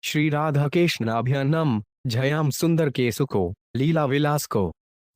श्री राधा कृष्णाभ्यानम जयाम सुंदर के सुको लीला विलास को।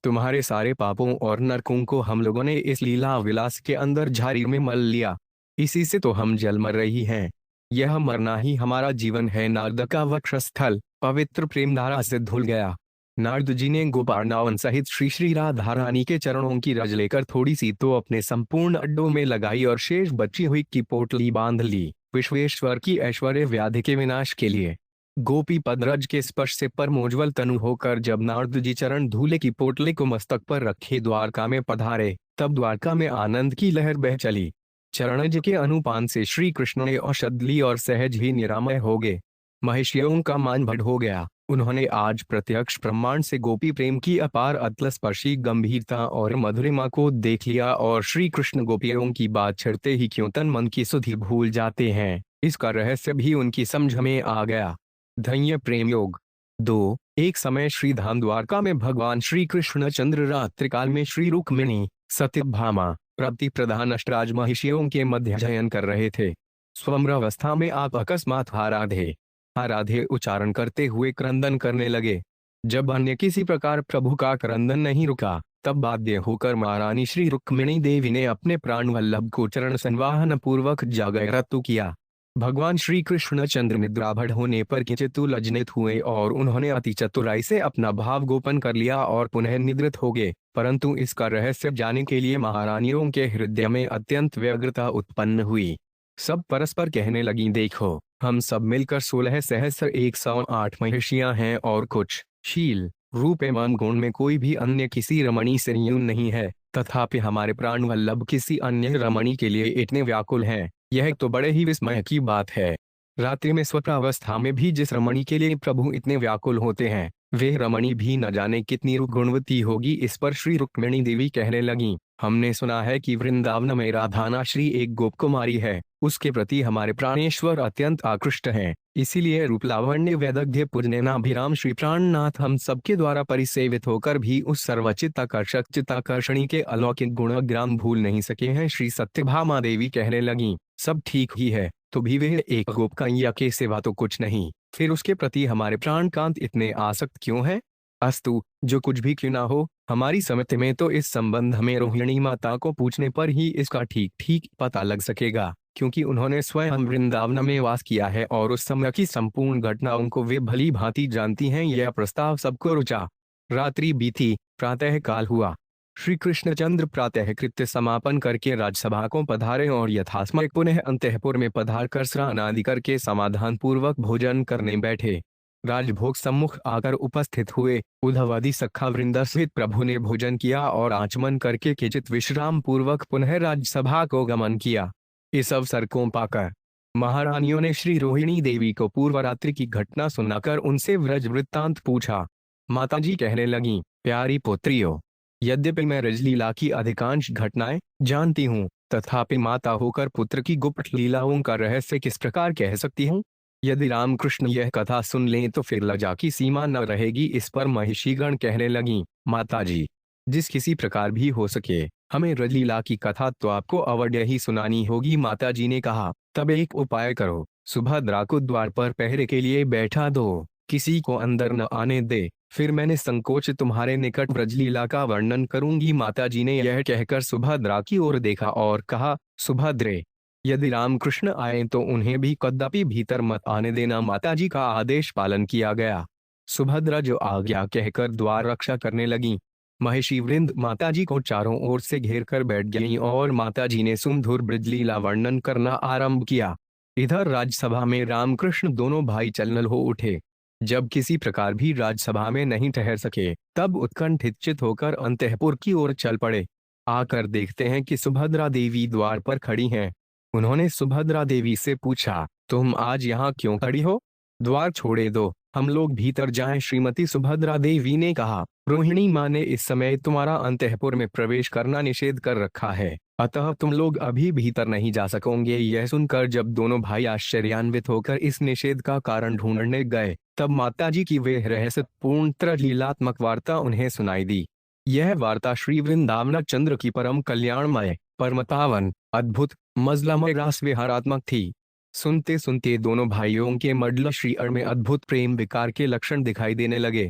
तुम्हारे सारे पापों और नरकों को हम लोगों ने इस लीला विलास के अंदर झारी में मल लिया। इसी से तो हम जल मर रही हैं। यह मरना ही हमारा जीवन है। नारद का वक्षस्थल पवित्र प्रेम धारा से धुल गया। नारद जी ने गोपालनावन सहित श्री श्री राधा रानी के चरणों की रज लेकर थोड़ी सी तो अपने संपूर्ण अड्डों में लगाई और शेष बची हुई की पोटली बांध ली, विश्वेश्वर की ऐश्वर्य व्याधि के विनाश के लिए। गोपी पदरज के स्पर्श से परमोज्वल तनु होकर जब नारद जी चरण धूले की पोटली को मस्तक पर रखे द्वारका में पधारे, तब द्वारका में आनंद की लहर बह चली। चरणज के अनुपान से श्री कृष्ण ने औषध ली और सहज ही निरामय हो गए। महिषियों का मान बढ़ हो गया। उन्होंने आज प्रत्यक्ष प्रमाण से गोपी प्रेम की अपार अतलस्पर्शी गंभीरता और मधुरिमा को देख लिया और श्री कृष्ण गोपियों की बात छेड़ते ही क्यों तन मन की सुधि भूल जाते हैं, इसका रहस्य भी उनकी समझ में आ गया। धन्य प्रेम योग। 2। एक समय श्री धाम द्वारका में भगवान श्री कृष्ण चंद्र रात्रिकाल में श्री रुक्मिणी सत्यभामा प्रति प्रधान अष्टराज महिषियों के मध्य जयन कर रहे थे। स्वम्रावस्था में आप अकस्मात हाराधे आराधे उच्चारण करते हुए क्रंदन करने लगे। जब अन्य किसी प्रकार प्रभु का क्रंदन नहीं रुका, तब बाध्य होकर महारानी श्री रुक्मिणी देवी ने अपने प्राण वल्लभ को चरण संवाहन पूर्वक जागृत किया। भगवान श्री कृष्ण चंद्र निद्राभर होने पर किंचित लज्जित हुए और उन्होंने अति चतुराई से अपना भाव गोपन कर लिया और पुनः निद्रित हो गए। परंतु इसका रहस्य जानने के लिए महारानियों के हृदय में अत्यंत व्यग्रता उत्पन्न हुई। सब परस्पर कहने लगी, देखो, हम सब मिलकर 16 सहस्र 108 महिषियां हैं और कुछ शील रूप एवं गुण में कोई भी अन्य किसी रमणी से न्यून नहीं है, तथापि हमारे प्राण वल्लभ किसी अन्य रमणी के लिए इतने व्याकुल हैं। यह तो बड़े ही विस्मय की बात है। रात्रि में स्वप्नावस्था में भी जिस रमणी के लिए प्रभु इतने व्याकुल होते हैं, वे रमणी भी न जाने कितनी गुणवती होगी। इस पर श्री रुक्मिणी देवी कहने लगी, हमने सुना है कि वृंदावन में राधाना श्री एक गोप कुमारी है, उसके प्रति हमारे प्राणेश्वर अत्यंत आकृष्ट हैं। इसीलिए रूप लावण्य वैदग्ध्य पूजनेनाभिराम श्री प्राणनाथ हम सबके द्वारा परिसेवित होकर भी उस सर्वचित्ताकर्षक चित्ताकर्षणी के अलौकिक गुणग्राम भूल नहीं सके हैं। श्री सत्यभामा देवी कहने लगी, सब ठीक ही है, तो भी वह एक गोप कन्या के सिवा तो कुछ नहीं, फिर उसके प्रति हमारे प्राणकांत इतने आसक्त क्यों है? अस्तु, जो कुछ भी क्यों ना हो, हमारी सम्मति में तो इस संबंध में रोहिणी माता को पूछने पर ही इसका ठीक ठीक पता लग सकेगा, क्योंकि उन्होंने स्वयं वृंदावन में वास किया है और उस समय की संपूर्ण घटनाओं को वे भली भांति जानती हैं। यह प्रस्ताव सबको रुचा। रात्रि बीती, प्रातः काल हुआ। श्री कृष्णचंद्र प्रातः कृत्य समापन करके राजसभा को पधारे और यथास्मय पुनः अंतःपुर में पधार कर स्नान आदि करके समाधान पूर्वक भोजन करने बैठे। राजभोग सम्मुख आकर उपस्थित हुए। उद्धव आदि सखा वृंद सहित प्रभु ने भोजन किया और आचमन करके किंचित विश्राम पूर्वक पुनः राजसभा को गमन किया। इस अवसर को पाकर महारानियों ने श्री रोहिणी देवी को पूर्व रात्रि की घटना सुनाकर उनसे व्रज वृत्तांत पूछा। माताजी कहने लगी, प्यारी पुत्रियों, यद्यपि मैं रजलीला की अधिकांश घटनाएं जानती हूँ, तथापि माता होकर पुत्र की गुप्त लीलाओं का रहस्य किस प्रकार कह सकती हूँ? यदि रामकृष्ण यह कथा सुन लें तो फिर लज्जा की सीमा न रहेगी। इस पर महिषीगण कहने लगी, माताजी, जिस किसी प्रकार भी हो सके हमें रजलीला की कथा तो आपको अवश्य ही सुनानी होगी। माताजी ने कहा, तब एक उपाय करो, सुभद्रा को द्वार पर पहरे के लिए बैठा दो, किसी को अंदर न आने दे, फिर मैंने संकोच तुम्हारे निकट ब्रजलीला का वर्णन करूंगी। माताजी ने यह कहकर सुभद्रा की ओर देखा और कहा, सुभद्रे, यदि रामकृष्ण आए तो उन्हें भी कदापि भीतर मत आने देना। माताजी का आदेश पालन किया गया। सुभद्रा जो आज्ञा कहकर द्वार रक्षा करने लगी। महिषी वृंद माताजी को चारों ओर से घेर कर बैठ गईं और माताजी ने सुमधुर ब्रजलीला वर्णन करना आरंभ किया। इधर राजसभा में रामकृष्ण दोनों भाई चलनल हो उठे। जब किसी प्रकार भी राजसभा में नहीं ठहर सके, तब उत्कंठित चित होकर अंतःपुर की ओर चल पड़े। आकर देखते हैं कि सुभद्रा देवी द्वार पर खड़ी हैं। उन्होंने सुभद्रा देवी से पूछा, तुम आज यहाँ क्यों खड़ी हो? द्वार छोड़े दो, हम लोग भीतर जाएं। श्रीमती सुभद्रा देवी ने कहा, रोहिणी माँ ने इस समय तुम्हारा अंतःपुर में प्रवेश करना निषेध कर रखा है, अतः तुम लोग अभी भीतर नहीं जा सकोगे। यह सुनकर जब दोनों भाई आश्चर्यान्वित होकर इस निषेध का कारण ढूंढने गए, तब माताजी की वे रहस्यपूर्ण लीलात्मक वार्ता उन्हें सुनाई दी। यह वार्ता श्री वृंदावन चंद्र की परम कल्याणमय, परमतावन, अद्भुत, मजलामय रास विहारात्मक थी। सुनते सुनते दोनों भाइयों के मडल श्रीअर में अद्भुत प्रेम विकार के लक्षण दिखाई देने लगे।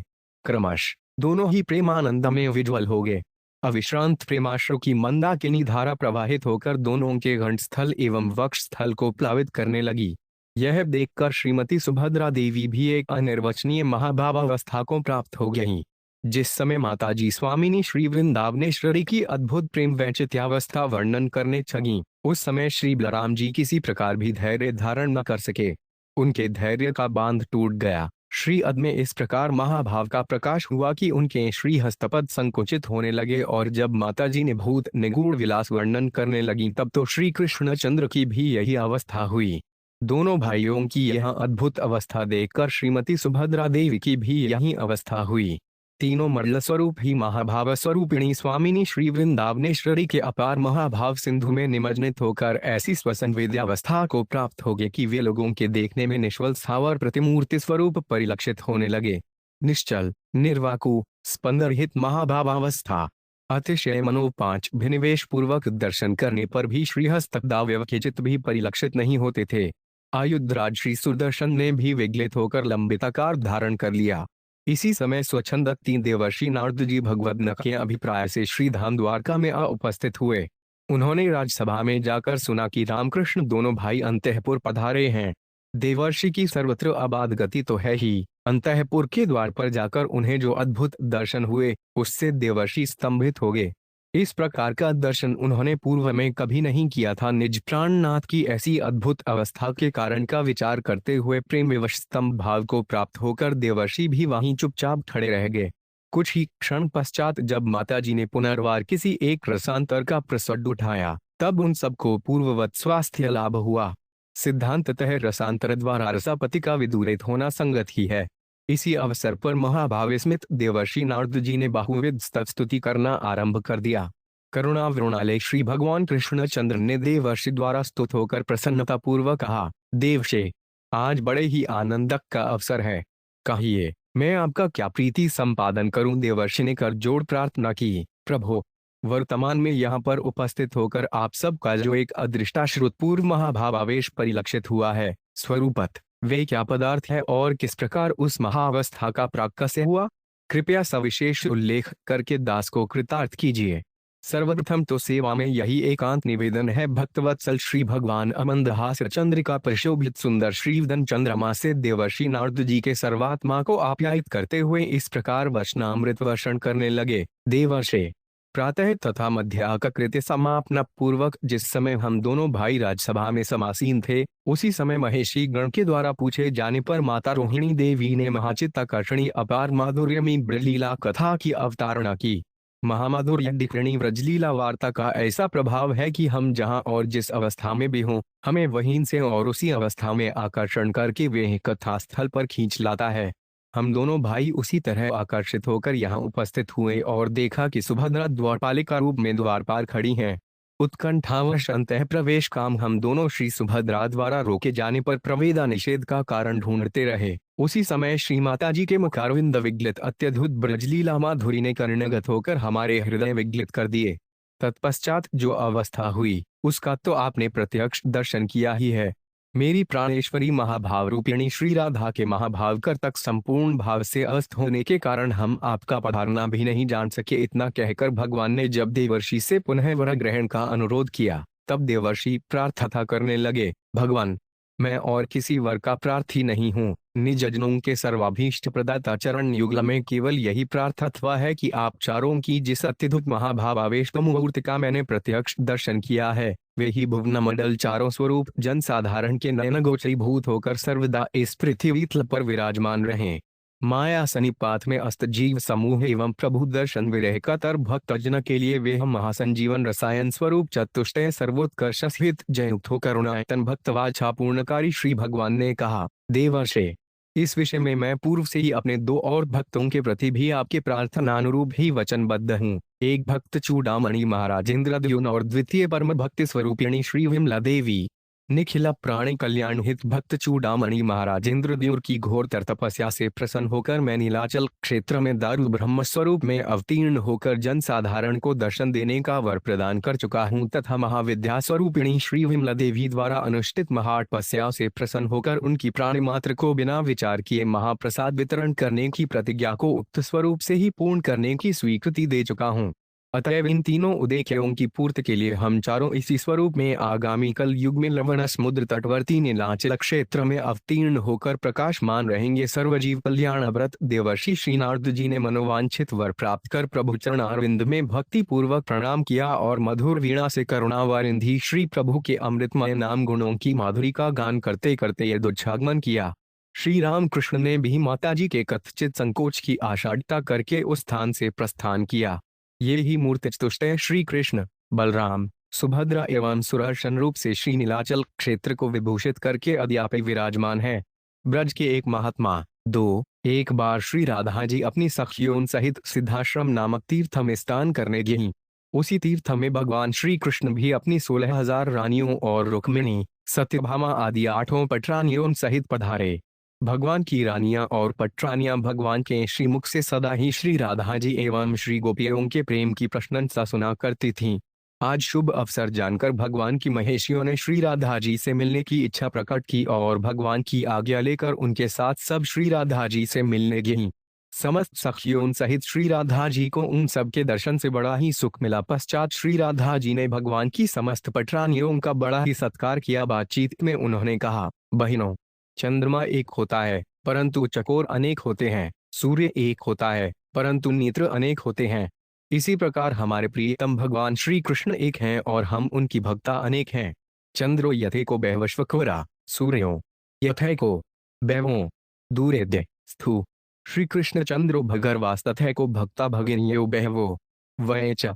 क्रमश दोनों ही प्रेमानंद में विज्वल हो गए। अविश्रांत प्रेमाश्रु की मंदाकिनी धारा प्रवाहित होकर दोनों के घंटस्थल एवं वक्षस्थल को प्लावित करने लगी। यह देखकर श्रीमती सुभद्रा देवी भी एक अनिर्वचनीय महाभावावस्था को प्राप्त हो गईं। जिस समय माताजी स्वामिनी श्री वृंदावनेश्वरी की अद्भुत प्रेम वैचित्यावस्था वर्णन करने छगी, उस समय श्री बलराम जी किसी प्रकार भी धैर्य धारण न कर सके। उनके धैर्य का बांध टूट गया। श्री अद में इस प्रकार महाभाव का प्रकाश हुआ कि उनके श्री हस्तपद संकुचित होने लगे, और जब माताजी ने भूत निगूढ़ विलास वर्णन करने लगी तब तो श्री कृष्णचंद्र की भी यही अवस्था हुई। दोनों भाइयों की यह अद्भुत अवस्था देखकर श्रीमती सुभद्रा देवी की भी यही अवस्था हुई। तीनों मल्ल स्वरूप ही महाभाव स्वरूपिणी स्वामिनी श्री वृंदावनेश्वरी के अपार महाभाव सिंधु में निमज्जित होकर ऐसी स्वसंवेद्यावस्था को प्राप्त हो गए कि वे लोगों के देखने में निश्चल स्थावर प्रतिमूर्ति स्वरूप परिलक्षित होने लगे। निश्चल, निर्वाकु, स्पंदरहित महाभावावस्था। अतिशय मनोपांच भिनिवेश पूर्वक दर्शन करने पर भी श्रीहस्तदावयव के चित्त भी परिलक्षित नहीं होते थे। आयुधराज श्री सुदर्शन ने भी विगलित होकर लंबिताकार धारण कर लिया। इसी समय स्वच्छंद तीन देवर्षि नारद जी भगवद्न के अभिप्राय से श्री धाम द्वारका में उपस्थित हुए। उन्होंने राजसभा में जाकर सुना कि रामकृष्ण दोनों भाई अंतःपुर पधारे हैं। देवर्षि की सर्वत्र अबाध गति तो है ही, अंतःपुर के द्वार पर जाकर उन्हें जो अद्भुत दर्शन हुए उससे देवर्षि स्तंभित हो गए। इस प्रकार का दर्शन उन्होंने पूर्व में कभी नहीं किया था। निज प्राणनाथ की ऐसी अद्भुत अवस्था के कारण का विचार करते हुए प्रेम विवश स्तंभ भाव को प्राप्त होकर देवर्षि भी वहीं चुपचाप खड़े रह गए। कुछ ही क्षण पश्चात जब माताजी ने पुनर्वार किसी एक रसांतर का प्रसड उठाया, तब उन सबको पूर्ववत स्वास्थ्य लाभ हुआ। सिद्धांततः रसांतर द्वारा रसापति का विदूरित होना संगत ही है। इसी अवसर पर महाभावस्मित देवर्षि नारद जी ने बहुविध स्तुति करना आरंभ कर दिया। करुणा वृणालय श्री भगवान कृष्णचंद्र ने देवर्षि द्वारा स्तुत होकर प्रसन्नता पूर्वक कहा, देवशे, आज बड़े ही आनंदक का अवसर है। कहिए, मैं आपका क्या प्रीति संपादन करूं। देवर्षि ने कर जोड़ प्रार्थना की, प्रभो, वर्तमान में यहाँ पर उपस्थित होकर आप सबका जो एक अदृष्टाश्रुतपूर्व महाभावावेश परिलक्षित हुआ है, स्वरूपत वे क्या पदार्थ है और किस प्रकार उस महाअवस्था का प्राकस्य हुआ, कृपया सविशेष उल्लेख करके दास को कृतार्थ कीजिए। सर्वप्रथम तो सेवा में यही एकांत निवेदन है, भक्तवत्सल श्री भगवान अमंदहास चंद्रिका परिशोभित सुंदर श्रीवदन चंद्रमा से देवर्षि नारद जी के सर्वात्मा को आप्यायित करते हुए इस प्रकार वचनामृत वर्षण करने लगे। देवर्षे, प्रातः तथा मध्याकृत्य समापन पूर्वक जिस समय हम दोनों भाई राजसभा में समासीन थे, उसी समय महेशी गण के द्वारा पूछे जाने पर माता रोहिणी देवी ने महाचित्ताकर्षणी अपार माधुर्यमी ब्रजलीला कथा की अवतारणा की। महामाधुर्य दिखणी व्रजलीला वार्ता का ऐसा प्रभाव है कि हम जहां और जिस अवस्था में भी हों, हमें वहीं से और उसी अवस्था में आकर्षण करके वे कथा स्थल पर खींच लाता है। हम दोनों भाई उसी तरह आकर्षित होकर यहाँ उपस्थित हुए और देखा कि सुभद्रा द्वारपालिका रूप में द्वार पार खड़ी हैं। उत्कंठावश अंतः प्रवेश काम हम दोनों श्री सुभद्रा द्वारा रोके जाने पर प्रवेदा निषेध का कारण ढूंढते रहे। उसी समय श्री माता जी के मुखारविंद विगलित अत्यद्भुत ब्रजलीला माधुरी ने कर्णगत होकर हमारे हृदय विगलित कर दिए। तत्पश्चात जो अवस्था हुई उसका तो आपने प्रत्यक्ष दर्शन किया ही है। मेरी प्राणेश्वरी महाभाव रूपिणी श्री राधा के महाभाव कर तक संपूर्ण भाव से अस्त होने के कारण हम आपका पधारना भी नहीं जान सके। इतना कहकर भगवान ने जब देवर्षि से पुनः वर ग्रहण का अनुरोध किया, तब देवर्षि प्रार्थना करने लगे, भगवान, मैं और किसी वर का प्रार्थी नहीं हूँ। निज जनों के सर्वाभीष्ट प्रदाता चरण युगल में केवल यही प्रार्थना है कि आप चारों की जिस अत्यद्भुत महाभावावेश मूर्ति का मैंने प्रत्यक्ष दर्शन किया है, वे ही भुवन मंडल चारों स्वरूप जन साधारण के नयन गोचरीभूत होकर सर्वदा इस पृथ्वी तल पर विराजमान रहें। माया सनिपात में अस्त जीव समूह एवं प्रभु दर्शन विरह का तर भक्त जन के लिए वे हम महासंजीवन रसायन स्वरूप चतुष्टय सर्वोत्कर्ष स्थित जयुक्त हो करुणायतन भक्तवाछा पूर्णकारी श्री भगवान ने कहा, देवर्षे, इस विषय में मैं पूर्व से ही अपने दो और भक्तों के प्रति भी आपके प्रार्थनानुरूप ही वचनबद्ध हूँ। एक भक्त चूड़ामणि महाराज इंद्रद्युम्न और द्वितीय परम भक्ति स्वरूपिणी श्री विमला देवी। निखिल प्राणी कल्याण हित भक्त चूड़ामणि महाराज इंद्रद्युम्न की घोर तपस्या से प्रसन्न होकर मैं नीलाचल क्षेत्र में दारु ब्रह्म स्वरूप में अवतीर्ण होकर जनसाधारण को दर्शन देने का वर प्रदान कर चुका हूँ तथा महाविद्या स्वरूपिणी श्री विमला देवी द्वारा अनुष्ठित महातपस्या से प्रसन्न होकर उनकी प्राणी मात्र को बिना विचार किए महाप्रसाद वितरण करने की प्रतिज्ञा को उक्त स्वरूप से ही पूर्ण करने की स्वीकृति दे चुका हूँ। अतएव इन तीनों उद्देश्यों की पूर्ति के लिए हम चारों इसी स्वरूप में आगामी कल युग में लवण समुद्र तटवर्ती नीलाचल क्षेत्र में अवतीर्ण होकर प्रकाशमान रहेंगे। सर्वजीव कल्याण व्रत देवर्षि श्री नारद जी ने मनोवांछित वर प्राप्त कर प्रभु चरणारविंद में भक्ति पूर्वक प्रणाम किया और मधुर वीणा से करुणावारिंधी श्री प्रभु के अमृतमय नाम गुणों की माधुरी का गान करते करते यदुच्छागमन किया। श्री रामकृष्ण ने भी माताजी के कथचित संकोच की आशाढ़ता करके उस स्थान से प्रस्थान किया। ये ही मूर्ति चतुष्टय श्री कृष्ण, बलराम, सुभद्रा एवं सुदर्शन रूप से श्री नीलाचल क्षेत्र को विभूषित करके अद्यापि विराजमान है। ब्रज के एक महात्मा 2 एक बार श्री राधा जी अपनी सखियों सहित सिद्धाश्रम नामक तीर्थ में स्नान करने गईं। उसी तीर्थ में भगवान श्री कृष्ण भी अपनी 16,000 रानियों और रुक्मिणी, सत्यभामा आदि 8 पटरानियों सहित पधारे। भगवान की रानियां और पटरानियां भगवान के श्रीमुख से सदा ही श्री राधा जी एवं श्री गोपियों के प्रेम की प्रशंसा सुना करती थीं। आज शुभ अवसर जानकर भगवान की महेशियों ने श्री राधा जी से मिलने की इच्छा प्रकट की और भगवान की आज्ञा लेकर उनके साथ सब श्री राधा जी से मिलने गईं। समस्त सखियों सहित श्री राधा जी को उन सब के दर्शन से बड़ा ही सुख मिला। पश्चात श्री राधा जी ने भगवान की समस्त पटरानियों का बड़ा ही सत्कार किया। बातचीत में उन्होंने कहा, बहनों, चंद्रमा एक होता है परंतु चकोर अनेक होते हैं, सूर्य एक होता है परंतु नेत्र अनेक होते हैं। इसी प्रकार हमारे प्रियतम भगवान श्री कृष्ण एक हैं और हम उनकी भक्ता अनेक हैं। चंद्रो यथे को बहवश्वकोरा, सूर्यो यथे को बहवों दूरेद्य स्थु। श्री कृष्ण चंद्रो भगरवास तथे को भक्ता भगिनियो बहवो वैच।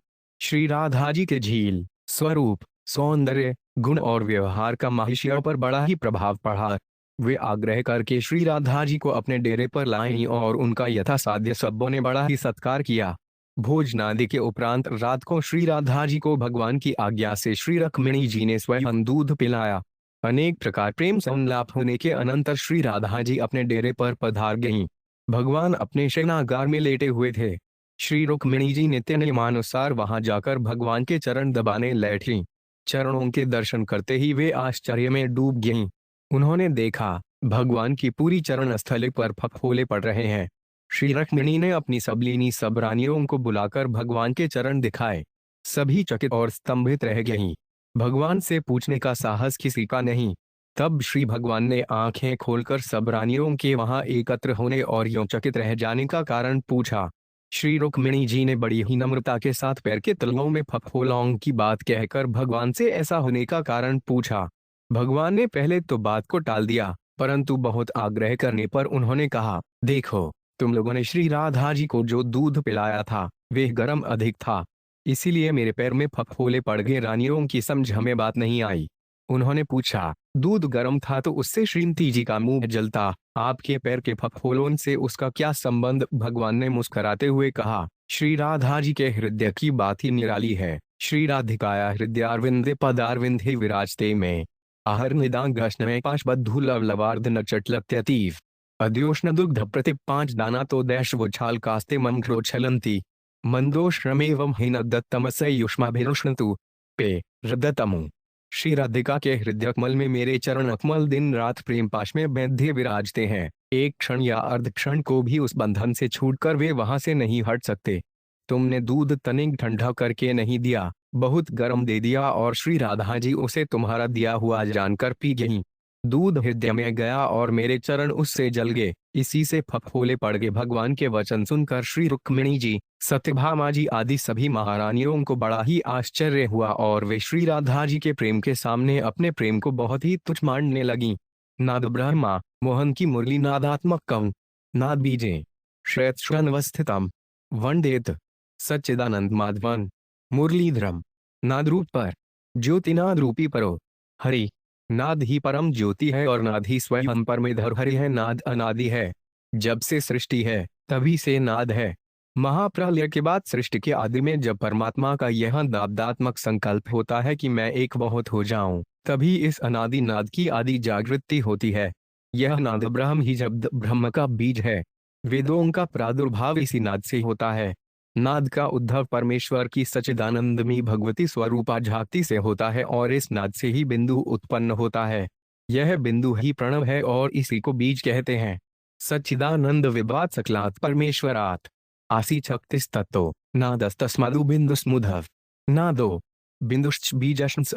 श्री राधा जी के झील, स्वरूप, सौंदर्य, गुण और व्यवहार का महिषियों पर बड़ा ही प्रभाव पड़ा। वे आग्रह करके श्री राधा जी को अपने डेरे पर लाईं और उनका यथासाध्य सबों ने बड़ा ही सत्कार किया। भोजनादि के उपरांत रात को श्री राधा जी को भगवान की आज्ञा से श्री रुक्मिणी जी ने स्वयं दूध पिलाया। अनेक प्रकार प्रेम संलाप होने के अनंतर श्री राधा जी अपने डेरे पर पधार गईं। भगवान अपने शयनागार में लेटे हुए थे। श्री रुक्मिणी जी नित्य नियमानुसार वहां जाकर भगवान के चरण दबाने बैठीं। चरणों के दर्शन करते ही वे आश्चर्य में डूब गईं। उन्होंने देखा भगवान की पूरी चरण स्थल पर फफोले पड़ रहे हैं। श्री रुक्मिणी ने अपनी सबलीनी सब रानियों को बुलाकर भगवान के चरण दिखाए। सभी चकित और स्तंभित रह गईं। भगवान से पूछने का साहस किसी का नहीं। तब श्री भगवान ने आंखें खोलकर सब रानियों के वहां एकत्र होने और यूं चकित रह जाने का कारण पूछा। श्री रुक्मिणी जी ने बड़ी ही नम्रता के साथ पैर के तलवों में फफोलों की बात कहकर भगवान से ऐसा होने का कारण पूछा। भगवान ने पहले तो बात को टाल दिया, परंतु बहुत आग्रह करने पर उन्होंने कहा, देखो, तुम लोगों ने श्री राधा जी को जो दूध पिलाया था वह गर्म अधिक था, इसीलिए मेरे पैर में फफोले पड़ गए। रानियों की समझ हमें बात नहीं आई। उन्होंने पूछा, दूध गर्म था तो उससे श्रीमती जी का मुंह जलता, आपके पैर के फफोलों से उसका क्या संबंध? भगवान ने मुस्कुराते हुए कहा, श्री राधा जी के हृदय की बात ही निराली है। श्री राधिकाया हृदयारविंदे पदारविंदे विराजते में आहर निदांगश्न में पाशबद्धु लवलवार्ध नचटलत्यतीव अद्योष्ण दुग्ध प्रति 5 दाना तो दैश वो छाल कास्ते मंघ्रो छलंती मंदोश्रमेवं हिन दत्तमसे युष्माभिरुष्णतु पे रदतमु। श्री राधिका के हृदय कमल में मेरे चरण अकमल दिन रात प्रेम पाश में बैध्य विराजते हैं। एक क्षण या अर्ध क्षण को भी उस बंधन से छूटकर वे वहां से नहीं हट सकते। तुमने दूध तनिक ठंडा करके नहीं दिया, बहुत गर्म दे दिया और श्री राधा जी उसे तुम्हारा दिया हुआ जानकर पी गईं। दूध हृदय में गया और मेरे चरण उससे जल गए, इसी से फफोले पड़ गए। भगवान के वचन सुनकर श्री रुक्मिणी जी, सत्यभामा जी आदि सभी महारानियों को बड़ा ही आश्चर्य हुआ और वे श्री राधा जी के प्रेम के सामने अपने प्रेम को बहुत ही तुच्छ मानने लगीं। नाद ब्रह्मा मोहन की मुरली नादात्मक कम नाद बीजे श्रेष्ठवस्थितम वंदेत सच्चिदानंद माधवन मुरलीधरम। नाद रूप पर ज्योतिनाद रूपी परो हरि। नाद ही परम ज्योति है और नाद ही स्वयं परमेधर हरि है। नाद अनादि है, जब से सृष्टि है तभी से नाद है। महाप्रलय के बाद सृष्टि के आदि में जब परमात्मा का यह नादात्मक संकल्प होता है कि मैं एक बहुत हो जाऊं, तभी इस अनादि नाद की आदि जागृति होती है। यह नाद ब्रह्म ही जब ब्रह्म का बीज है। वेदों का प्रादुर्भाव इसी नाद से होता है। नाद का उद्भव परमेश्वर की सच्चिदानंदमयी भगवती स्वरूपा झांकती से होता है और इस नाद से ही बिंदु उत्पन्न होता है। यह बिंदु ही प्रणव है और इसी को बीज कहते हैं। सच्चिदानंद विभात सकलात् परमेश्वरात् आसी शक्तिस् तत्तो नादस्तस्मादु बिंदुस्मुधव नादो बिंदुश्च बीजश्च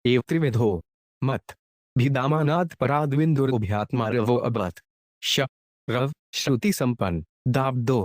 एव त्रिविधो मत भिदामानात् पराद बिंदुर्भ्यात्मा रवो अबत श रव श्रुति संपन्न दाब्दो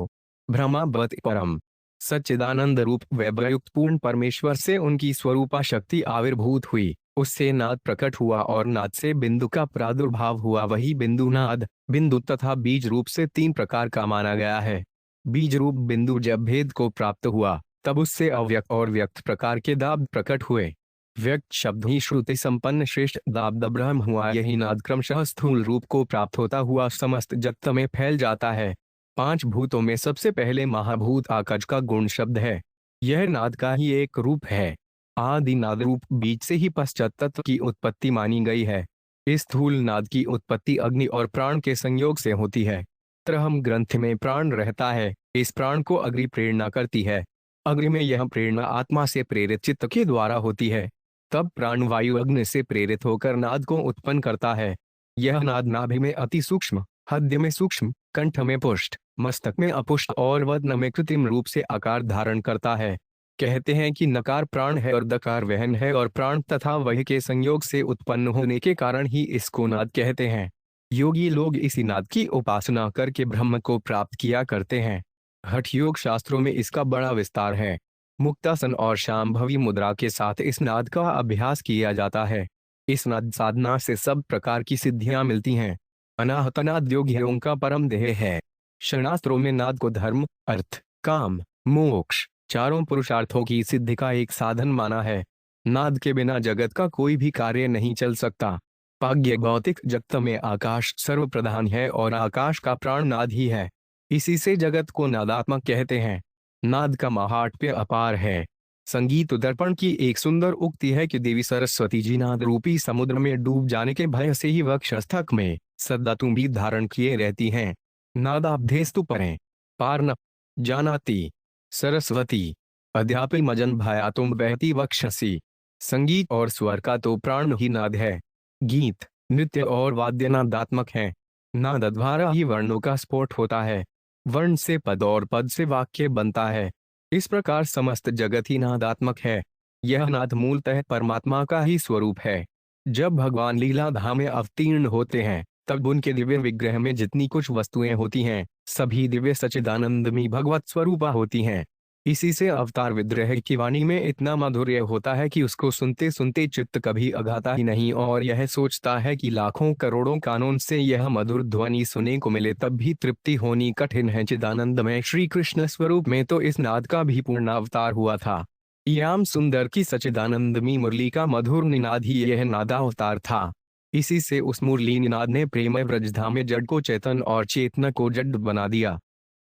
ब्रह्मावत परम। सच्चिदानंद रूप वैभवयुक्त पूर्ण परमेश्वर से उनकी स्वरूपा शक्ति आविर्भूत हुई। उससे नाद प्रकट हुआ और नाद से बिंदु का प्रादुर्भाव हुआ। वही बिंदु नाद, बिंदु तथा बीज रूप से तीन प्रकार का माना गया है। बीज रूप बिंदु जब भेद को प्राप्त हुआ तब उससे अव्यक्त और व्यक्त प्रकार के दाब प्रकट हुए। व्यक्त शब्द ही श्रुति संपन्न श्रेष्ठ दाब ब्रह्म हुआ। यही नाद क्रमशः स्थूल रूप को प्राप्त होता हुआ समस्त जगत में फैल जाता है। पांच भूतों में सबसे पहले महाभूत आकाश का गुण शब्द है। यह नाद का ही एक रूप है। आदि नाद रूप बीज से ही पश्चात तत्व की उत्पत्ति मानी गई है। इस स्थूल नाद की उत्पत्ति अग्नि और प्राण के संयोग से होती है। त्रहम ग्रंथ में प्राण रहता है। इस प्राण को अग्नि प्रेरणा करती है। अग्नि में यह प्रेरणा आत्मा से प्रेरित चित्त के द्वारा होती है। तब प्राण वायु अग्नि से प्रेरित होकर नाद को उत्पन्न करता है। यह नाद नाभि में अति सूक्ष्म, हृदय में सूक्ष्म, कंठ में पुष्ट, मस्तक में अपुष्ट और वदन में कृत्रिम रूप से आकार धारण करता है। कहते हैं कि नकार प्राण है और दकार वहन है और प्राण तथा वह के संयोग से उत्पन्न होने के कारण ही इसको नाद कहते हैं। योगी लोग इसी नाद की उपासना करके ब्रह्म को प्राप्त किया करते हैं। हठ योग शास्त्रों में इसका बड़ा विस्तार है। मुक्तासन और शांभवी मुद्रा के साथ इस नाद का अभ्यास किया जाता है। इस नाद साधना से सब प्रकार की सिद्धियां मिलती हैं। अनाहत नाद योगियों का परम ध्येय है। शास्त्रों में नाद को धर्म, अर्थ, काम, मोक्ष चारों पुरुषार्थों की सिद्धि का एक साधन माना है। नाद के बिना जगत का कोई भी कार्य नहीं चल सकता। पाग्य भौतिक जगत में आकाश सर्वप्रधान है और आकाश का प्राण नाद ही है। इसी से जगत को नादात्मक कहते हैं। नाद का महात्म्य अपार है। संगीत दर्पण की एक सुंदर उक्ति है कि देवी सरस्वती जी नाद रूपी समुद्र में डूब जाने के भय से ही वक्षस्थक में सदा तुम्बी धारण किए रहती हैं। नादाब्धेस्तु परें पार न जानाति सरस्वती अध्यापि मजन भया तुम बहती वक्षसी। संगीत और स्वर का तो प्राण ही नाद है। गीत, नृत्य और वाद्य नादात्मक है। नाद द्वारा ही वर्णों का स्फोट होता है। वर्ण से पद और पद से वाक्य बनता है। इस प्रकार समस्त जगत ही नादात्मक है। यह नाद मूलतः परमात्मा का ही स्वरूप है। जब भगवान लीला धाम में अवतीर्ण होते हैं तब उनके दिव्य विग्रह में जितनी कुछ वस्तुएं होती हैं सभी दिव्य सच्चिदानंदमयी भगवत स्वरूपा होती हैं। इसी से अवतार विग्रह की वाणी में इतना माधुर्य होता है कि उसको सुनते सुनते चित्त कभी अघाता ही नहीं और यह सोचता है कि लाखों करोड़ों कानों से यह मधुर ध्वनि सुनने को मिले तब भी तृप्ति होनी कठिन है। चिदानंदमय श्री कृष्ण स्वरूप में तो इस नाद का भी पूर्ण अवतार हुआ था। श्याम सुंदर की सच्चिदानंदमयी मुरली का मधुर निनाद ही यह नादावतार था। इसी से उस मुरली निनाद ने प्रेमय ब्रजधाम में जड़ को चेतन और चेतना को जड़ बना दिया।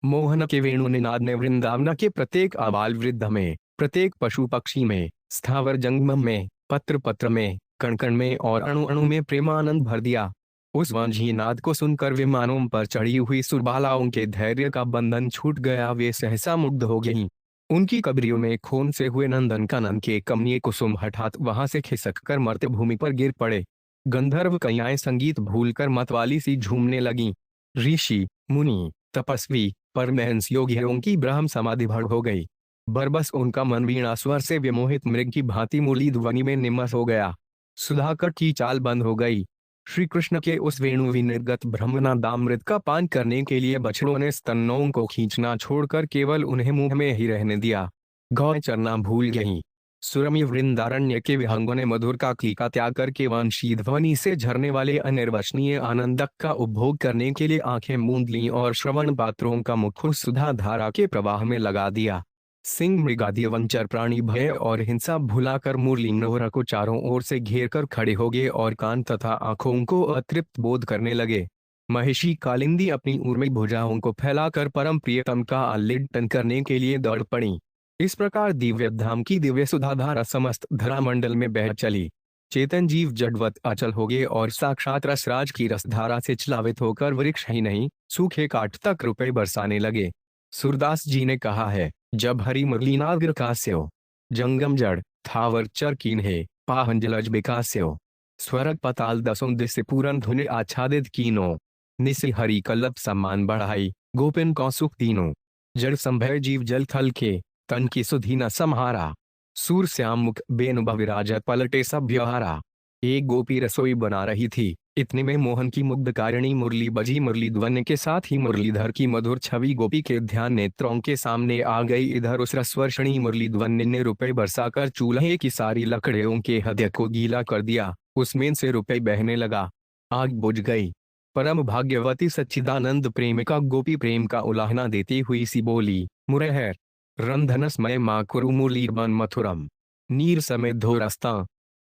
मोहन के वेणु निनाद ने वृंदावन के प्रत्येक आबाल वृद्ध में, प्रत्येक पशु पक्षी में, स्थावर जंगम में, पत्र पत्र में, कण कण में और अणु अणु में प्रेमानंद भर दिया। उस वंशी नाद को सुनकर विमानों पर चढ़ी हुई सुरबालाओं के धैर्य का बंधन छूट गया। वे सहसा मुग्ध हो गईं। उनकी कब्रियों में खून से हुए नंदन कानन के कमनीय कुसुम हठात वहां से खिसक कर मर्त्य भूमि पर गिर पड़े। गंधर्व कन्याएं संगीत भूलकर मतवाली सी झूमने लगीं। ऋषि, मुनि, तपस्वी, परमहंस योगियों की ब्रह्म समाधि भंग हो गई। बरबस उनका मन वीणा स्वर से विमोहित मृग की भांति मूली ध्वनि में निमग्न हो गया। सुधाकर की चाल बंद हो गई। श्री कृष्ण के उस वेणु विनिर्गत ब्रह्मनादामृत का पान करने के लिए बछड़ों ने स्तनों को खींचना छोड़कर केवल उन्हें मुंह में ही रहने दिया। गौ चरना भूल गईं। सुरम्य वृंदारण्य के विहंगों ने मधुर का कीका त्याग करके वंशी ध्वनि से झरने वाले अनिर्वचनीय आनंदक का उपभोग करने के लिए आंखें मूंद लीं और श्रवण पात्रों का मुख सुधा धारा के प्रवाह में लगा दिया। सिंह मृगादि वंचर प्राणी भय और हिंसा भुलाकर मुरली नोहरा को चारों ओर से घेर कर खड़े हो गए और कान तथा आंखों को अतृप्त बोध करने लगे। महिषी कालिंदी अपनी ऊर्मी भुजाओं को फैलाकर परम प्रियतम का आलिंगन करने के लिए दौड़ पड़ी। इस प्रकार दिव्य धाम की दिव्य सुधाधारा समस्त धरामंडल में बह चली। चेतन जीव जड़वत अचल हो गए और साक्षात रसराज की रसधारा से चलावित होकर वृक्ष ही नहीं सूखे काठ तक रुपए बरसाने लगे। सूरदास जी ने कहा है, जब हरि मुरली नागर कास्यो जंगम जड़ थावर चर कीन्हे पाहन जलज विकास्यो स्वर्ग पताल दसों दिस पूरन धुनि आच्छादित कीनो निसि हरि कल्लभ सम्मान बढ़ाई गोपिन कौसुख तीनों जड़ संभय जीव जल थल के तन की सुधि न सम्हारा सूर श्याम मुख बेनुब विराजत पलटे सब व्यवहारा। एक गोपी रसोई बना रही थी, इतने में मोहन की मुग्धकारिणी मुरली बजी। मुरली ध्वनि के साथ ही मुरलीधर की मधुर छवि गोपी के ध्यान नेत्रों के सामने आ गई। इधर उस रसवर्षणी मुरली ध्वनि ने रुपए बरसाकर चूल्हे की सारी लकड़ियों के हृदय को गीला कर दिया। उसमें से रुपए बहने लगा, आग बुझ गई। परम भाग्यवती सच्चिदानंद प्रेमिका गोपी प्रेम का उलाहना देती हुई सी बोली, मुरहर रंधनस्मय माँ कुरु मुरलीर्बन मथुरम नीर समेत धोरस्ता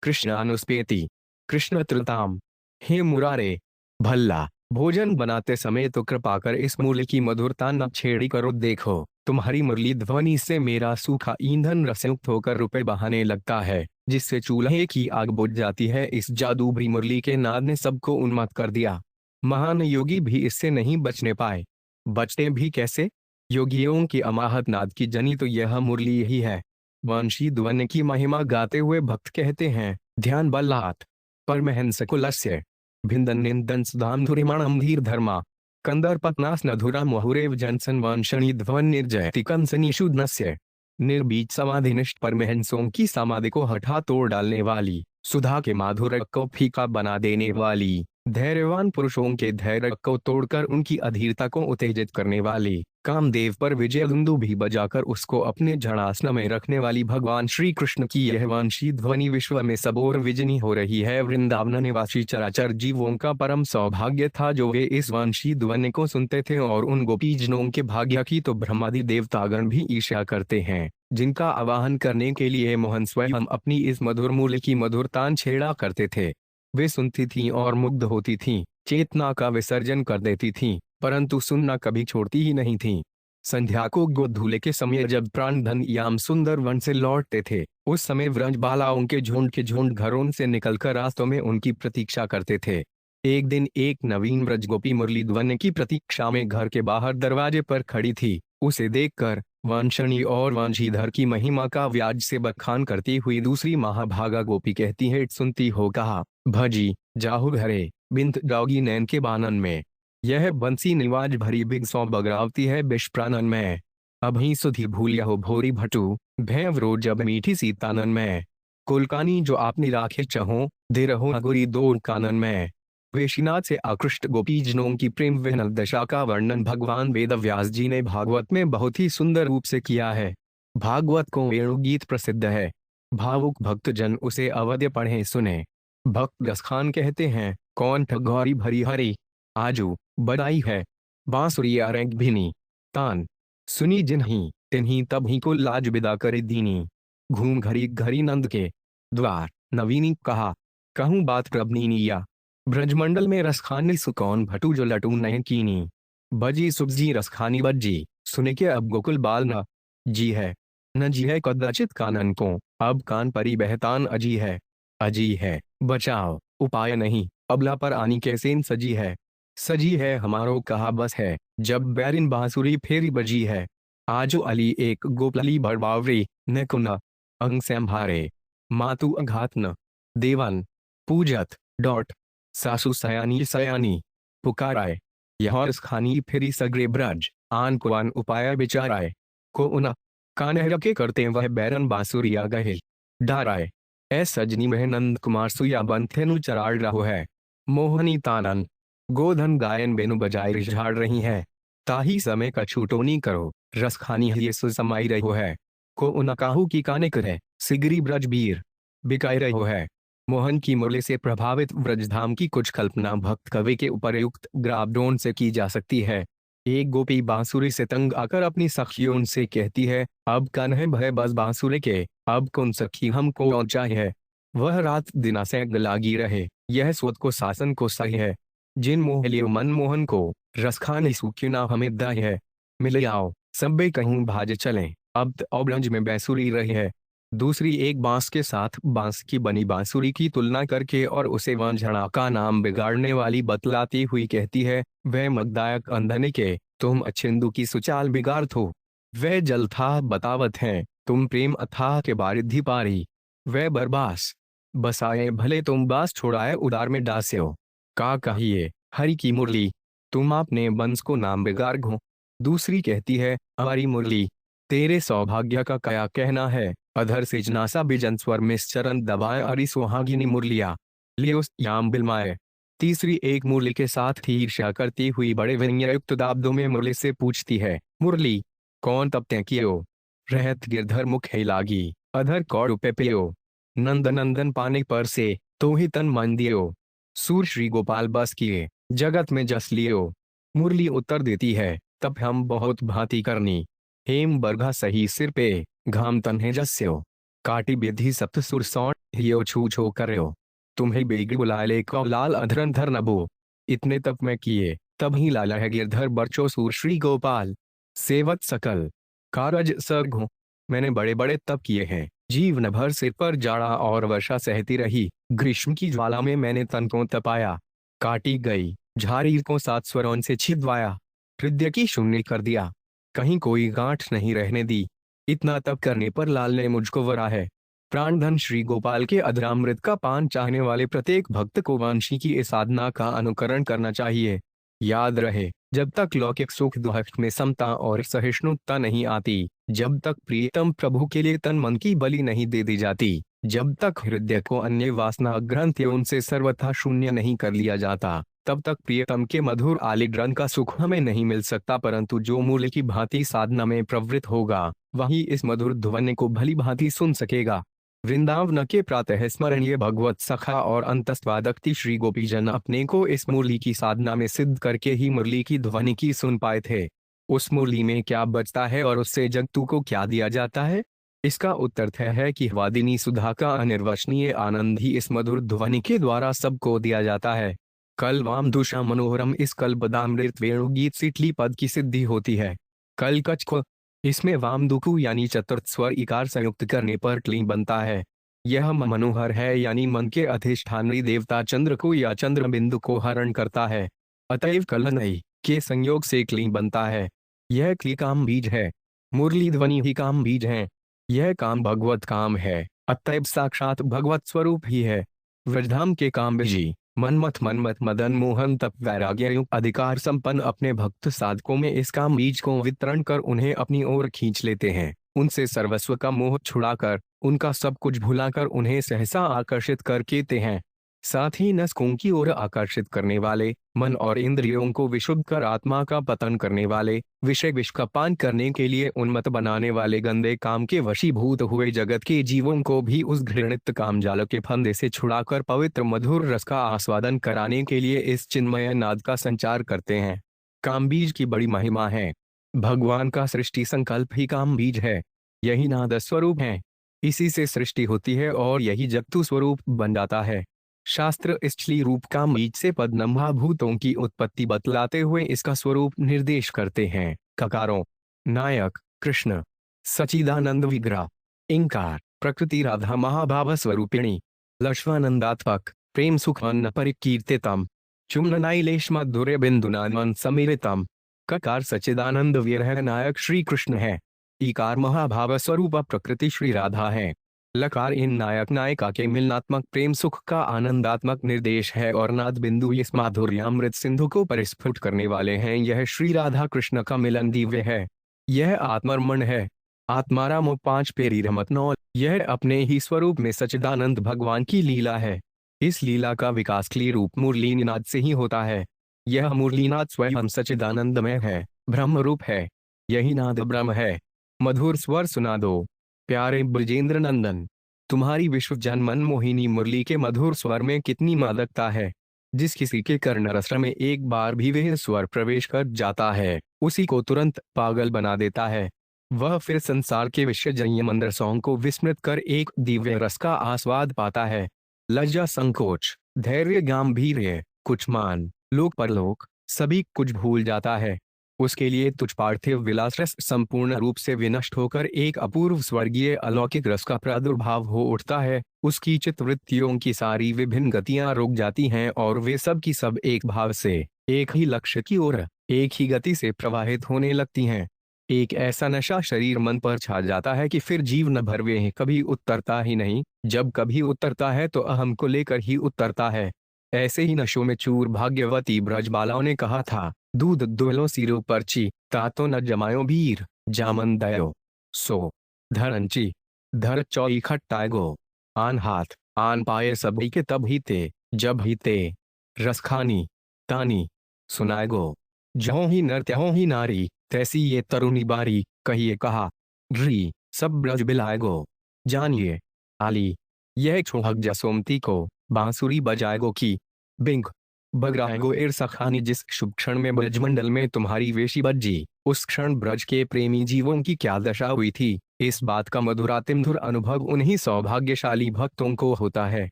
कृष्णानुस्पेति कृष्ण त्रुताम। हे मुरारे, भल्ला भोजन बनाते समय तो कृपा कर इस मुरली की मधुरता न छेड़ी करो। देखो, तुम्हारी मुरली ध्वनि से मेरा सूखा ईंधन रसयुक्त होकर रुपए बहाने लगता है, जिससे चूल्हे की आग बुझ जाती है। इस जादू भरी मुरली के नाद ने सबको उन्मत्त कर दिया। महान योगी भी इससे नहीं बचने पाए। बचते भी कैसे? योगियों की अमाहत नाद की जनी तो यह मुरली ही है। वंशी ध्वनि की महिमा गाते हुए भक्त कहते हैं, ध्यान बल्लात परमहंस कुलस्य भिंदन निंदन सुधाम धुरिमाणम धीर धर्मा कंदर पत्नास नधुरा मुहुरेव जनसन वंशणी ध्वन निर्जयति कंसनी शुद्धस्य। निर्बीज समाधिनिष्ठ परमहंसों की समाधि को हठा तोड़ डालने वाली, सुधा के माधुर्य को फीका बना देने वाली, धैर्यवान पुरुषों के धैर्य को तोड़कर उनकी अधीरता को उत्तेजित करने वाली, कामदेव पर विजय दुंदु भी बजाकर उसको अपने जड़ासन में रखने वाली भगवान श्री कृष्ण की यह वंशी ध्वनि विश्व में सबोर विजनी हो रही है। वृंदावन निवासी चराचर जीवों का परम सौभाग्य था जो वे इस वंशी ध्वनि को सुनते थे, और उन गोपीजनों के भाग्य की तो ब्रह्मादि देवतागण भी ईर्ष्या करते हैं, जिनका आवाहन करने के लिए मोहन स्वयं अपनी इस मधुर मूल्य की मधुरतान छेड़ा करते थे। वे सुनती थीं और मुग्ध होती थीं, चेतना का विसर्जन कर देती थीं, परंतु सुनना कभी छोड़ती ही नहीं थीं। संध्या को गोधूले के समय जब प्राणधन याम सुंदर वन से लौटते थे, उस समय व्रज बालाओं के झुंड घरों से निकलकर रास्तों में उनकी प्रतीक्षा करते थे। एक दिन एक नवीन व्रज गोपी मुरली ध्वनि की प्रतीक्षा में घर के बाहर दरवाजे पर खड़ी थी। उसे देखकर वंशणी और वंशीधर की महिमा का व्याज से बखान करती हुई दूसरी महाभागा गोपी कहती है, सुनती हो कहा भजी जाहु घरे बिंत डॉगी नैन के बानन में, यह बंसी निवाज भरी बिग सौ बगरावती है बिष्प्रानन में। अभी सुधी भूलिया हो भोरी भटू भैवरो जब मीठी सीतानन में, कुलकानी जो आपने राखे चहो दे रहो अगुरी दो कानन में। वेशीनाथ से आकृष्ट गोपीजनों की प्रेम विह्वल दशा का वर्णन भगवान वेद व्यास जी ने भागवत में बहुत ही सुंदर रूप से किया है। भागवत को वेणुगीत प्रसिद्ध है। भावुक भक्त जन उसे अवश्य पढ़े सुने। भक्त गसखान कहते हैं, कौन ठगौरी भरी हरी आजू बड़ाई है बांसुरी अरंग भिनी तान सुनी जिन्हीं तिन्हीं तब ही को लाज विदा करे दीनी। घूम घरी घरी नंद के द्वार नवीनी कहा कहूँ बात प्रभनीनिया, ब्रजमंडल में रसखानी सुकौन भटू जो लटू नहीं कीनी। बजी सुबजी रसखानी बज्जी सुने के अब गोकुल बाल न जी है, न जी है कदाचित कानन को अब कान परी बहतान अजी है। अजी है बचाओ उपाय नहीं, अबला पर आनी कैसेन सजी है। सजी है हमारो कहा बस है, जब बैरिन बांसुरी फेरी बजी है। आजो अली एक गोपली बड़बावरी न कुना अंग संभारे, मातु अघात न देवन पूजत डॉट सासु सयानी सयानी पुकाराय। यह खानी फिरी सगरे ब्रज आन को आन उपाय विचाराय, को उना कानहर के करते वह बैरन बांसुरिया गहे डाराय। ऐ सजनी वह नंद कुमार सुया बंथेनु चराड़ रहो है, मोहनी तानन गोधन गायन बेनु बजाय रिझाड़ रही है। ताही समय का छूटोनी करो रसखानी ये सुसमाई रहो है, को उन काहू की काने करे सिगरी ब्रजबीर बिकाई रहो है। मोहन की मुरली से प्रभावित ब्रजधाम की कुछ कल्पना भक्त कवि के उपरयुक्त ग्रावडोन से की जा सकती है। एक गोपी बांसुरी से तंग आकर अपनी सखियों से कहती है, अब कन्हे भय बस बांसुरी के, अब कौन सखी हमको और चाहिए। वह रात दिना से लागी रहे, यह स्वत को शासन को सही है। जिन मोह लियो मन मोहन को रसखानी सूक्यु ना हमें दाय है। मिले आओ सब्बे कहूँ भाज चलें, अब तो ब्रज में बैसुरी रही है। दूसरी एक बांस के साथ बांस की बनी बांसुरी की तुलना करके और उसे वांझड़ा का नाम बिगाड़ने वाली बतलाती हुई कहती है, वह मददायक अंधने के, तुम अछिंदु की सुचाल बिगाड़ हो। वह जल था बतावत हैं, तुम प्रेम अथाह के बारिधि पारी। वह बरबास बसाए भले तुम बास छोड़ाए उदार में डास्यो। का कहिए हरि की मुरली, तुम आपने बंस को नाम बिगाड़ घो। दूसरी कहती है, हमारी मुरली तेरे सौभाग्य का क्या कहना है। अधर से जनासा बिजन स्वर में चरण दबाए अरि सुहागिनी मुरलिया लियोस याम बिलमाए। तीसरी एक मुरली के साथ ईर्ष्या करती हुई बड़े व्यंग्ययुक्त दाब्दों में मुरली से पूछती है, मुरली कौन तब तय कियो। रहत गिरधर मुख है लागी, अधर कौड़ पे पियो। नंद नंदन पाने पर से तो ही तन मन दियो। सूर श्री गोपाल बस किए, जगत में जस लियो। मुरली उत्तर देती है, तब हम बहुत भांति करनी। हेम बरघा सही सिर पे, घाम तन्हे जस्यो। काटी विधि सप्त सुर सौण, यो छू छो करयो। तुम्हें बेग बुला ले कौ लाल अधरन धर नबो। इतने तप में किए, तब ही लाला है गिरधर बरचो सूर श्री गोपाल। सेवत सकल कारज सर्घो, मैंने बड़े बड़े तप किए हैं। जीवन भर सिर पर जाड़ा और वर्षा सहती रही। ग्रीष्म की ज्वाला में मैंने तन को तपाया। काटी गई झाड़ी को सात स्वरों से छिदवाया। हृदय की शून्य कर दिया, कहीं कोई गांठ नहीं रहने दी। इतना तप करने पर लाल ने मुझको वरा है। प्राणधन श्री गोपाल के अधरामृत का पान चाहने वाले प्रत्येक भक्त को वांशी की इस साधना का अनुकरण करना चाहिए। याद रहे, जब तक लौकिक सुख दुख में समता और सहिष्णुता नहीं आती, जब तक प्रियतम प्रभु के लिए तन मन की बलि नहीं दे दी जाती, जब तक हृदय को अन्य वासना ग्रंथियों से सर्वथा शून्य नहीं कर लिया जाता, तब तक प्रियतम के मधुर आलिंगन का सुख हमें नहीं मिल सकता। परंतु जो मूल्य की भांति साधना में प्रवृत्त होगा, वही इस मधुर ध्वनि को भली भांति सुन सकेगा। वृंदावन के प्रातः स्मरणीय भगवत सखा और अंतस्वादक्ति श्री गोपीजन अपने को इस मुरली की साधना में सिद्ध करके ही मुरली की ध्वनि की सुन पाए थे। उस मुरली में क्या बचता है और उससे जगतू को क्या दिया जाता है? इसका उत्तर है कि वादिनी सुधा का अनिर्वचनीय आनंद ही इस मधुर ध्वनि के द्वारा सबको दिया जाता है। कल वाम दुषा मनोहरम, इस कल बदामृत वेणुगीत सिटली पद की सिद्धि होती है। कल कच्छ, इसमें वाम दुकु यानी चतुर्थ स्वर इकार संयुक्त करने पर क्ली बनता है। यह मनोहर है यानी मन के अधिष्ठात्री देवता चंद्र को या चंद्र बिंदु को हरण करता है। अतएव कलनई के संयोग से क्ली बनता है। यह क्ली काम बीज है। मुरली ध्वनि ही काम बीज है। यह काम भगवत काम है, अतएव साक्षात भगवत स्वरूप ही है। व्रजधाम के काम बीजी मनमथ मदन मोहन तप वैराग्य युक्त अधिकार संपन्न अपने भक्त साधकों में इस काम बीज को वितरण कर उन्हें अपनी ओर खींच लेते हैं। उनसे सर्वस्व का मोह छुड़ाकर, उनका सब कुछ भुलाकर उन्हें सहसा आकर्षित कर देते हैं। साथ ही नसकों की ओर आकर्षित करने वाले, मन और इंद्रियों को विशुद्ध कर आत्मा का पतन करने वाले, विषय विष का पान करने के लिए उन्मत्त बनाने वाले गंदे काम के वशीभूत हुए जगत के जीवों को भी उस घृणित कामजाल के फंदे से छुड़ाकर पवित्र मधुर रस का आस्वादन कराने के लिए इस चिन्मय नाद का संचार करते हैं। काम बीज की बड़ी महिमा है। भगवान का सृष्टि संकल्प ही काम बीज है। यही नाद स्वरूप है। इसी से सृष्टि होती है और यही जगतु स्वरूप बन जाता है। शास्त्र स्थली रूप काम बीज से पद्मभा भूतों की उत्पत्ति बतलाते हुए इसका स्वरूप निर्देश करते हैं। ककारों नायक कृष्ण, सचिदानंद विग्रह, इंकार प्रकृति राधा महाभाव स्वरूपिणी, लक्ष्मानंदात्मक प्रेम सुख अन्न परिकीर्तितम, चुम्बनाइलेश मधुर्य बिंदुनान समीरितम। ककार सचिदानंद विरह नायक श्री कृष्ण है। इकार महाभाव स्वरूप प्रकृति श्री राधा है। लकार इन नायक नायिका के मिलनात्मक प्रेम सुख का आनंदात्मक निर्देश है और नाद बिंदु इस माधुर्यामृत सिंधु को परिस्फुट करने वाले हैं। यह श्री राधा कृष्ण का मिलन दिव्य है। यह आत्मरमण है। आत्माराम पांच पेरी रमत नौ, यह अपने ही स्वरूप में सच्चिदानंद भगवान की लीला है। इस लीला का विकास क्ली रूप मुरलीनाद से ही होता है। यह मुरलीनाद स्वयं सच्चिदानंदमय है, ब्रह्म रूप है। यही नाद ब्रह्म है। मधुर स्वर सुना दो प्यारे ब्रजेंद्र नंदन, तुम्हारी विश्व जन मन मोहिनी मुरली के मधुर स्वर में कितनी मादकता है। जिस किसी के कर्ण रस में एक बार भी वह स्वर प्रवेश कर जाता है, उसी को तुरंत पागल बना देता है। वह फिर संसार के विषयजन्य मंदरसों को विस्मृत कर एक दिव्य रस का आस्वाद पाता है। लज्जा संकोच धैर्य गांभीर्य कुछ मान लोक परलोक सभी कुछ भूल जाता है। उसके लिए तुझ पार्थिव विलास रस संपूर्ण रूप से विनष्ट होकर एक अपूर्व स्वर्गीय अलौकिक रस का प्रादुर्भाव हो उठता है। उसकी चित्तवृत्तियों की सारी विभिन्न गतियां रुक जाती हैं और वे सब की सब एक भाव से, एक ही लक्ष्य की ओर, एक ही गति से प्रवाहित होने लगती हैं। एक ऐसा नशा शरीर मन पर छा जाता है कि फिर जीवन भर वे कभी उतरता ही नहीं। जब कभी उतरता है तो अहम को लेकर ही उतरता है। ऐसे ही नशों में चूर भाग्यवती ब्रजबालाओं ने कहा था, दूध दुहलो सिरो परची, तातो न जमायो भीर, जामन दयो सो धरंची, धर चौई खट्टाएगो, आन हाथ आन पाए सभी के तब ही ते, जब ही ते, रसखानी तानी सुनाएगो, ज्यों ही नर त्यों ही नारी, तैसी ये तरुणी बारी, कहिए कहा री, सब ब्रज बिलाएगो, जानिए आली, यह छोहक जसोमती को, बांसुरी बजाएगो की, बिंग बगराएगो एर सखानी। जिस शुभ क्षण में ब्रजमंडल में तुम्हारी वेशी बज्जी, उस क्षण ब्रज के प्रेमी जीवों की क्या दशा हुई थी। इस बात का मधुरातिमधुर अनुभव उन्हीं सौभाग्यशाली भक्तों को होता है।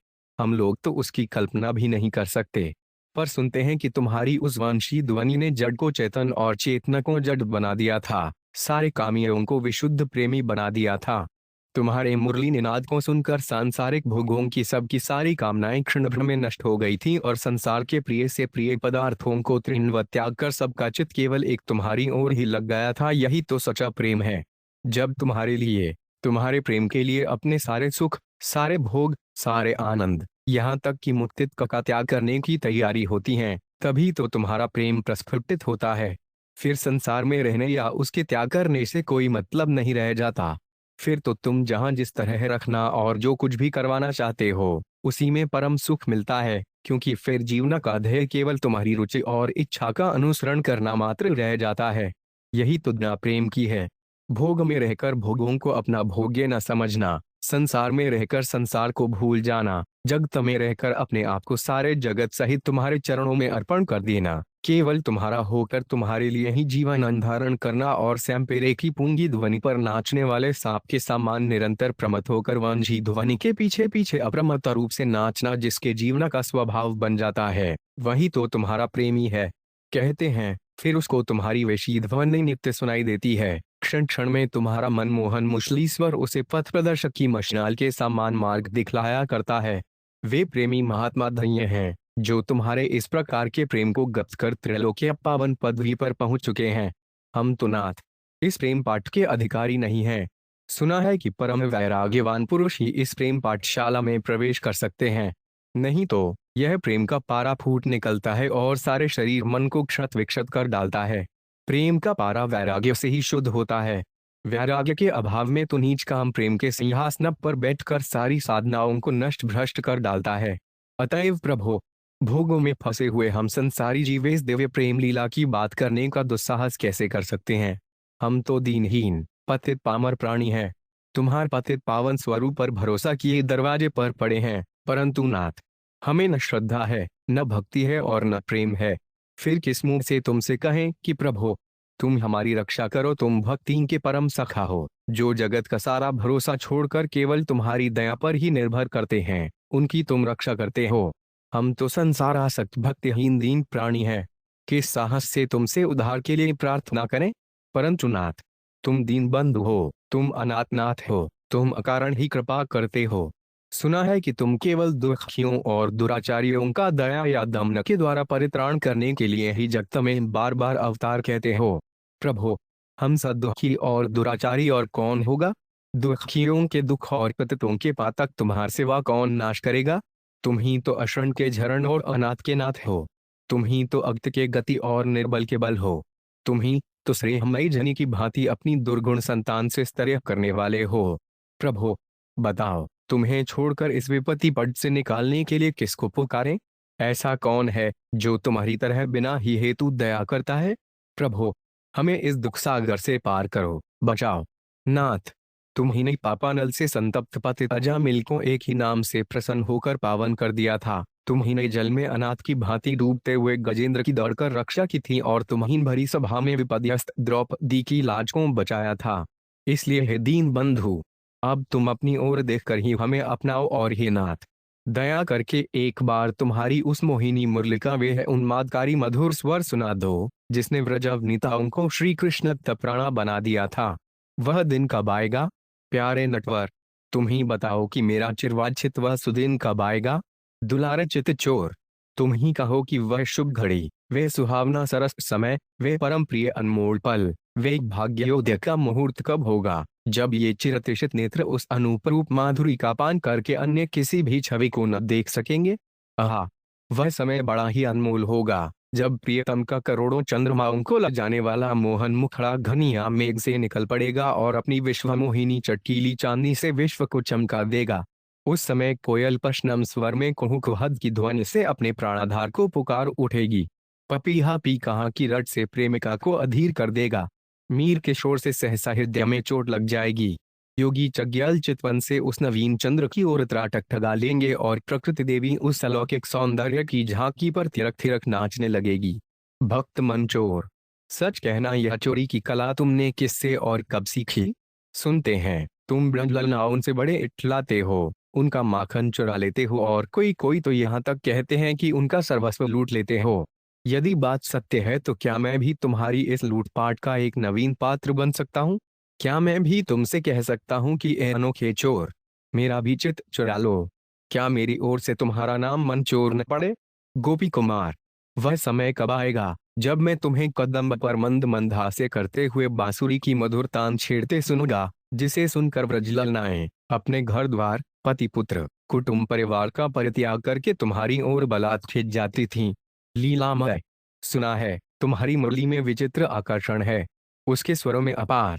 हम लोग तो उसकी कल्पना भी नहीं कर सकते। पर सुनते हैं कि तुम्हारी उस वंशी ध्वनि ने जड़ को चेतन और चेतना को जड़ बना दिया था, सारे कामियों को विशुद्ध प्रेमी बना दिया था। तुम्हारे मुरली निनाद को सुनकर सांसारिक भोगों की सबकी सारी कामनाएं क्षण भर में नष्ट हो गई थी और संसार के प्रिय से प्रिय पदार्थों को तृणवत त्याग कर सबका चित्त केवल एक तुम्हारी ओर ही लग गया था। यही तो सच्चा प्रेम है। जब तुम्हारे लिए, तुम्हारे प्रेम के लिए अपने सारे सुख, सारे भोग, सारे आनंद, यहाँ तक कि मुक्तित्व का त्याग करने की तैयारी होती है, तभी तो तुम्हारा प्रेम प्रस्फुटित होता है। फिर संसार में रहने या उसके त्याग करने से कोई मतलब नहीं रह जाता। फिर तो तुम जहां जिस तरह रखना और जो कुछ भी करवाना चाहते हो, उसी में परम सुख मिलता है, क्योंकि फिर जीवन का ध्येय केवल तुम्हारी रुचि और इच्छा का अनुसरण करना मात्र रह जाता है। यही तो ज्ञा प्रेम की है। भोग में रहकर भोगों को अपना भोग्य न समझना, संसार में रहकर संसार को भूल जाना, जगत में रहकर अपने आप को सारे जगत सहित तुम्हारे चरणों में अर्पण कर देना, केवल तुम्हारा होकर तुम्हारे लिए ही जीवन धारण करना और सैंपेरे की पूंगी ध्वनि पर नाचने वाले सांप के समान निरंतर प्रमत्त होकर वांझी ध्वनि के पीछे पीछे अप्रमत्त रूप से नाचना, जिसके जीवन का स्वभाव बन जाता है, वही तो तुम्हारा प्रेमी है। कहते हैं फिर उसको तुम्हारी वैशी ध्वनि नित्य सुनाई देती है। क्षण क्षण में तुम्हारा मनमोहन मुरलीस्वर उसे पथ प्रदर्शक की मशाल के समान मार्ग दिखलाया करता है। वे प्रेमी महात्मा धन्य हैं जो तुम्हारे इस प्रकार के प्रेम को गप्त कर त्रैलोक्य पावन पदवी पर पहुंच चुके हैं। हम तो नाथ इस प्रेम पाठ के अधिकारी नहीं हैं। सुना है कि परम वैराग्यवान पुरुष ही इस प्रेम पाठशाला में प्रवेश कर सकते हैं, नहीं तो यह प्रेम का पारा फूट निकलता है और सारे शरीर मन को क्षत विक्षत कर डालता है। प्रेम का पारा वैराग्य से ही शुद्ध होता है। वैराग्य के अभाव में तो नीच काम प्रेम के सिंहासन पर बैठकर सारी साधनाओं को नष्ट भ्रष्ट कर डालता है। अतएव प्रभो, भोगों में फंसे हुए हम संसारी जीव इस दिव्य प्रेम लीला की बात करने का दुस्साहस कैसे कर सकते हैं। हम तो दीनहीन पतित पामर प्राणी हैं, तुम्हारे पतित पावन स्वरूप पर भरोसा किए दरवाजे पर पड़े हैं, परंतु नाथ हमें न श्रद्धा है, न भक्ति है और न प्रेम है। फिर किस मुंह से तुमसे कहें कि प्रभो तुम हमारी रक्षा करो। तुम भक्ति के परम सखा हो, जो जगत का सारा भरोसा छोड़कर केवल तुम्हारी दया पर ही निर्भर करते हैं, उनकी तुम रक्षा करते हो। हम तो संसारासक्त भक्तिहीन दीन प्राणी हैं, किस साहस से तुमसे उद्धार के लिए प्रार्थना करें। परंतु नाथ तुम दीन बंधु हो, तुम अनाथनाथ हो, तुम अकारण ही कृपा करते हो। सुना है कि तुम केवल दुखियों और दुराचारियों का दया या दमन के द्वारा परित्राण करने के लिए ही जगत में बार बार अवतार कहते हो। प्रभो हम सा दुखी और दुराचारी और कौन होगा। दुखियों के दुख और पतितों के पातक तुम्हारे सिवा कौन नाश करेगा। तुम ही तो अशरण के झरण और अनाथ के नाथ हो। तुम ही तो अगत के गति और निर्बल के बल हो। तुम ही तो श्रेयमयी जनी की भांति अपनी दुर्गुण संतान से स्तर्य करने वाले हो। प्रभो बताओ, तुम्हें छोड़कर इस विपत्ति पद से निकालने के लिए किसको पुकारें। ऐसा कौन है जो तुम्हारी तरह बिना ही हेतु दया करता है। प्रभो हमें इस दुख सागर से पार करो, बचाओ। नाथ तुम ही ने पापानल से संतप्त पतित अजामिल को एक ही नाम से प्रसन्न होकर पावन कर दिया था। तुम ही ने जल में अनाथ की भांति डूबते हुए गजेंद्र की दौड़कर रक्षा की थी और तुम्हीन भरी सभा में विपद्यस्त द्रौपदी की लाज को बचाया था। इसलिए हे दीन बंधु, अब तुम अपनी ओर देखकर ही हमें अपनाओ और हे नाथ दया करके एक बार तुम्हारी उस मोहिनी मुरली का वह उन्मादकारी मधुर स्वर सुना दो जिसने व्रजवनिताओं को श्री कृष्ण तपराणा बना दिया था। वह दिन कब आएगा प्यारे नटवर? तुम ही बताओ कि मेरा चिरवांछित वह सुदिन कब आएगा? दुलारे चित चोर, तुम ही कहो कि वह शुभ घड़ी, वे सुहावना सरस समय, वे परम प्रिय अनमोल पल, वे भाग्योदय का मुहूर्त कब होगा, जब ये चिरतृषित नेत्र उस अनूपरूप माधुरी का पान करके अन्य किसी भी छवि को न देख सकेंगे? आहा, वह समय बड़ा ही अनमोल होगा, जब प्रियतम का करोड़ों चंद्रमाओं को लजाने वाला मोहन मुखड़ा घनिया मेघ से निकल पड़ेगा और अपनी विश्वमोहिनी चटकीली चांदी से विश्व को चमका देगा। उस समय कोयल पशनम स्वर में कुहुकुहद की ध्वनि से अपने प्राणाधार को पुकार उठेगी। पपीहा पी कहाँ की रट से प्रेमिका को अधीर कर देगा। मीर के शोर से सहसा हृदय में चोट लग जाएगी। योगी चग्याल चितवन से उस नवीन चंद्र की ओर त्राटक ठगा लेंगे और प्रकृति देवी उस अलौकिक सौंदर्य की झांकी पर थिरक थिरक नाचने लगेगी। भक्त मंचोर, सच कहना, यह चोरी की कला तुमने किससे और कब सीखी? सुनते हैं तुम ब्रजललनाओं से बड़े इठलाते हो, उनका माखन चुरा लेते हो और कोई कोई तो यहाँ तक कहते हैं कि उनका सर्वस्व लूट लेते हो। यदि बात सत्य है तो क्या मैं भी तुम्हारी इस लूटपाट का एक नवीन पात्र बन सकता हूँ? क्या मैं भी तुमसे कह सकता हूँ कि ए अनोखे चोर, मेरा भी चित चुरा लो? क्या मेरी ओर से तुम्हारा नाम मंचोर न पड़े? गोपी कुमार, वह समय कब आएगा जब मैं तुम्हें कदम पर मंद मंद हास्य करते हुए बांसुरी की मधुर तान छेड़ते सुनूंगा, जिसे सुनकर ब्रजललनाएं अपने घर द्वार, पति पुत्र, कुटुंब परिवार का परित्याग करके तुम्हारी ओर बलात् खिंच जाती थीं। लीलामय, सुना है तुम्हारी मुरली में विचित्र आकर्षण है, उसके स्वरों में अपार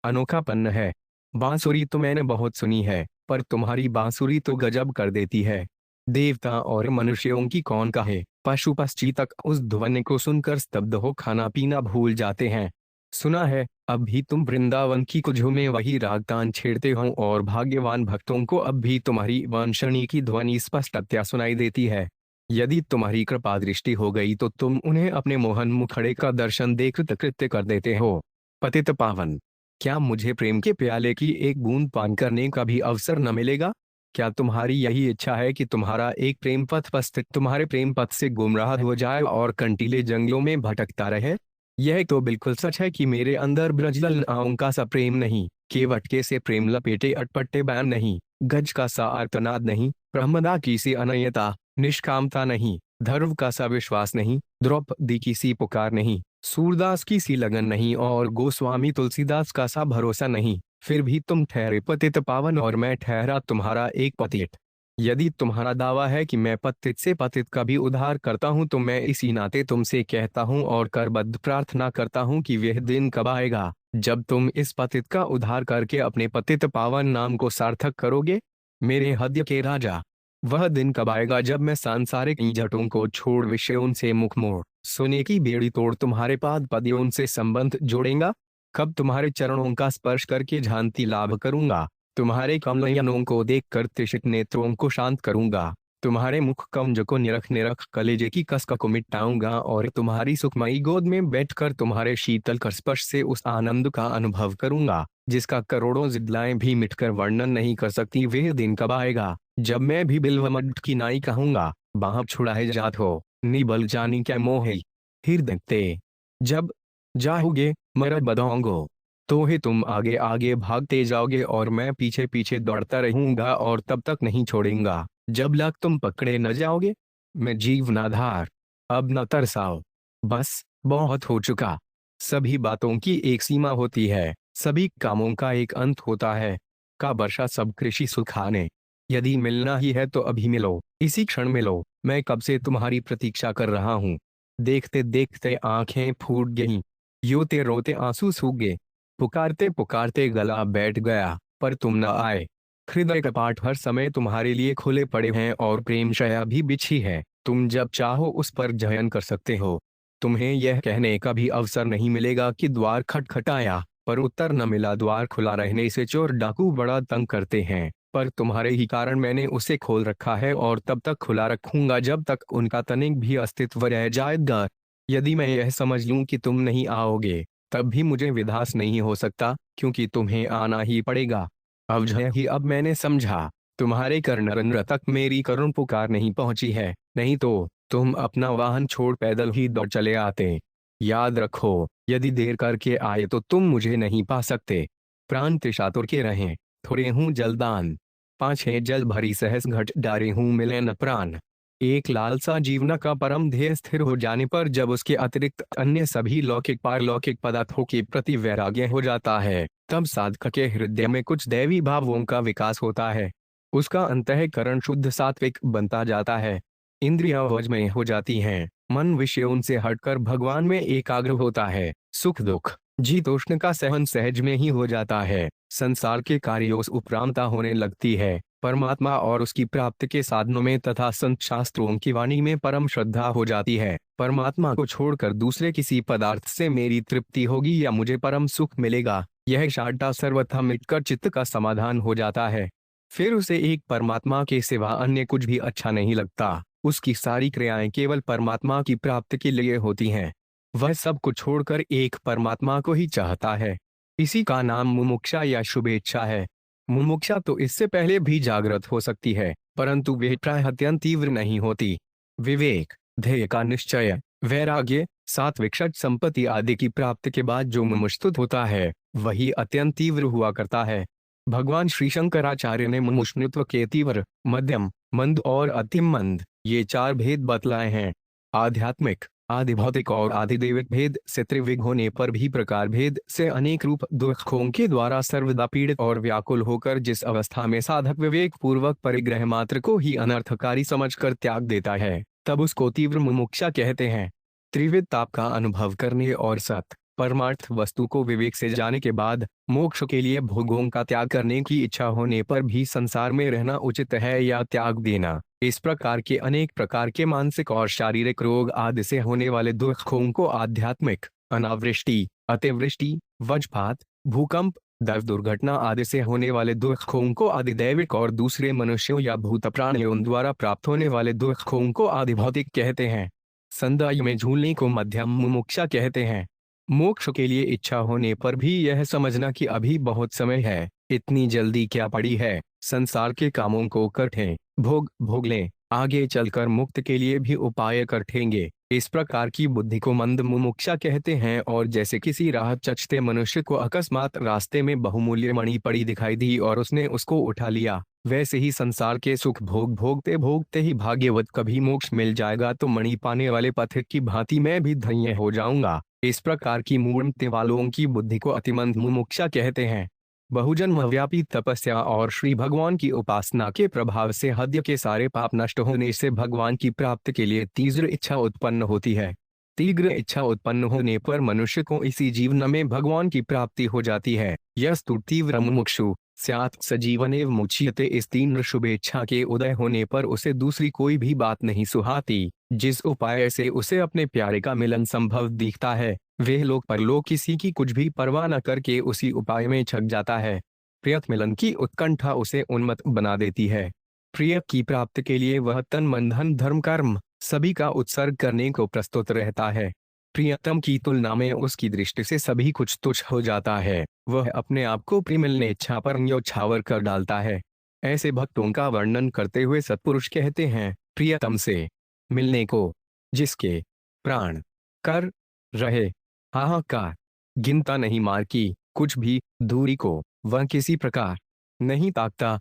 अनोखापन है। बांसुरी तो मैंने बहुत सुनी है, पर तुम्हारी बांसुरी तो गजब कर देती है। देवता और मनुष्यों की कौन कहे, पशु पक्षी तक उस ध्वनि को सुनकर स्तब्ध हो खाना पीना भूल जाते हैं। सुना है अब भी तुम वृंदावन की कुजों में वही रागतान छेड़ते हो और भाग्यवान भक्तों को अब भी तुम्हारी वंशनी की ध्वनि स्पष्टतया सुनाई देती है। यदि तुम्हारी कृपा दृष्टि हो गई तो तुम उन्हें अपने मोहन मुखड़े का दर्शन दे कृतकृत्य कर देते हो। पतित पावन, क्या मुझे प्रेम के प्याले की एक बूंद पान करने का भी अवसर न मिलेगा? क्या तुम्हारी यही इच्छा है कि तुम्हारा एक प्रेम पथ पस्थित तुम्हारे प्रेम पथ से गुमराह हो जाए और कंटीले जंगलों में भटकता रहे? यह तो बिल्कुल सच है कि मेरे अंदर ब्रजललनाओं का सा प्रेम नहीं, केवटके से प्रेम लपेटे अटपटे बयान नहीं, गज का सा आर्तनाद नहीं, प्रहमदा की सी अनयता, निष्कामता नहीं, धर्व का सा विश्वास नहीं, द्रौपदी की सी पुकार नहीं, सूरदास की सी लगन नहीं और गोस्वामी तुलसीदास का सा भरोसा नहीं। फिर भी तुम ठहरे पतित पावन और मैं ठहरा तुम्हारा एक पतित। यदि तुम्हारा दावा है कि मैं पतित से पतित का भी उद्धार करता हूं तो मैं इसी नाते तुमसे कहता हूं और करबद्ध प्रार्थना करता हूं कि वह दिन कब आएगा जब तुम इस पतित का उद्धार करके अपने पतित पावन नाम को सार्थक करोगे? मेरे हृदय के राजा, वह दिन कब आएगा जब मैं सांसारिक झटों को छोड़ विषयों से मुख मोड़ सोने की बेड़ी तोड़ तुम्हारे पाद पदियों से संबंध जोड़ेगा? कब तुम्हारे चरणों का स्पर्श करके शांति लाभ करूंगा? तुम्हारे कमलनयनों को देखकर तृषित नेत्रों को शांत करूंगा। तुम्हारे मुख कमज को निरख निरख कलेजे की कसक को मिटाऊंगा और तुम्हारी सुखमयी गोद में बैठकर तुम्हारे शीतल कर स्पर्श से उस आनंद का अनुभव करूंगा जिसका करोड़ों जिद्लाएं भी मिटकर वर्णन नहीं कर सकती। वह दिन कब आएगा जब मैं भी बिल्वमठ की नाई कहूंगा, बाह छुड़ाए जात हो, निबल जानी क्या मोहे हृदय ते। जब जाओगे मर बदोंगो तो ही तुम आगे आगे भागते जाओगे और मैं पीछे पीछे दौड़ता रहूंगा और तब तक नहीं छोड़ूंगा जब लग तुम पकड़े न जाओगे। मैं जीवनाधार, अब न तरसाओ, बस बहुत हो चुका। सभी बातों की एक सीमा होती है, सभी कामों का एक अंत होता है। का वर्षा सब कृषि सुखाने, यदि मिलना ही है तो अभी मिलो, इसी क्षण मिलो। मैं कब से तुम्हारी प्रतीक्षा कर रहा हूँ। देखते देखते आंखें फूट गईं, योते रोते आंसू सूख गए, पुकारते पुकारते गला बैठ गया, पर तुम न आए। हृदय कपाट हर समय तुम्हारे लिए खुले पड़े हैं और प्रेम शया भी बिछी है, तुम जब चाहो उस पर जयन कर सकते हो। तुम्हें यह कहने का भी अवसर नहीं मिलेगा कि द्वार खटखटाया पर उत्तर न मिला। द्वार खुला रहने से चोर डाकू बड़ा तंग करते हैं, पर तुम्हारे ही कारण मैंने उसे खोल रखा है और तब तक खुला रखूंगा जब तक उनका तनिक भी अस्तित्व रह जाएगा। यदि मैं यह समझ लूं कि तुम नहीं आओगे तब भी मुझे विधास नहीं हो सकता, क्योंकि तुम्हें आना ही पड़ेगा। अब मैंने समझा, तुम्हारे कर्णरंध्र तक मेरी करुण पुकार नहीं पहुंची है, नहीं तो तुम अपना वाहन छोड़ पैदल ही दौड़ चले आते। याद रखो, यदि देर करके आए तो तुम मुझे नहीं पा सकते। प्राण त्रिशातुर के रहें, थोड़े हूँ जलदान, पाँच है जल भरी सहस घट डारे हूँ मिले न प्राण। एक लालसा जीवन का परम ध्येय स्थिर हो जाने पर जब उसके अतिरिक्त अन्य सभी लौकिक पारलौकिक पदार्थों के प्रति वैराग्य हो जाता है, तब साधक के हृदय में कुछ दैवी भावों का विकास होता है। उसका अंतःकरण शुद्ध सात्विक बनता जाता है, इंद्रियां वशमय हो जाती हैं, मन विषयों से हटकर भगवान में एकाग्र होता है, सुख दुख जीतोष्ण का सहन सहज में ही हो जाता है, संसार के कार्यों से उपरांता होने लगती है, परमात्मा और उसकी प्राप्ति के साधनों में तथा संत शास्त्रों की वाणी में परम श्रद्धा हो जाती है। परमात्मा को छोड़कर दूसरे किसी पदार्थ से मेरी तृप्ति होगी या मुझे परम सुख मिलेगा, यह शांता सर्वथा मिटकर चित्त का समाधान हो जाता है। फिर उसे एक परमात्मा के सिवा अन्य कुछ भी अच्छा नहीं लगता। उसकी सारी क्रियाएं केवल परमात्मा की प्राप्ति के लिए होती हैं। वह सब कुछ छोड़कर एक परमात्मा को ही चाहता है। इसी का नाम मुमुक्षा या शुभेच्छा है। मुमुक्षा तो इससे पहले भी जागृत हो सकती है, परंतु वे प्रायः अत्यंत तीव्र नहीं होती। विवेक, ध्येय का निश्चय, वैराग्य, सात्विक षट संपत्ति आदि की प्राप्ति के बाद जो मुमुक्षुत होता है, वही अत्यंत तीव्र हुआ करता है। भगवान श्री शंकराचार्य ने मुमुक्षुत्व के तीव्र, मध्यम, मंद और अति मंद, ये चार भेद बतलाए हैं। आध्यात्मिक, आदि भौतिक और आदि दैविक भेद से त्रिविध होने पर भी प्रकार भेद से अनेक रूप दुखों के द्वारा सर्वदा पीड़ित और व्याकुल होकर जिस अवस्था में साधक विवेक पूर्वक परिग्रह मात्र को ही अनर्थकारी समझकर त्याग देता है, तब उसको तीव्र मुमुक्षा कहते हैं। त्रिविध ताप का अनुभव करने और सत परमार्थ वस्तु को विवेक से जाने के बाद मोक्ष के लिए भोगों का त्याग करने की इच्छा होने पर भी संसार में रहना उचित है या त्याग देना, इस प्रकार के अनेक प्रकार के मानसिक और शारीरिक रोग आदि से होने वाले दुखों को आध्यात्मिक, अनावृष्टि, अतिवृष्टि, वज्रपात, भूकंप, दर्द दुर्घटना आदि से होने वाले दुखों को आदिदैविक और दूसरे मनुष्यों या भूत प्राणियों द्वारा प्राप्त होने वाले दुखों को आदि भौतिक कहते हैं। संदाय में झूलने को मध्यम मुमुक्षा कहते हैं। मोक्ष के लिए इच्छा होने पर भी यह समझना कि अभी बहुत समय है, इतनी जल्दी क्या पड़ी है, संसार के कामों को करें, भोग लें, आगे चलकर मुक्त के लिए भी उपाय करेंगे। इस प्रकार की बुद्धि को मंद मुमुक्षा कहते हैं। और जैसे किसी राह चलते मनुष्य को अकस्मात रास्ते में बहुमूल्य मणि पड़ी दिखाई दी और उसने उसको उठा लिया, वैसे ही संसार के सुख भोगते भोगते ही भाग्यवत कभी मोक्ष मिल जाएगा तो मणि पाने वाले पथिक की भांति मैं भी धन्य हो जाऊंगा। इस प्रकार की मूर्ति वालों की बुद्धि को अतिमंद मुमुक्षा कहते हैं। बहुजन्म व्यापी तपस्या और श्री भगवान की उपासना के प्रभाव से हृदय के सारे पाप नष्ट होने से भगवान की प्राप्ति के लिए तीव्र इच्छा उत्पन्न होती है। तीव्र इच्छा उत्पन्न होने पर मनुष्य को इसी जीवन में भगवान की प्राप्ति हो जाती है। यस्तु तीव्र मुमुक्षु स्यात् सजीवनेव मुच्यते। इस तीव्र शुभेच्छा के उदय होने पर उसे दूसरी कोई भी बात नहीं सुहाती। जिस उपाय से उसे अपने प्यारे का मिलन संभव दिखता है, वे लोग परलोक किसी की कुछ भी परवाह न करके उसी उपाय में छक जाता है। प्रियत मिलन की उत्कंठा उसे उन्मत्त बना देती है। प्रिय की प्राप्ति के लिए वह तन मन धन धर्म कर्म सभी का उत्सर्ग करने को प्रस्तुत रहता है। प्रियतम की तुलना में उसकी दृष्टि से सभी कुछ तुच्छ हो जाता है। वह अपने आप को प्रिय मिलने इच्छा पर न्योछावर कर डालता है। ऐसे भक्तों का वर्णन करते हुए सत्पुरुष कहते हैं, प्रियतम से मिलने को जिसके प्राण कर रहे हाहाकार, गिनता नहीं मार की कुछ भी दूरी को वह किसी प्रकार नहीं ताकता।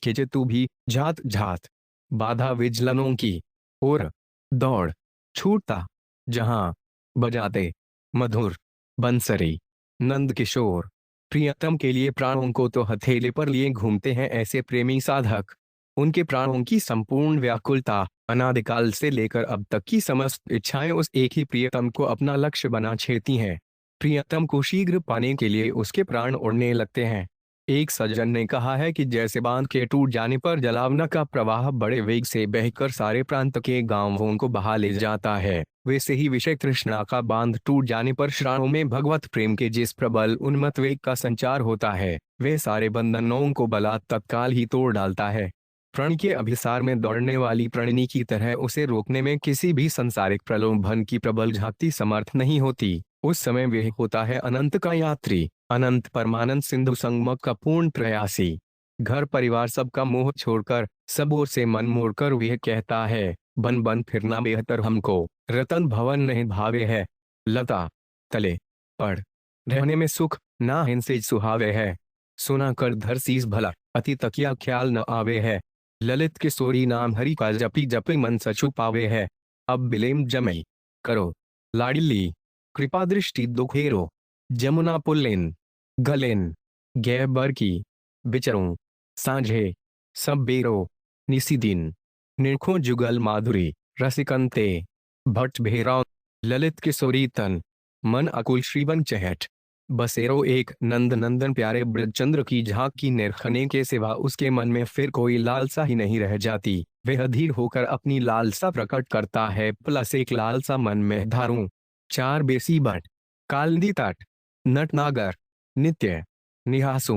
खिंचे तू भी जात जात बाधा विजलनों की और दौड़ छूटता, जहां बजाते मधुर बंसरी नंद किशोर। प्रियतम के लिए प्राणों को तो हथेली पर लिए घूमते हैं ऐसे प्रेमी साधक। उनके प्राणों की संपूर्ण व्याकुलता अनादिकाल से लेकर अब तक की समस्त इच्छाएं उस एक ही प्रियतम को अपना लक्ष्य बना छेड़ती हैं। प्रियतम को शीघ्र पाने के लिए उसके प्राण उड़ने लगते हैं। एक सज्जन ने कहा है कि जैसे बांध के टूट जाने पर जलावना का प्रवाह बड़े वेग से बहकर सारे प्रांत के गांवों को बहा ले जाता है, वैसे ही विषय तृष्णा का बांध टूट जाने पर श्रावों में भगवत प्रेम के जिस प्रबल उन्मत्त वेग का संचार होता है, वे सारे बंधनों को बला तत्काल ही तोड़ डालता है। प्रण के अभिसार में दौड़ने वाली प्रणिनी की तरह उसे रोकने में किसी भी संसारिक प्रलोभन की प्रबल झांकती समर्थ नहीं होती। उस समय वह होता है अनंत का यात्री, अनंत परमानंद सिंधु संगम का पूर्ण प्रयासी। घर परिवार सबका मोह छोड़कर सब ओर से मन मोड़कर वह कहता है, बन बन फिरना बेहतर हमको, रतन भवन नहीं भावे है। लता तले पड़ रहने में सुख, ना हिंसे सुहावे है। सुना कर धर शीस भला, अति तकिया ख्याल न आवे है। ललित किशोरी नाम हरि का जपी जपी मन सचु पावे है। अब बिलेम जमई करो लाडिली, कृपा दृष्टि दुखेरो। जमुना पुल्लिन गलेन गै बर की, बिचरूं सांझे सब बेरो। निसी दिन निरखो जुगल माधुरी, रसिकंते भट्ट भेराव। ललित किशोरी तन मन अकुल श्रीवन चहट, बसेरो एक नंद नंदन प्यारे ब्रजचंद्र की झांक की निरखने के सिवा उसके मन में फिर कोई लालसा ही नहीं रह जाती। वह अधीर होकर अपनी लालसा प्रकट करता है, प्लस एक लालसा मन में धारूं। चार बेसी बट कालंदी तट नटनागर नित्य निहासू,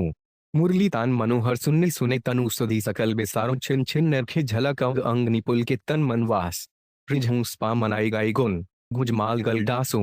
मुरली तान मनोहर सुन्नी सुने तनु सुधी सकल बिसारों छिन छिन नरखे झलक अंग अंग निपुल के तन मनवास। रिझूं स्पा मनाई गाई गुन गुजमाल गल डासू,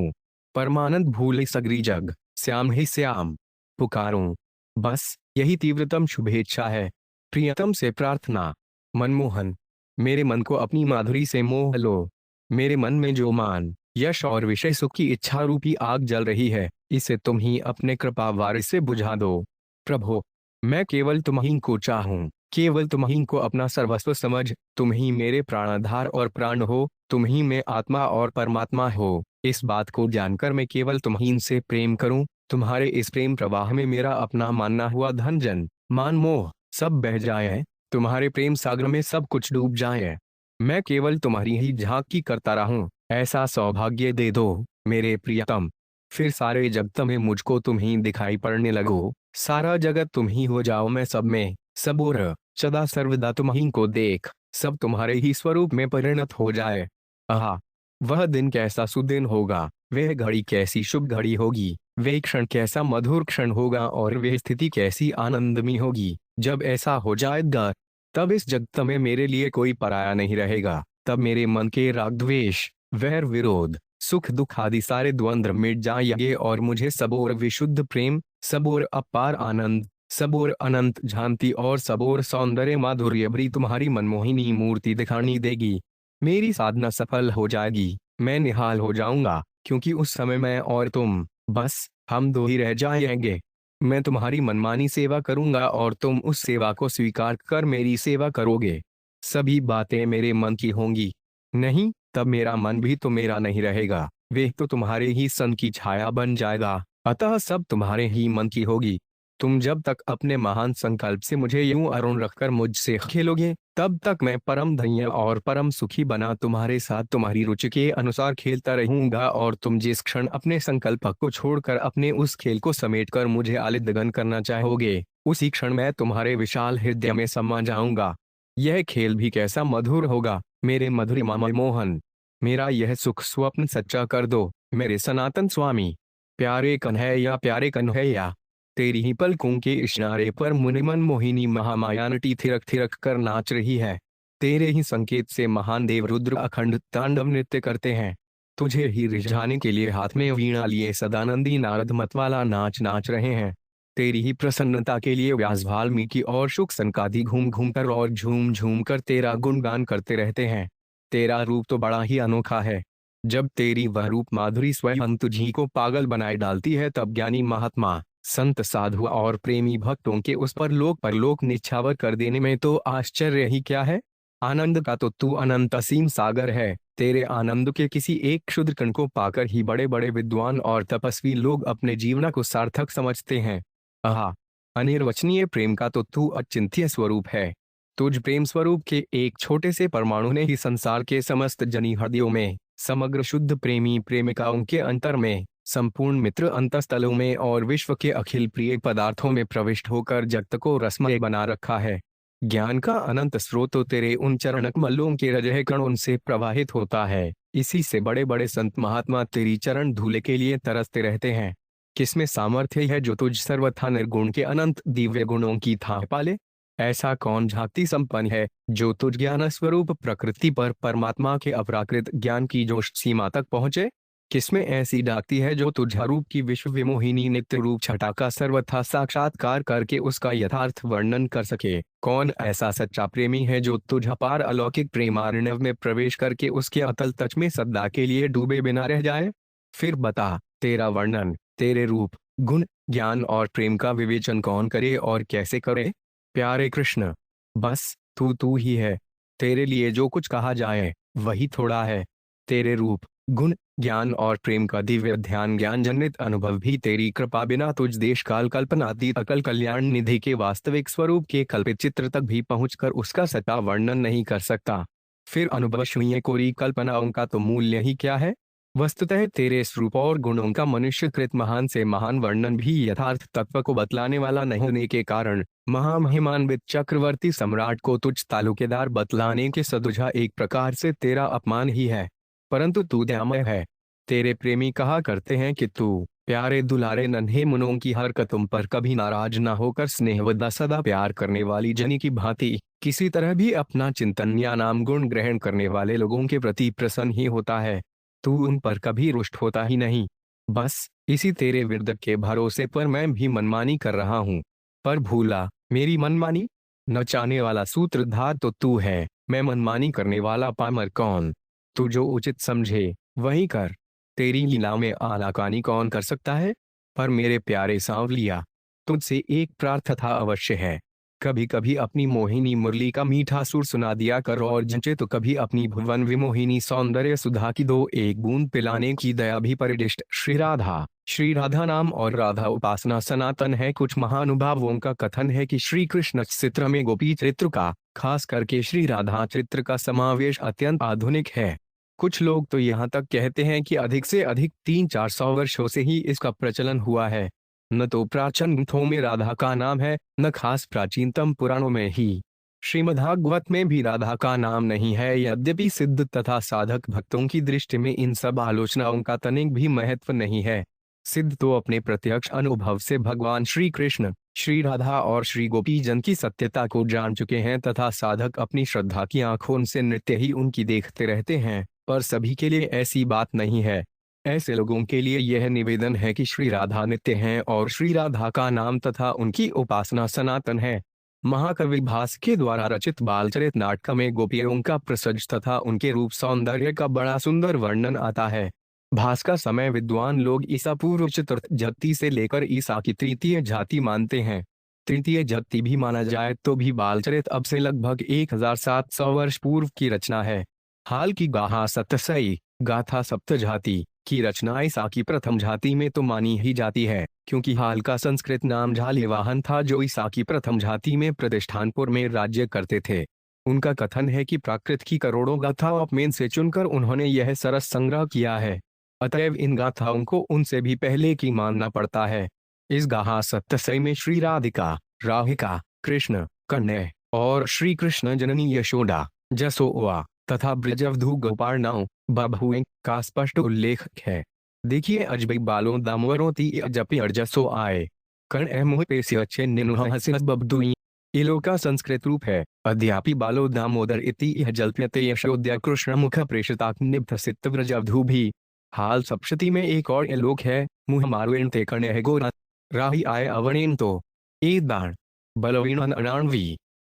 परमानंद भूले सगरी जग श्याम ही श्याम पुकारूं। बस यही तीव्रतम शुभेच्छा है, प्रियतम से प्रार्थना। मनमोहन मेरे मन को अपनी माधुरी से मोह लो। मेरे मन में जो मान यश और विषय सुख की इच्छा रूपी आग जल रही है, इसे तुम ही अपने कृपा वारिस से बुझा दो। प्रभो मैं केवल तुम्हीं को चाहूं, केवल तुम्हीं को अपना सर्वस्व समझ। तुम ही मेरे प्राणाधार और प्राण हो, तुम ही में आत्मा और परमात्मा हो। इस बात को जानकर मैं केवल तुम्हीं से प्रेम करूं। तुम्हारे इस प्रेम प्रवाह में मेरा अपना मानना हुआ धन जन मान मोह सब बह जाए, तुम्हारे प्रेम सागर में सब कुछ डूब जाए। मैं केवल तुम्हारी ही झांकी करता रहूं, ऐसा सौभाग्य दे दो मेरे प्रियतम। फिर सारे जगत में मुझको तुम ही दिखाई पड़ने लगो, सारा जगत तुम ही हो जाओ मैं सब में, सब और सदा सर्वदा तुम ही को देख सब तुम्हारे ही स्वरूप में परिणत हो जाए। आहा वह दिन कैसा सुदिन होगा, वह घड़ी कैसी शुभ घड़ी होगी, वह क्षण कैसा मधुर क्षण होगा और वह स्थिति कैसी आनंदमयी होगी। जब ऐसा हो जाएगा तब इस जगत में मेरे लिए कोई पराया नहीं रहेगा। तब मेरे मन के राग द्वेष वैर विरोध सुख दुख आदि सारे द्वंद्व मिट जाएंगे और मुझे सब और विशुद्ध प्रेम, सब और अपार आनंद, सब और अनंत शांति और सब और सौंदर्य माधुर्य भरी तुम्हारी मनमोहिनी मूर्ति दिखानी देगी। मेरी साधना सफल हो जाएगी, मैं निहाल हो जाऊंगा, क्योंकि उस समय मैं और तुम, बस हम दो ही रह जाएंगे। मैं तुम्हारी मनमानी सेवा करूंगा और तुम उस सेवा को स्वीकार कर मेरी सेवा करोगे। सभी बातें मेरे मन की होंगी। नहीं तब मेरा मन भी तो मेरा नहीं रहेगा, वे तो तुम्हारे ही सन की छाया बन जाएगा। अतः सब तुम्हारे ही मन की होगी। तुम जब तक अपने महान संकल्प से मुझे यूं अरुण रखकर मुझसे खेलोगे, तब तक मैं परम धन्य और परम सुखी बना तुम्हारे साथ तुम्हारी रुचि के अनुसार खेलता रहूंगा। और तुम जिस क्षण अपने संकल्प को छोड़कर अपने उस खेल को समेटकर मुझे आलिंगन करना चाहोगे, उसी क्षण मैं तुम्हारे विशाल हृदय में समा जाऊंगा। यह खेल भी कैसा मधुर होगा मेरे मधुरिमा मोहन। मेरा यह सुख स्वप्न सच्चा कर दो मेरे सनातन स्वामी। प्यारे कन्हैया प्यारे कन्हैया, तेरी ही पलकों के इशारे पर मुनि मन मोहिनी महामाया नटी थिरक थिरक कर नाच रही है। तेरे ही संकेत से महान देव रुद्र अखंड तांडव नृत्य करते हैं। तुझे ही रिझाने के लिए हाथ में वीणा लिए सदानंदी नारद मतवाला नाच नाच रहे हैं। तेरी ही प्रसन्नता के लिए व्यास वाल्मीकि और शुक सनकादि घूम घूम कर और झूम झूम कर तेरा गुणगान करते रहते हैं। तेरा रूप तो बड़ा ही अनोखा है। जब तेरी वह रूप माधुरी स्वयं तुझी को पागल बनाए डालती है, तब ज्ञानी महात्मा संत साधु और प्रेमी भक्तों के उस पर लोक परलोक निछावर कर देने में तो आश्चर्य ही क्या है। आनंद का तो तू अनंत असीम सागर है। तेरे आनंद के किसी एक क्षुद्र कण को पाकर ही बड़े बड़े विद्वान और तपस्वी लोग अपने जीवन को सार्थक समझते हैं। आहा अनिर्वचनीय प्रेम का तो तू अचिंत्य स्वरूप है। तुझ प्रेम स्वरूप के एक छोटे से परमाणु ने ही संसार के समस्त जनी हृदयों में, समग्र शुद्ध प्रेमी प्रेमिकाओं के अंतर में, संपूर्ण मित्र अंतस्थलों में और विश्व के अखिल प्रिय पदार्थों में प्रविष्ट होकर जगत को रसमय बना रखा है। ज्ञान का अनंत स्रोत तो तेरे उन चरण कमलों के हृदय कणों से प्रवाहित होता है। इसी से बड़े बड़े संत महात्मा तेरी चरण धूले के लिए तरसते रहते हैं। किसमें सामर्थ्य है जो तुझ सर्वथा निर्गुण के अनंत दिव्य गुणों की था पाले। ऐसा कौन झांकती संपन्न है जो तुझ ज्ञान स्वरूप प्रकृति पर परमात्मा के अपराकृत ज्ञान की जोश सीमा तक पहुँचे। किसमें ऐसी डाकती है जो तुझ रूप की विश्व विमोहिनी नित्य रूप छटा का सर्वथा साक्षात्कार करके उसका यथार्थ वर्णन कर सके। कौन ऐसा सच्चा प्रेमी है जो तुझ अपार अलौकिक प्रेमार्णव में प्रवेश करके उसके अतल तच में सदा के लिए डूबे बिना रह जाए। फिर बता, तेरा वर्णन, तेरे रूप, गुण, ज्ञान और प्रेम का विवेचन कौन करे और कैसे करे? प्यारे कृष्ण, बस तू ही है। तेरे लिए जो कुछ कहा जाए वही थोड़ा है। तेरे रूप, गुण, ज्ञान और प्रेम का दिव्य ध्यान ज्ञान जनित अनुभव भी तेरी कृपा बिना तुझ देश काल कल्पनातीत अकल कल्याण निधि के वास्तविक स्वरूप के कल्पित चित्र तक भी पहुंचकर उसका सच्चा वर्णन नहीं कर सकता। फिर अनुभवनीय कोरी कल्पनाओं का तो मूल्य ही क्या है? वस्तुतः तेरे स्वरूप और गुणों का मनुष्यकृत महान से महान वर्णन भी यथार्थ तत्व को बतलाने वाला नहीं होने के कारण महामहिमान्वित चक्रवर्ती सम्राट को तुझ तालुकेदार बतलाने के सदुझा एक प्रकार से तेरा अपमान ही है। परंतु तू दयामय है। तेरे प्रेमी कहा करते हैं कि तू प्यारे दुलारे नन्हे मुनों की हरकतों पर कभी नाराज न होकर स्नेहवदा सदा प्यार करने वाली जनी की भांति किसी तरह भी अपना चिंतन या नाम गुण ग्रहण करने वाले लोगों के प्रति प्रसन्न ही होता है। तू उन पर कभी रुष्ट होता ही नहीं। बस इसी तेरे विरद के भरोसे पर मैं भी मनमानी कर रहा हूँ। पर भूला, मेरी मनमानी न चाहने वाला सूत्रधार तो तू है, मैं मनमानी करने वाला पामर कौन? तू जो उचित समझे वही कर। तेरी लीला में आनाकानी कौन कर सकता है? पर मेरे प्यारे सांवलिया, तुझसे एक प्रार्थना अवश्य है। कभी कभी अपनी मोहिनी मुरली का मीठा सुर सुना दिया कर और जंचे तो कभी अपनी भुवन विमोहिनी सौंदर्य सुधा की दो एक बूंद पिलाने की दया भी परिदिष्ट। श्री राधा नाम और राधा उपासना सनातन है। कुछ महानुभावों का कथन है कि श्री कृष्ण चित्र में गोपी चरित्र का, खास करके श्री राधा चरित्र का समावेश अत्यंत आधुनिक है। कुछ लोग तो यहाँ तक कहते हैं कि अधिक से अधिक 300-400 वर्षों से ही इसका प्रचलन हुआ है। न तो प्राचीन ग्रंथों में राधा का नाम है, न खास प्राचीनतम पुराणों में ही। श्रीमद्भागवत में भी राधा का नाम नहीं है। यद्यपि सिद्ध तथा साधक भक्तों की दृष्टि में इन सब आलोचनाओं का तनिक भी महत्व नहीं है। सिद्ध तो अपने प्रत्यक्ष अनुभव से भगवान श्री कृष्ण, श्री राधा और श्री गोपी जन की सत्यता को जान चुके हैं तथा साधक अपनी श्रद्धा की आंखों से नृत्य ही उनकी देखते रहते हैं। पर सभी के लिए ऐसी बात नहीं है। ऐसे लोगों के लिए यह निवेदन है कि श्री राधा नित्य हैं और श्री राधा का नाम तथा उनकी उपासना सनातन है। महाकवि भास के द्वारा रचित बालचरित नाटक में गोपियों का प्रसज तथा उनके रूप सौंदर्य का बड़ा सुंदर वर्णन आता है। भास का समय विद्वान लोग ईसा पूर्व चतुर्थ जत्ती से लेकर ईसा की तृतीय जाति मानते हैं। तृतीय जत्ती भी माना जाए तो भी बालचरित अब से लगभग 1700 वर्ष पूर्व की रचना है। हाल की गाथा सतसई गाथा सप्तजाति की रचना ईसा की प्रथम जाति में तो मानी ही जाती है, क्योंकि हाल का संस्कृत नाम झालिवाहन था जो ईसा की प्रथम जाति में प्रतिष्ठानपुर में राज्य करते थे। उनका कथन है कि प्राकृत की करोड़ों गाथाओं में से चुनकर उन्होंने यह सरस संग्रह किया है। अतएव इन गाथाओं को उनसे भी पहले की मानना पड़ता है। इस गाथा सप्तसई में श्री राधिका, राधिका, कृष्ण, कन्या और श्री कृष्ण जननी यशोदा, जसोआ तथा ब्रजवधू गोपालनाओं बभुए का स्पष्ट उल्लेख है। देखिए अजबई बालों दामोदरों ती जपि अर्जसो आए कर्ण ए मुह पेसी अच्छे निनुहसिस बबदुई। इलो का संस्कृत रूप है अद्यापि बालो दामोदर इति यह जल्प्यते यशोद्या कृष्ण मुख प्रेषिताक निब्ध सित ब्रजवधू भी। हाल सप्तशती में एक और एलोक है मुह मारुएन ते कर्ण है गोरा राही आए अवणेन तो ए दान बलवीण अनाणवी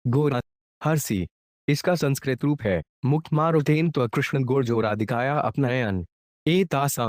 गोरा हर्षि। इसका संस्कृत रूप है मुख मारुतेन तो कृष्ण गोरजो राधिकाया अपनयन ए तासा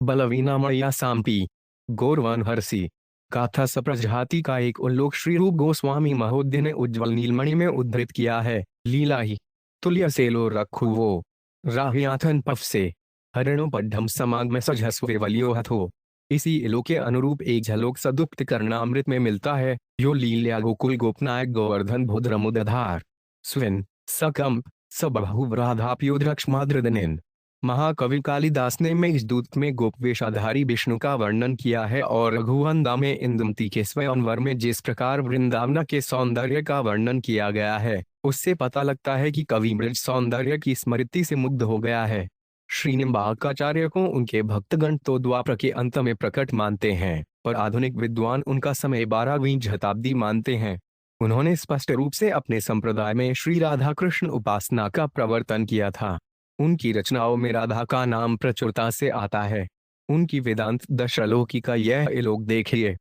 बलवीना मया साम्पी गौरवन हर्षि। गाथा सप्रजाति का एक उल्लेख श्री रूप गोस्वामी महोदय ने उज्ज्वल नीलमणि में उद्धृत किया है। लीला ही तुल्य सेलो रखु वो राहियाथन पफ से हरणों पड्ढम समाग में सजस्वे वलियो हथो। इसी इलो के अनुरूप एक झलोक सदुक्त करणामृत में मिलता है यो लील्या गोकुल गोपनायक गोवर्धन भुद्रमुदधार स्विन सकंप सबहु राधाप्योद्रक्ष्माद्रदनिन। महाकवि कालिदास ने मेघदूत में गोपवेशाधारी विष्णु का वर्णन किया है और रघुवंदा में इंदुमती के स्वयंवर में जिस प्रकार वृंदावन के सौंदर्य का वर्णन किया गया है उससे पता लगता है कि कवि ब्रज सौंदर्य की स्मृति से मुग्ध हो गया है। श्रीनिम्बाकाचार्य को उनके भक्तगण तो द्वापर के अंत में प्रकट मानते हैं, पर आधुनिक विद्वान उनका समय 12वीं शताब्दी मानते हैं। उन्होंने स्पष्ट रूप से अपने संप्रदाय में श्री राधा कृष्ण उपासना का प्रवर्तन किया था। उनकी रचनाओं में राधा का नाम प्रचुरता से आता है। उनकी वेदांत दशलोकी का यह एलोक देखिए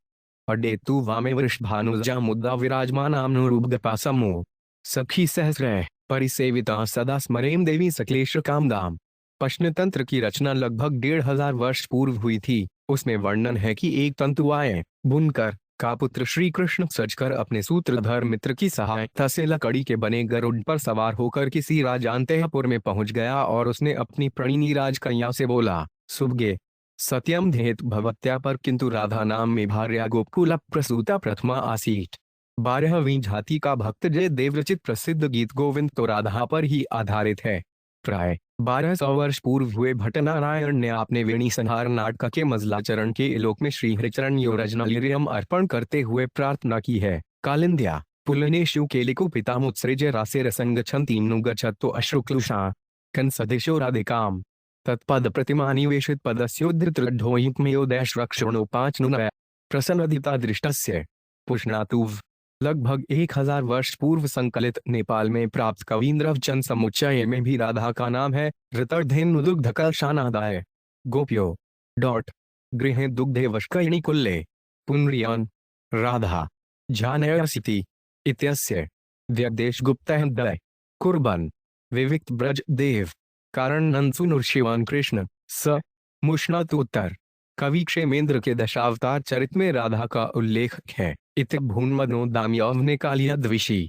अडे तु वामे वृषभानुजा मुद्दा विराजमान आमनुरूपगपासमो सखी सहस्र परिसेविता सदा स्मरेम देवी सकलेश कामदाम। प्रश्नतंत्र की रचना लगभग 1500 वर्ष पूर्व हुई थी। उसमें वर्णन है कि एक तंतुआए बुनकर का पुत्र श्री कृष्ण सजकर अपने सूत्रधर मित्र की सहायता से लकड़ी के बने गरुड़ पर सवार होकर किसी राजांतपुर में पहुंच गया और उसने अपनी प्रणिनी राजकन्या से बोला, सुभगे सत्यम धेत भवत्या पर किंतु राधा नाम में भार्या गोकुल प्रसूता प्रथमा आसीत। 12वीं जाति का भक्त जय देव रचित प्रसिद्ध गीत गोविंद तो राधा पर ही आधारित है। प्राय 1200 वर्ष पूर्व हुए भट्टनारायण ने अपने वेणी संहार नाटक के मजलाचरण के इलोक में श्री हरिचरण योरजनलिरियम अर्पण करते हुए प्रार्थना की है। कालिंद्या पुलनेशु केलिको पिता मुत्सृज रासे रसंग छंतीनु गच्छतो अश्रुक्लुषा कंसदेशो राधिकाम तत्पद प्रतिमा निवेशित पदस्योद्धृतोयुक्मयोदैश रक्षणो 5 नुनय प्रसन्नदिता दृष्टस्य पुष्णातुव। लगभग 1000 वर्ष पूर्व संकलित नेपाल में प्राप्त कवींद्र वचन समुच्चय में भी राधा का नाम है। ऋतर्धेनु दुग्ध कलशानादाय गोप्यो गृहे दुग्धे वश्कयिणी कुल्ले पुनरियन राधा जानयसिति इत्यस्य व्यदेश गुप्तः दय कुर्बन विविक्त ब्रज देव कारण नंदसुनुर्शिवान कृष्ण स मुष्णातोत्तर कवि क्षेमेंद्र के दशावतार चरित में राधा का उल्लेख है। इत भून्मनो दाम्यवने कालिया द्विषी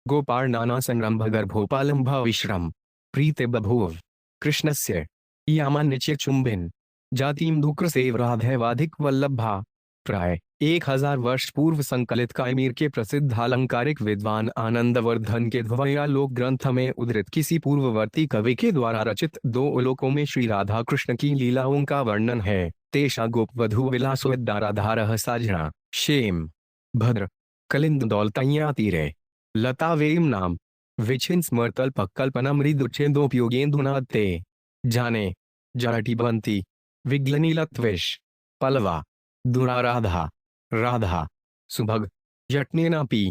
गोपाल नाना संरंभ गर्भोपालंभ विश्रम प्रीते बभूव कृष्णस्य यामान्य चुंबिन जातिम दुक्र सेव राधैवाधिक वल्लभा। प्राय 1000 वर्ष पूर्व संकलित कायमीर के प्रसिद्ध अलंकारिक विद्वान आनंदवर्धन के ध्वयालोक ग्रंथ में उद्धृत किसी पूर्ववर्ती कवि के द्वारा रचित 2 उलोकों में श्री राधा कृष्ण की लीलाओं का वर्णन है। तेषा गोप वधु विलासोद्दाराधारः साजना शेम भद्र कलिंद दौलतैया तीरे लता वेम नाम विचिन स्मर्तल पक्कल्पना मृदुच्छेदोपयोगेन्दुना ते जाने जरटिबंती विग्लनीलत्वेश पलवा दुराराधा राधा सुभग जटनेनापि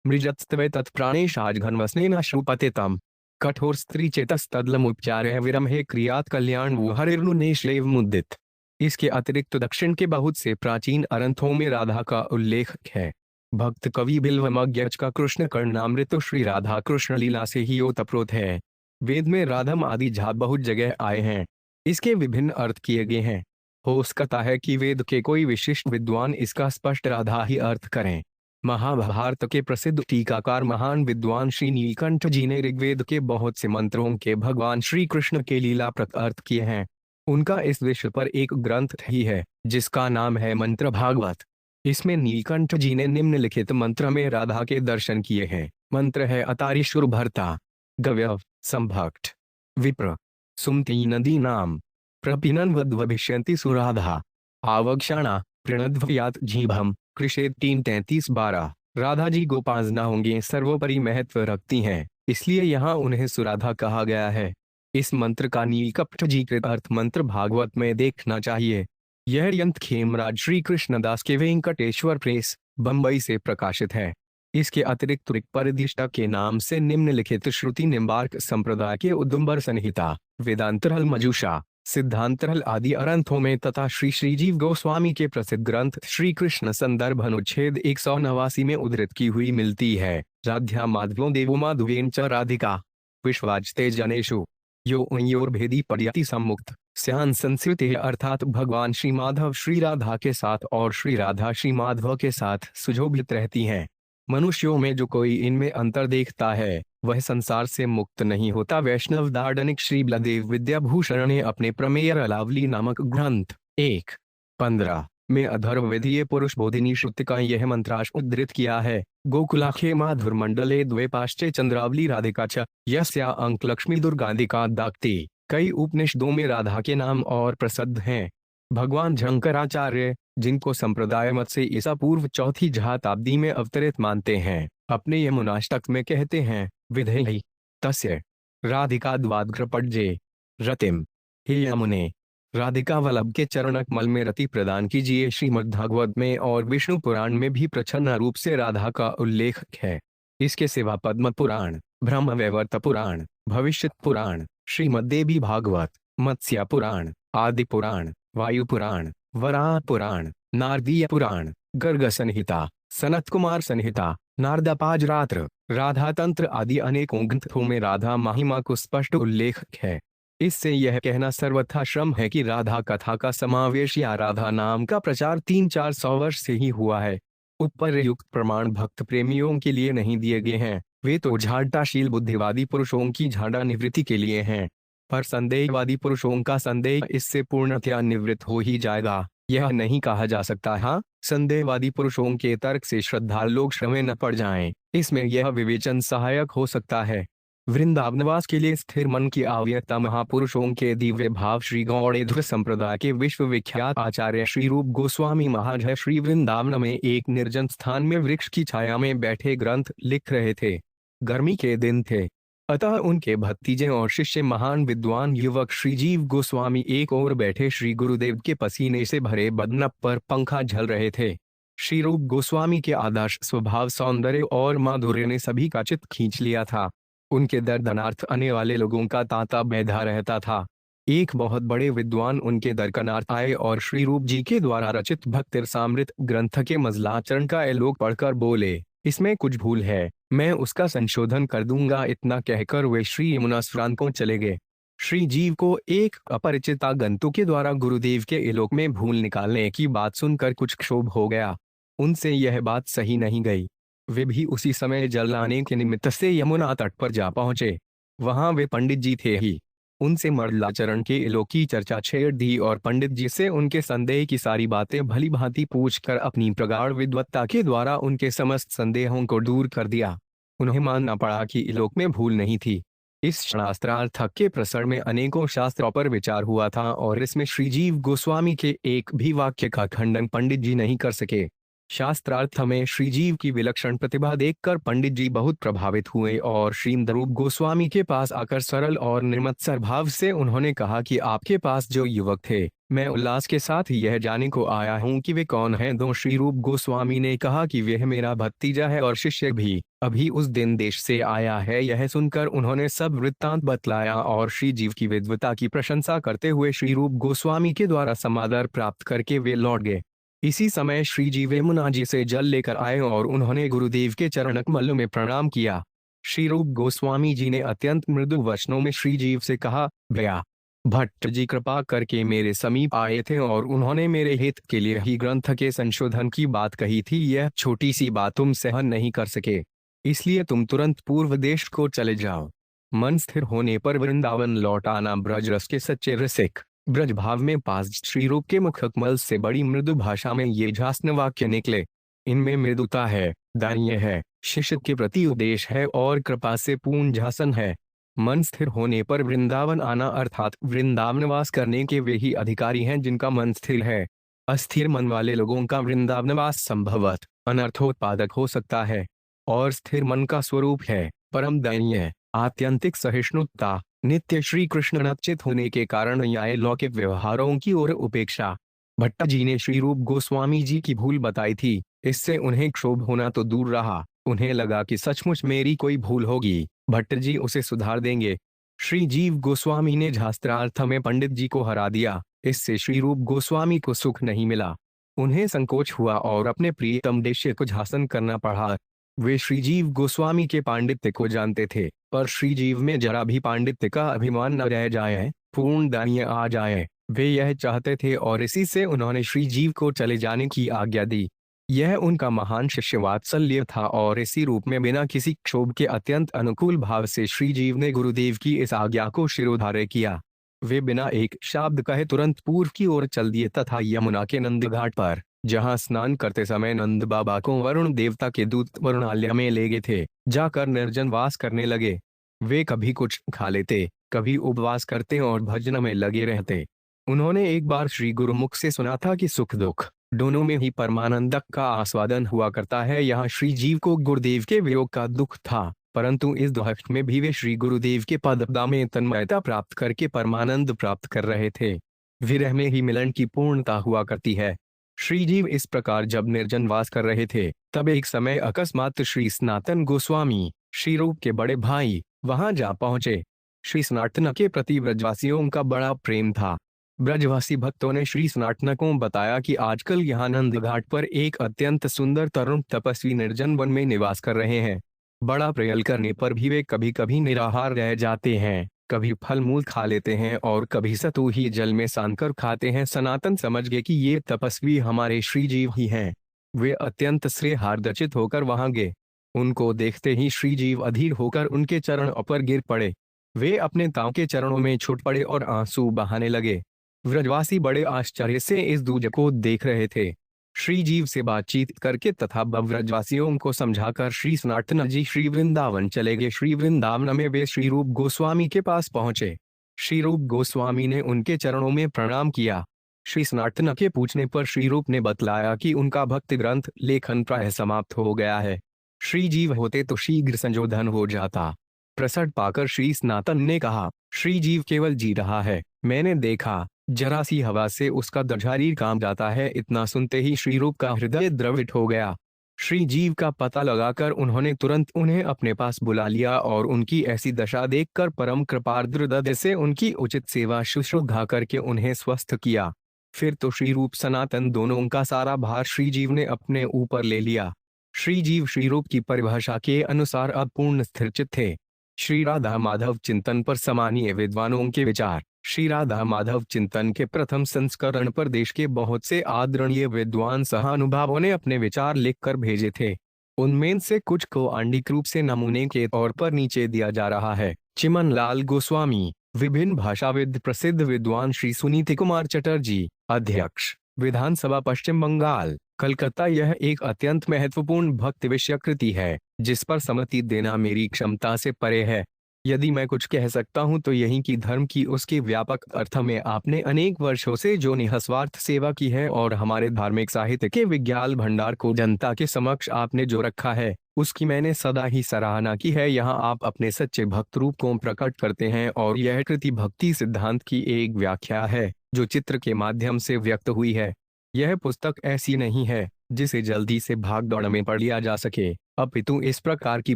मृजत्स्त्वे तत्प्राणेशाजघनवस्नेन श्रुपतितम कठोर स्त्री चेतस्तदलमुपचार्य विरमहे क्रियात कल्याण वुहरिर्नुनेश्लेव मुद्दित। इसके अतिरिक्त दक्षिण के बहुत से प्राचीन अरंथों में राधा का उल्लेख है। भक्त कवि बिल्वमज्ञ का कृष्ण कर्णामृत श्री राधा कृष्ण लीला से ही ओतप्रोत है। वेद में राधम आदि झा बहुत जगह आए हैं। इसके विभिन्न अर्थ किए गए हैं। हो सकता है कि वेद के कोई विशिष्ट विद्वान इसका स्पष्ट राधा ही अर्थ करें। महाभारत के प्रसिद्ध टीकाकार महान विद्वान श्री नीलकंठ जी ने ऋग्वेद के बहुत से मंत्रों के भगवान श्री कृष्ण के लीलाप्रद अर्थ किए हैं। उनका इस विषय पर एक ग्रंथ ही है जिसका नाम है मंत्र भागवत। इसमें नीलकंठ जी ने निम्नलिखित मंत्र में राधा के दर्शन किए हैं। मंत्र है अतारीशुर भर्ता गव्यव संभक्त विप्र सुमती नदी नाम प्रपिनन वद्वभिष्यंति सुराधा आवक्षाणा प्रणध्वयात जीभम कृषेद 3:33-12। राधा जी गोपाजना होंगे सर्वोपरि महत्व रखती हैं, इसलिए यहाँ उन्हें सुराधा कहा गया है। इस मंत्र का नीलकंठ जी कृत अर्थ मंत्र भागवत में देखना चाहिए। यह यंत्र खेमराज श्री कृष्णदास के वेंकटेश्वर प्रेस बंबई से प्रकाशित है। इसके अतिरिक्त परिदिष्टा के नाम से निम्नलिखित श्रुति निम्बार्क संप्रदाय के उदुम्बर संहिता वेदांतरल मजुषा सिद्धांतरल आदि अरंथों में तथा श्री श्रीजीव गोस्वामी के प्रसिद्ध ग्रंथ श्री कृष्ण संदर्भ अनुच्छेद 189 में उद्धृत की हुई मिलती है। राध्या माधवो देवो माधवेन च राधिका विश्वाजते जनेषु यो भेदी पर्यति सम्मुक्त स्यान संस्कृते अर्थात भगवान श्री माधव श्री राधा के साथ और श्री राधा श्री माधव के साथ सुशोभित रहती हैं। मनुष्यों में जो कोई इनमें अंतर देखता है वह संसार से मुक्त नहीं होता। वैष्णव दार्शनिक श्री बलदेव विद्याभूषण ने अपने प्रमेय अलावली नामक ग्रंथ 1:15 में अधर्ववेदीय पुरुष बोधिनी श्रुति का यह मंत्रांश उद्धृत किया है। गोकुलाखे माधुर मंडले द्वैपाश्चे चंद्रावली राधिका च यस्या अंक लक्ष्मी दुर्गादिका दाक्ति। कई उपनिषदों में राधा के नाम और प्रसिद्ध हैं। भगवान शंकराचार्य, जिनको संप्रदाय मत से ईसा पूर्व 4वीं शताब्दी में अवतरित मानते हैं, अपने यमुनाष्टक में कहते हैं, विधेहि तस्य राधिका द्वाद्घ्रपड्जे रतिम। हे यमुने, राधिका वल्लभ के चरणकमल में रति प्रदान कीजिए। श्रीमद्भागवत में और विष्णु पुराण में भी प्रच्छन्न रूप से राधा का उल्लेख है। इसके सिवा पद्म पुराण, ब्रह्मवैवर्त पुराण, भविष्यत पुराण, श्रीमद्देवी भागवत, मत्स्य पुराण, आदि पुराण, वायु पुराण, वराह पुराण, नारदीय पुराण, गर्ग संहिता, सनत कुमार संहिता, नारदपाजरात्र, राधा तंत्र आदि अनेकों ग्रंथों में राधा महिमा को स्पष्ट उल्लेख है। इससे यह कहना सर्वथा श्रम है कि राधा कथा का समावेश या राधा नाम का प्रचार 300-400 वर्ष से ही हुआ है। उपरयुक्त प्रमाण भक्त प्रेमियों के लिए नहीं दिए गए हैं, वे तो झाड़ाशील बुद्धिवादी पुरुषों की झाड़ा निवृत्ति के लिए हैं। पर संदेहवादी पुरुषों का संदेह इससे पूर्णतया निवृत्त हो ही जाएगा, यह नहीं कहा जा सकता। हाँ, संदेहवादी पुरुषों के तर्क से श्रद्धालु लोग श्रम में न पड़ जाएं, इसमें यह विवेचन सहायक हो सकता है। वृंदावनवास के लिए स्थिर मन की आवश्यकता महापुरुषों के दिव्य भाव श्री गौड़ेन्द्र संप्रदाय के विश्वविख्यात आचार्य श्री रूप गोस्वामी महाराज श्री वृंदावन में एक निर्जन स्थान में वृक्ष की छाया में बैठे ग्रंथ लिख रहे थे। गर्मी के दिन थे, अतः उनके भतीजे और शिष्य महान विद्वान युवक श्रीजीव गोस्वामी एक ओर बैठे श्री गुरुदेव के पसीने से भरे बदन पर पंखा झल रहे थे। श्री रूप गोस्वामी के आदर्श स्वभाव, सौंदर्य और माधुर्य ने सभी का चित्त खींच लिया था। उनके दर्शनार्थ आने वाले लोगों का तांता बैठा रहता था। एक बहुत बड़े विद्वान उनके दर्शनार्थ आए और श्री रूप जी के द्वारा रचित भक्तिरसामृत ग्रंथ के मजलाचरण का एलोक पढ़कर बोले, इसमें कुछ भूल है, मैं उसका संशोधन कर दूंगा। इतना कहकर वे श्री यमुना स्नान को चले गए। श्री जीव को एक अपरिचित आगंतुक के द्वारा गुरुदेव के एलोक में भूल निकालने की बात सुनकर कुछ क्षोभ हो गया। उनसे यह बात सही नहीं गई। वे भी उसी समय जल लाने के निमित्त से यमुना तट पर जा पहुंचे। वहां वे पंडित जी थे ही। उनसे मर्दलाचरण के एलोक की चर्चा छेड़ दी और पंडित जी से उनके संदेह की सारी बातें भली भांति पूछकर अपनी प्रगाढ़ विद्वत्ता के द्वारा उनके समस्त संदेहों को दूर कर दिया। उन्हें मानना पड़ा कि एलोक में भूल नहीं थी। इस शास्त्रार्थ के प्रसरण में अनेकों शास्त्रों पर विचार हुआ था और इसमें श्रीजीव गोस्वामी के एक भी वाक्य का खंडन पंडित जी नहीं कर सके। शास्त्रार्थ में श्रीजीव की विलक्षण प्रतिभा देखकर पंडित जी बहुत प्रभावित हुए और श्रीमद्रूप गोस्वामी के पास आकर सरल और निर्मत्सर भाव से उन्होंने कहा कि आपके पास जो युवक थे, मैं उल्लास के साथ यह जानने को आया हूँ कि वे कौन हैं। दो श्री रूप गोस्वामी ने कहा कि वह मेरा भतीजा है और शिष्य भी अभी उस दिन देश से आया है। यह सुनकर उन्होंने सब वृत्तांत बतलाया और श्री जीव की विद्वता की प्रशंसा करते हुए श्री रूप गोस्वामी के द्वारा समादर प्राप्त करके वे लौट गए। इसी समय श्री जी यमुना जी से जल लेकर आए और उन्होंने गुरुदेव के चरण कमल में प्रणाम किया। श्री रूप गोस्वामी जी ने अत्यंत मृदु वचनों में श्री जीव से कहा, भैया भट्ट जी कृपा करके मेरे समीप आए थे और उन्होंने मेरे हित के लिए ही ग्रंथ के संशोधन की बात कही थी। यह छोटी सी बात तुम सहन नहीं कर सके, इसलिए तुम तुरंत पूर्व देश को चले जाओ। मन स्थिर होने पर वृंदावन लौट आना। ब्रज रस के सच्चे रसिक ब्रज भाव में पास श्री रूप के मुखकमल से बड़ी मृदु भाषा में ये झांसन वाक्य निकले। इनमें मृदुता है, दान्य है, शिष्य के प्रति उपदेश है और कृपा से पूर्ण झांसन है। मन स्थिर होने पर वृंदावन आना अर्थात वृंदावनवास करने के वे ही अधिकारी हैं जिनका मन स्थिर है। अस्थिर मन वाले लोगों का वृंदावनवास संभवत अनर्थोत्पादक हो सकता है और स्थिर मन का स्वरूप है परम दयनीय, आत्यंतिक सहिष्णुता, नित्य श्री कृष्ण नचित होने के कारण न्याय लौकिक व्यवहारों की ओर उपेक्षा। भट्ट जी ने श्री रूप गोस्वामी जी की भूल बताई थी। इससे उन्हें क्षोभ होना तो दूर रहा, उन्हें लगा कि सचमुच मेरी कोई भूल होगी, भट्ट जी उसे सुधार देंगे। श्री जीव गोस्वामी ने शास्त्रार्थ में पंडित जी को हरा दिया। इससे श्री रूप गोस्वामी को सुख नहीं मिला। उन्हें संकोच हुआ और अपने प्रियतम देश्य को झांसन करना पड़ा। वे श्रीजीव गोस्वामी के पांडित्य को जानते थे, पर श्रीजीव में जरा भी पांडित्य का अभिमान न रह जाए, पूर्ण दान्य आ जाए, वे यह चाहते थे और इसी से उन्होंने श्रीजीव को चले जाने की आज्ञा दी। यह उनका महान शिष्य वात्सल्य था और इसी रूप में बिना किसी क्षोभ के अत्यंत अनुकूल भाव से श्रीजीव ने गुरुदेव की इस आज्ञा को शिरोधार्य किया। वे बिना एक शब्द कहे तुरंत पूर्व की ओर चल दिए तथा यमुना के नंद घाट पर, जहां स्नान करते समय नंद बाबा को वरुण देवता के दूत वरुणालय में ले गए थे, जाकर निर्जन वास करने लगे। वे कभी कुछ खा लेते, कभी उपवास करते और भजन में लगे रहते। उन्होंने एक बार श्री गुरुमुख से सुना था कि सुख दुख दोनों में ही परमानंद का आस्वादन हुआ करता है। यहाँ श्री जीव को गुरुदेव के वियोग का दुख था, परंतु इस दुख में भी वे श्री गुरुदेव के पदपदा में तन्मयता प्राप्त करके परमानंद प्राप्त कर रहे थे। विरह में ही मिलन की पूर्णता हुआ करती है। श्रीजीव इस प्रकार जब निर्जन वास कर रहे थे, तब एक समय अकस्मात श्री सनातन गोस्वामी, श्री रूप के बड़े भाई, वहां जा पहुंचे। श्री सनातन के प्रति ब्रजवासियों का बड़ा प्रेम था। ब्रजवासी भक्तों ने श्री सनातन को बताया कि आजकल यहाँ नंद घाट पर एक अत्यंत सुंदर तरुण तपस्वी निर्जन वन में निवास कर रहे हैं। बड़ा प्रयल करने पर भी वे कभी कभी निराहार रह जाते हैं। कभी फल मूल खा लेते हैं और कभी सतु ही जल में सानकर खाते हैं। सनातन समझ गए कि ये तपस्वी हमारे श्रीजीव ही हैं। वे अत्यंत श्रेहार्दचित होकर वहां गए। उनको देखते ही श्रीजीव अधीर होकर उनके चरणों पर गिर पड़े। वे अपने ताऊ के चरणों में छूट पड़े और आंसू बहाने लगे। व्रजवासी बड़े आश्चर्य से इस दूज को देख रहे थे। श्रीजीव से बातचीत करके तथा ब्रजवासियों को समझाकर श्री सनातन जी श्री वृंदावन चले गए। श्री वृंदावन में वे श्री रूप गोस्वामी के पास पहुंचे। श्री रूप गोस्वामी ने उनके चरणों में प्रणाम किया। श्री सनातन के पूछने पर श्री रूप ने बतलाया कि उनका भक्ति ग्रंथ लेखन प्राय समाप्त हो गया है। श्री जीव होते तो शीघ्र संशोधन हो जाता। प्रसन्न पाकर श्री सनातन ने कहा, श्री जीव केवल जी रहा है, मैंने देखा, जरा सी हवा से उसका शरीर काम जाता है। इतना सुनते ही श्री रूप का हृदय द्रवित हो गया। श्री जीव का पता लगाकर उन्होंने तुरंत उन्हें अपने पास बुला लिया और उनकी ऐसी दशा देखकर परम कृपार्द्र हृदय से उनकी उचित सेवा शुश्रूषा करके उन्हें स्वस्थ किया। फिर तो श्री रूप सनातन दोनों का सारा भार श्री जीव ने अपने ऊपर ले लिया। श्री जीव श्री रूप की परिभाषा के अनुसार अब पूर्ण स्थिरचित थे। श्री राधा माधव चिंतन पर सामान्य विद्वानों के विचार। श्री राधा माधव चिंतन के प्रथम संस्करण पर देश के बहुत से आदरणीय विद्वान सहानुभावों ने अपने विचार लिखकर भेजे थे। उनमें से कुछ को आंडिक रूप से नमूने के तौर पर नीचे दिया जा रहा है। चिमन लाल गोस्वामी, विभिन्न भाषाविद प्रसिद्ध विद्वान श्री सुनीति कुमार चटर्जी, अध्यक्ष, विधानसभा पश्चिम बंगाल, कलकत्ता। यह एक अत्यंत महत्वपूर्ण भक्ति विषय कृति है जिस पर सम्मति देना मेरी क्षमता से परे है। यदि मैं कुछ कह सकता हूं तो यही कि धर्म की उसके व्यापक अर्थ में आपने अनेक वर्षों से जो निस्वार्थ सेवा की है और हमारे धार्मिक साहित्य के विज्ञान भंडार को जनता के समक्ष आपने जो रखा है उसकी मैंने सदा ही सराहना की है। यहाँ आप अपने सच्चे भक्त रूप को प्रकट करते हैं और यह कृति भक्ति सिद्धांत की एक व्याख्या है जो चित्र के माध्यम से व्यक्त हुई है। यह पुस्तक ऐसी नहीं है जिसे जल्दी से भाग दौड़ में पढ़ लिया जा सके, अपितु इस प्रकार की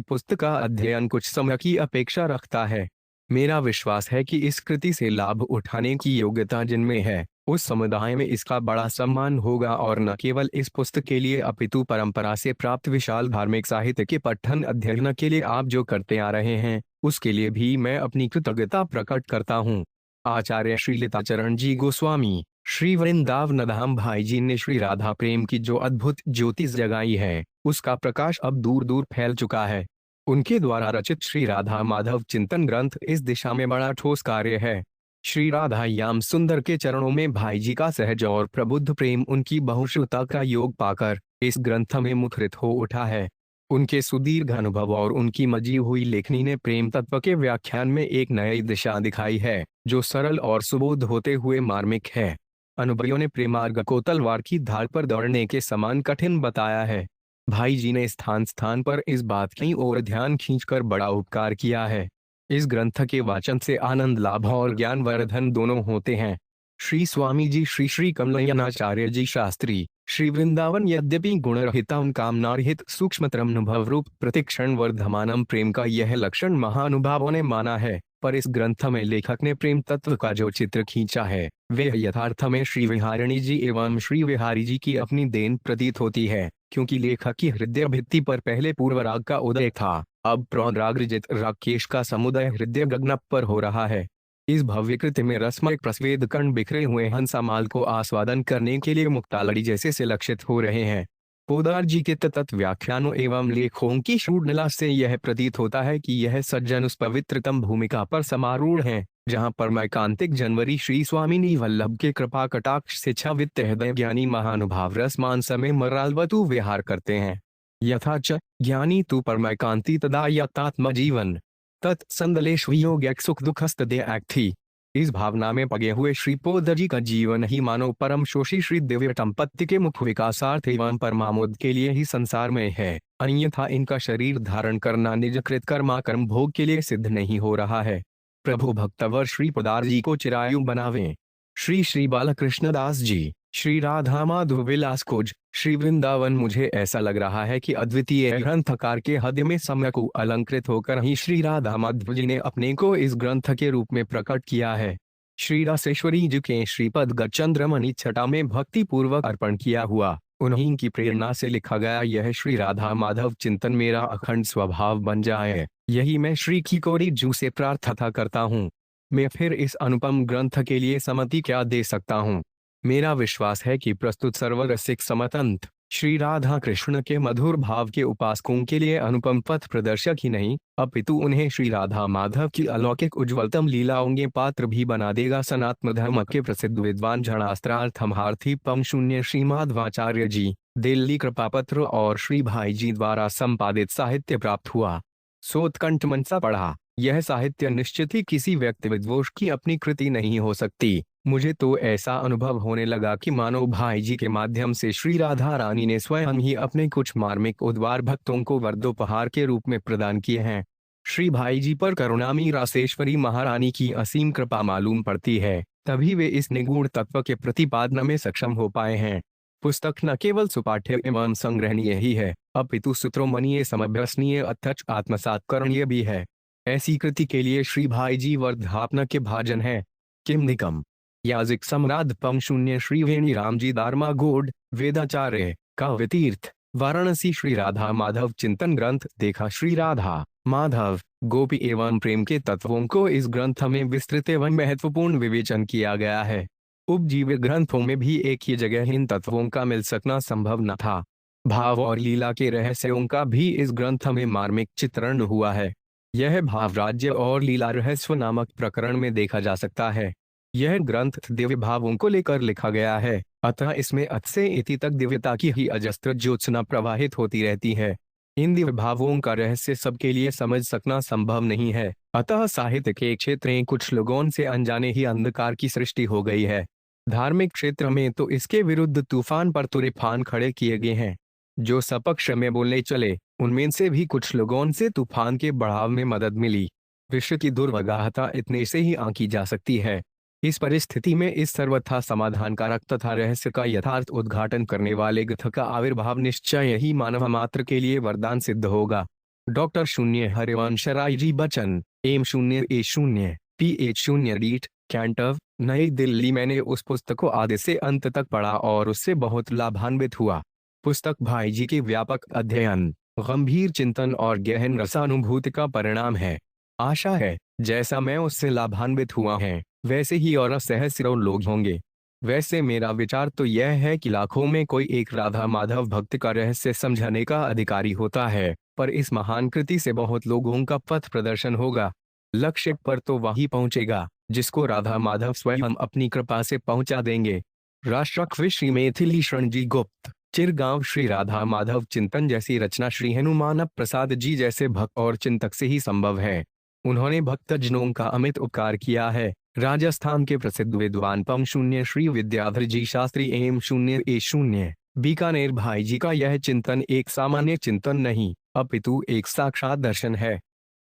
पुस्तक का अध्ययन कुछ समय की अपेक्षा रखता है। मेरा विश्वास है कि इस कृति से लाभ उठाने की योग्यता जिनमें है उस समुदाय में इसका बड़ा सम्मान होगा और न केवल इस पुस्तक के लिए अपितु परंपरा से प्राप्त विशाल धार्मिक साहित्य के पठन अध्ययन के लिए आप जो करते आ रहे हैं उसके लिए भी मैं अपनी कृतज्ञता प्रकट करता हूँ। आचार्य श्री लताचरण जी गोस्वामी, श्री वृंदावन धाम भाई जी ने श्री राधा प्रेम की जो अद्भुत ज्योति जगाई है उसका प्रकाश अब दूर दूर फैल चुका है। उनके द्वारा रचित श्री राधा माधव चिंतन ग्रंथ इस दिशा में बड़ा ठोस कार्य है। श्री राधा याम सुंदर के चरणों में भाई जी का सहज और प्रबुद्ध प्रेम उनकी बहुश्रुता का योग पाकर इस ग्रंथ में मुखरित हो उठा है। उनके सुदीर्घ अनुभव और उनकी मजी हुई लेखनी ने प्रेम तत्व के व्याख्यान में एक नई दिशा दिखाई है जो सरल और सुबोध होते हुए मार्मिक है। अनुभवियों ने प्रेमार्ग को तलवार की धार पर दौड़ने के समान कठिन बताया है। भाई जी ने स्थान स्थान पर इस बात की ओर ध्यान खींचकर बड़ा उपकार किया है। इस ग्रंथ के वाचन से आनंद लाभ और ज्ञान वर्धन दोनों होते हैं। श्री स्वामी जी श्री श्री कमलयनाचार्य जी शास्त्री, श्री वृंदावन यद्यपि गुणरहितम कामनारहित सूक्ष्मतरम अनुभव रूप प्रतिक्षण वर्धमानम प्रेम का यह लक्षण महानुभावों ने माना है, पर इस ग्रंथ में लेखक ने प्रेम तत्व का जो चित्र खींचा है वे यथार्थ में श्री विहारिणी जी एवं श्री विहारी जी की अपनी देन प्रतीत होती है, क्योंकि लेखक की हृदय भित्ति पर पहले पूर्व राग का उदय था, अब प्रौरागजित राकेश का समुदय हृदय गगन पर हो रहा है। इस भव्य कृति में रसमय प्रस्वेद कण बिखरे हुए हंसामाल को आस्वादन करने के लिए मुक्तालड़ी जैसे से लक्षित हो रहे हैं। पोदार जी के तत्त व्याख्यानों एवं लेखों की शूडला से यह प्रतीत होता है कि यह सज्जन उस पवित्रतम भूमिका पर समारूढ़ हैं जहां परमैकांतिक जनवरी श्री स्वामिनी वल्लभ के कृपा कटाक्ष से छवित हृदय ज्ञानी महानुभाव रसमान समय मरालवतु विहार करते हैं। यथा च ज्ञानी तु परमैकांति तदा यतात्म जीवन तत्संदलेशवियोग्यक सुख दुखस्तदे। इस भावना में पगे हुए श्री पोदर जी का जीवन ही मानव परम शोषी श्री दिव्य संपत्ति के मुख्य विकासार्थ एवं परमामोद के लिए ही संसार में है, अन्यथा इनका शरीर धारण करना निज कृत कर्मा कर्म भोग के लिए सिद्ध नहीं हो रहा है। प्रभु भक्तवर श्री पोदार जी को चिरायु बनावे। श्री श्री बालकृष्ण दास जी, श्री राधा माधव विलास खोज, श्री वृंदावन। मुझे ऐसा लग रहा है कि अद्वितीय ग्रंथकार के हृदय में सम्यक अलंकृत होकर ही श्री राधा माधव जी ने अपने को इस ग्रंथ के रूप में प्रकट किया है। श्री रासेश्वरी जी के श्रीपद गचंद्रमणि छटा में भक्ति पूर्वक अर्पण किया हुआ उन्हीं की प्रेरणा से लिखा गया यह श्री राधा माधव चिंतन मेरा अखंड स्वभाव बन जाए, यही मैं श्री खिकोरी जू से प्रार्थना करता हूँ। मैं फिर इस अनुपम ग्रंथ के लिए सम्मति क्या दे सकता हूँ। मेरा विश्वास है कि प्रस्तुत सर्वरसिक समतंत्र श्री राधा कृष्ण के मधुर भाव के उपासकों के लिए अनुपम पथ प्रदर्शक ही नहीं, अपितु उन्हें श्री राधा माधव की अलौकिक उज्ज्वलतम लीलाओं के पात्र भी बना देगा। सनातन धर्म के प्रसिद्ध विद्वान झणास्त्रार्थमहार्थी पम शून्य श्रीमाधवाचार्य जी, दिल्ली कृपापत्र और श्री भाई जी द्वारा संपादित साहित्य प्राप्त हुआ। सोत्कंठ मनसा पढ़ा। यह साहित्य निश्चित ही किसी व्यक्ति विद्वोष की अपनी कृति नहीं हो सकती। मुझे तो ऐसा अनुभव होने लगा कि मानो भाई जी के माध्यम से श्री राधा रानी ने स्वयं ही अपने कुछ मार्मिक उद्वार भक्तों को वरदोपहार के रूप में प्रदान किए हैं। श्री भाई जी पर करुणामयी रासेश्वरी महारानी की असीम कृपा मालूम पड़ती है, तभी वे इस निगूढ़ तत्व के प्रतिपादन में सक्षम हो पाए हैं। पुस्तक न केवल सुपाठ्य एवं संग्रहणीय ही है, अपितु सूत्रोमणीय समभ्यसनीय अथच आत्मसात्करणीय भी है। ऐसी कृति के लिए श्री भाई जी वर्धापन के भाजन है। किम निकम याजिक सम्राट पम शून्य श्री वेणी राम जी दारमा गोड वेदाचार्य काव्य तीर्थ वाराणसी श्री राधा माधव चिंतन ग्रंथ देखा। श्री राधा माधव गोपी एवं प्रेम के तत्वों को इस ग्रंथ में विस्तृत एवं महत्वपूर्ण विवेचन किया गया है। उपजीव्य ग्रंथों में भी एक ही जगह इन तत्वों का मिल सकना संभव न था। भाव और लीला के रहस्यों का भी इस ग्रंथ में मार्मिक चित्रण हुआ है। यह भाव राज्य और लीला रहस्य नामक प्रकरण में देखा जा सकता है। यह ग्रंथ दिव्य भावों को लेकर लिखा गया है, अतः इसमें अत से इति तक दिव्यता की ही अजस्त्र ज्योत्सना प्रवाहित होती रहती है। इन दिव्य भावों का रहस्य सबके लिए समझ सकना संभव नहीं है, अतः साहित्य के क्षेत्र में कुछ लोगों से अनजाने ही अंधकार की सृष्टि हो गई है। धार्मिक क्षेत्र में तो इसके विरुद्ध तूफान पर तूफान खड़े किए गए हैं। जो सपक्ष में बोलने चले, उनमें से भी कुछ लोगों से तूफान के बढ़ाव में मदद मिली। विश्व की दुर्वगाहता इतने से ही आंकी जा सकती है। इस परिस्थिति में इस सर्वथा समाधानकारक तथा रहस्य का यथार्थ उद्घाटन करने वाले ग्रंथ का आविर्भाव निश्चय ही मानव मात्र के लिए वरदान सिद्ध होगा। डॉक्टर शून्य हरिवंश राय जी बच्चन M0A0 PH0 रीट कैंटव नई दिल्ली। मैंने उस पुस्तक को आधे से अंत तक पढ़ा और उससे बहुत लाभान्वित हुआ। पुस्तक भाई जी के व्यापक अध्ययन, गंभीर चिंतन और गहन रसानुभूति का परिणाम है। आशा है जैसा मैं उससे लाभान्वित हुआ है, वैसे ही और सहस्रों लोग होंगे। वैसे मेरा विचार तो यह है कि लाखों में कोई एक राधा माधव भक्त का रहस्य समझने का अधिकारी होता है, पर इस महान कृति से बहुत लोगों का पथ प्रदर्शन होगा। लक्ष्य पर तो वही पहुंचेगा जिसको राधा माधव स्वयं अपनी कृपा से पहुंचा देंगे। राष्ट्रकवि श्री मैथिली शरण जी गुप्त चिरगांव श्री राधा माधव चिंतन जैसी रचना श्री हनुमान प्रसाद जी जैसे भक्त और चिंतक से ही संभव है। उन्होंने भक्तजनों का अमित उपकार किया है। राजस्थान के प्रसिद्ध विद्वान पम शून्य श्री विद्याधर जी शास्त्री M0A0 बीकानेर भाई जी का यह चिंतन एक सामान्य चिंतन नहीं, अपितु एक साक्षात दर्शन है।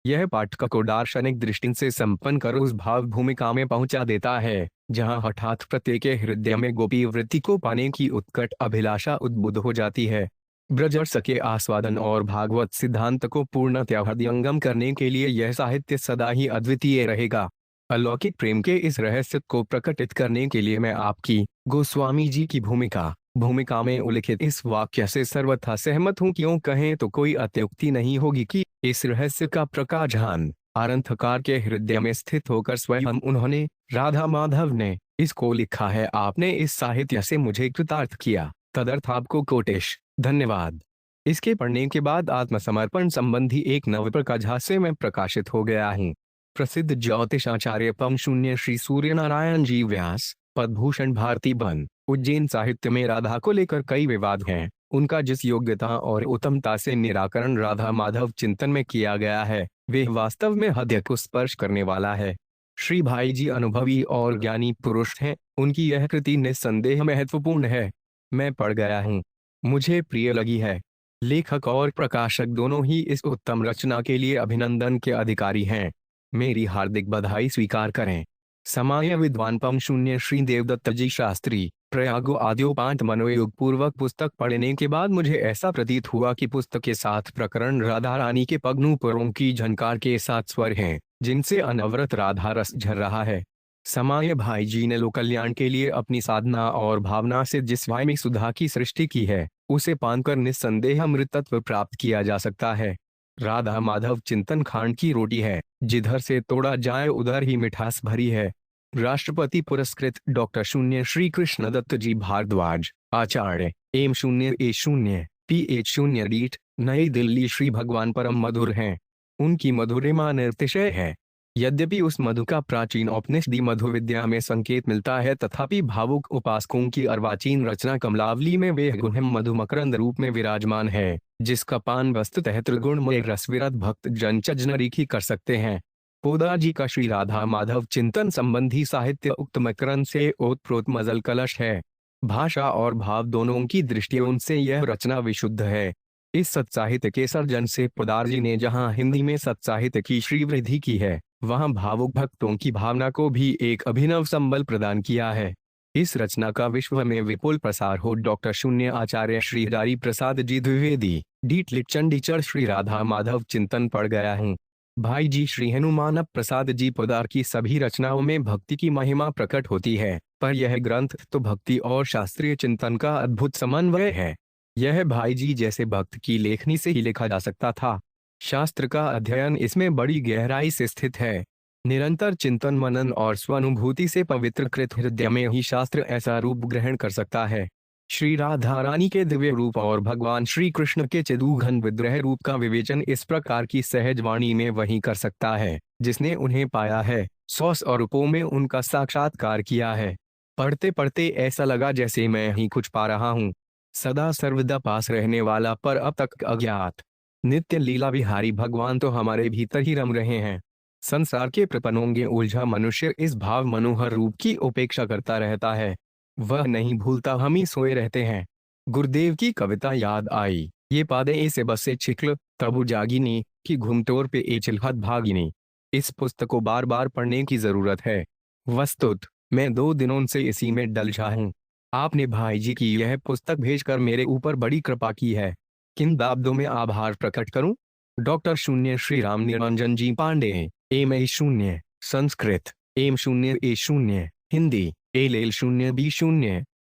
यह पाठक को दार्शनिक दृष्टि से संपन्न कर उस भाव भूमिका में पहुंचा देता है जहां हठात प्रत्येक हृदय में गोपी वृत्ति को पाने की उत्कट अभिलाषा उद्बुद्ध हो जाती है। ब्रजरस के आस्वादन और भागवत सिद्धांत को पूर्णतः हृदयंगम करने के लिए यह साहित्य सदा ही अद्वितीय रहेगा। अलौकिक प्रेम के इस रहस्य को प्रकटित करने के लिए मैं आपकी गोस्वामी जी की भूमिका में उल्लिखित इस वाक्य से सर्वथा सहमत हूँ। क्यों कहें तो कोई अत्युक्ति नहीं होगी कि इस रहस्य का प्रकाशझान आरंथकार के हृदय में स्थित होकर स्वयं उन्होंने, राधा माधव ने, इसको लिखा है। आपने इस साहित्य से मुझे कृतार्थ किया, तदर्थ आपको कोटेश धन्यवाद। इसके पढ़ने के बाद आत्मसमर्पण संबंधी एक नव प्रकाश से मैं प्रकाशित हो गया हूँ। प्रसिद्ध ज्योतिषाचार्य पम शून्य श्री सूर्यनारायण जी व्यास पद्मभूषण भारती बन उज्जैन साहित्य में राधा को लेकर कई विवाद हैं। उनका जिस योग्यता और उत्तमता से निराकरण राधा माधव चिंतन में किया गया है, वे वास्तव में हृदय को स्पर्श करने वाला है। श्री भाई जी अनुभवी और ज्ञानी पुरुष हैं। उनकी यह कृति निस्संदेह महत्वपूर्ण है। मैं पढ़ गया हूँ, मुझे प्रिय लगी है। लेखक और प्रकाशक दोनों ही इस उत्तम रचना के लिए अभिनंदन के अधिकारी हैं। मेरी हार्दिक बधाई स्वीकार करें। समाय विद्वान पम शून्य श्री देवदत्त जी शास्त्री प्रयागो आद्योपांत मनोयोग पूर्वक पुस्तक पढ़ने के बाद मुझे ऐसा प्रतीत हुआ कि पुस्तक के साथ प्रकरण राधा रानी के पगनूपुरों की झनकार के साथ स्वर हैं, जिनसे अनवरत राधा रस झर रहा है। समाय भाई जी ने लोक कल्याण के लिए अपनी साधना और भावना से जिस वायमिक सुधा की सृष्टि की है, उसे पानकर निस्संदेह अमृतत्व प्राप्त किया जा सकता है। राधा माधव चिंतन खांड की रोटी है, जिधर से तोड़ा जाए उधर ही मिठास भरी है। राष्ट्रपति पुरस्कृत डॉक्टर शून्य श्री कृष्ण दत्त जी भारद्वाज, आचार्य, एम शून्य ए शून्य PH0 डीट, नई दिल्ली। श्री भगवान परम मधुर हैं, उनकी मधुरिमा निर्तिशय है। यद्यपि उस मधु का प्राचीन औपनिषदि मधु विद्या में संकेत मिलता है, तथापि भावुक उपासकों की अर्वाचीन रचना कमलावली में वे गुणम मधु मकरंद रूप में विराजमान है, जिसका पान वस्तुतः त्रिगुणमय रसविरत भक्त जन चजनरीखी कर सकते हैं। पोदार जी का श्री राधा माधव चिंतन संबंधी साहित्य उक्त मकरंद से ओतप्रोत मजल कलश है। भाषा और भाव दोनों की दृष्टियों से यह रचना विशुद्ध है। इस सत्साहित्य के सर्जन से पोदार जी ने जहां हिंदी में सत्साहित्य की श्रीवृद्धि की है, वहां भावुक भक्तों की भावना को भी एक अभिनव संबल प्रदान किया है। इस रचना का विश्व में विपुल प्रसार हो। डॉक्टर शून्य आचार्य श्री हरि प्रसाद जी द्विवेदी, डीट लिट चंडीचढ़ श्री राधा माधव चिंतन पढ़ गया हूँ। भाई जी श्री हनुमान प्रसाद जी पोदार की सभी रचनाओं में भक्ति की महिमा प्रकट होती है, पर यह ग्रंथ तो भक्ति और शास्त्रीय चिंतन का अद्भुत समन्वय है। यह भाई जी जैसे भक्त की लेखनी से ही लिखा जा सकता था। शास्त्र का अध्ययन इसमें बड़ी गहराई से स्थित है। निरंतर चिंतन मनन और स्वानुभूति से पवित्रकृत हृदय में ही शास्त्र ऐसा रूप ग्रहण कर सकता है। श्री राधा रानी के दिव्य रूप और भगवान श्री कृष्ण के चिदुघन विग्रह रूप का विवेचन इस प्रकार की सहज वाणी में वही कर सकता है जिसने उन्हें पाया है, 100 स्वरूपों में उनका साक्षात्कार किया है। पढ़ते पढ़ते ऐसा लगा जैसे मैं ही कुछ पा रहा हूँ। सदा सर्वदा पास रहने वाला पर अब तक अज्ञात नित्य लीला विहारी भगवान तो हमारे भीतर ही रम रहे हैं। संसार के प्रपनोंगे उलझा मनुष्य इस भाव मनोहर रूप की उपेक्षा करता रहता है। वह नहीं भूलता हम ही सोए रहते हैं। गुरुदेव की कविता याद आई, ये पादे ऐसे बसे छिकल तबु जागिनी कि घुमतोर पे ए चिल्हत भागिनी। इस पुस्तक को बार बार पढ़ने की जरूरत है। वस्तुत मैं 2 दिनों से इसी में डलझा हूँ। आपने भाई जी की यह पुस्तक भेजकर मेरे ऊपर बड़ी कृपा की है। किन शब्दों में आभार प्रकट करूं? डॉक्टर शून्य श्री राम निरंजन जी Pandey, M.A. Sanskrit, M.A. Hindi, LL.B.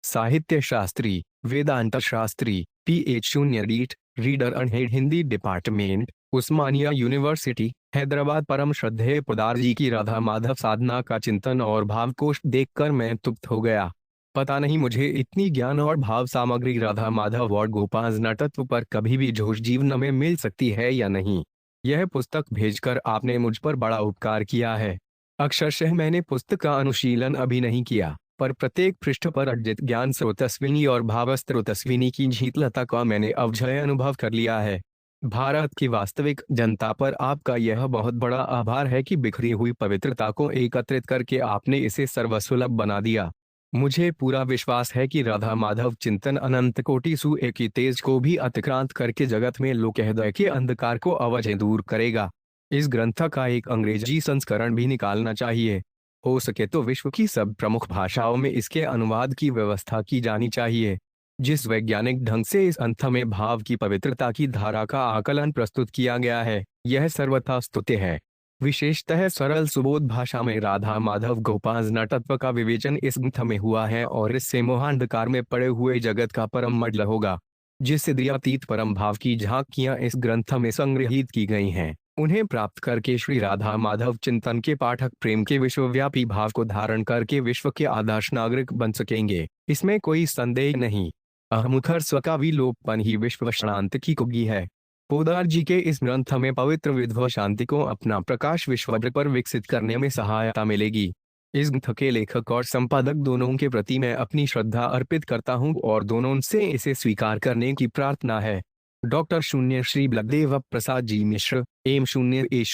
साहित्य शास्त्री, वेदांत Shastri, PH0 डीट, reader अनहेड Hindi department, उस्मानिया यूनिवर्सिटी, हैदराबाद। परम श्रद्धेय पोदार जी की राधा माधव साधना का चिंतन और भावकोश देखकर मैं तुप्त हो गया। पता नहीं मुझे इतनी ज्ञान और भाव सामग्री राधा माधव और गोपाल तत्व पर कभी भी जोश जीवन में मिल सकती है या नहीं। यह पुस्तक भेजकर आपने मुझ पर बड़ा उपकार किया है। अक्षरशः मैंने पुस्तक का अनुशीलन अभी नहीं किया, पर प्रत्येक पृष्ठ पर अर्जित ज्ञान स्रोतस्विनी और भावस्त्रोतस्विनी की शीतलता का मैंने अवजय अनुभव कर लिया है। भारत की वास्तविक जनता पर आपका यह बहुत बड़ा आभार है कि बिखरी हुई पवित्रता को एकत्रित करके आपने इसे सर्वसुलभ बना दिया। मुझे पूरा विश्वास है कि राधा माधव चिंतन अनंत कोटि सूर्य की तेज को भी अतिक्रांत करके जगत में लोकहृदय के अंधकार को अवश्य दूर करेगा। इस ग्रंथ का एक अंग्रेजी संस्करण भी निकालना चाहिए। हो सके तो विश्व की सब प्रमुख भाषाओं में इसके अनुवाद की व्यवस्था की जानी चाहिए। जिस वैज्ञानिक ढंग से इस अंथ में भाव की पवित्रता की धारा का आकलन प्रस्तुत किया गया है, यह सर्वथा स्तुत्य है। विशेषतः सरल सुबोध भाषा में राधा माधव गोपाल तत्व का विवेचन इस ग्रंथ में हुआ है और इससे मोहांधकार में पड़े हुए जगत का परम मंडल होगा। जिस सिद्धियातीत परम भाव की झांकियां इस ग्रंथ में संग्रहित की गई हैं, उन्हें प्राप्त करके श्री राधा माधव चिंतन के पाठक प्रेम के विश्वव्यापी भाव को धारण करके विश्व के आदर्श नागरिक बन सकेंगे, इसमें कोई संदेह नहीं। अहमुखर स्व का विलोपन ही विश्व शांति की कुगी है। पोदार जी के इस ग्रंथ में पवित्र विधव शांति को अपना प्रकाश विश्व पर विकसित करने में सहायता मिलेगी। इस ग्रंथ के लेखक और संपादक दोनों के प्रति मैं अपनी श्रद्धा अर्पित करता हूं और दोनों से इसे स्वीकार करने की प्रार्थना है। डॉक्टर शून्य श्री बलदेव प्रसाद जी मिश्र, M.A.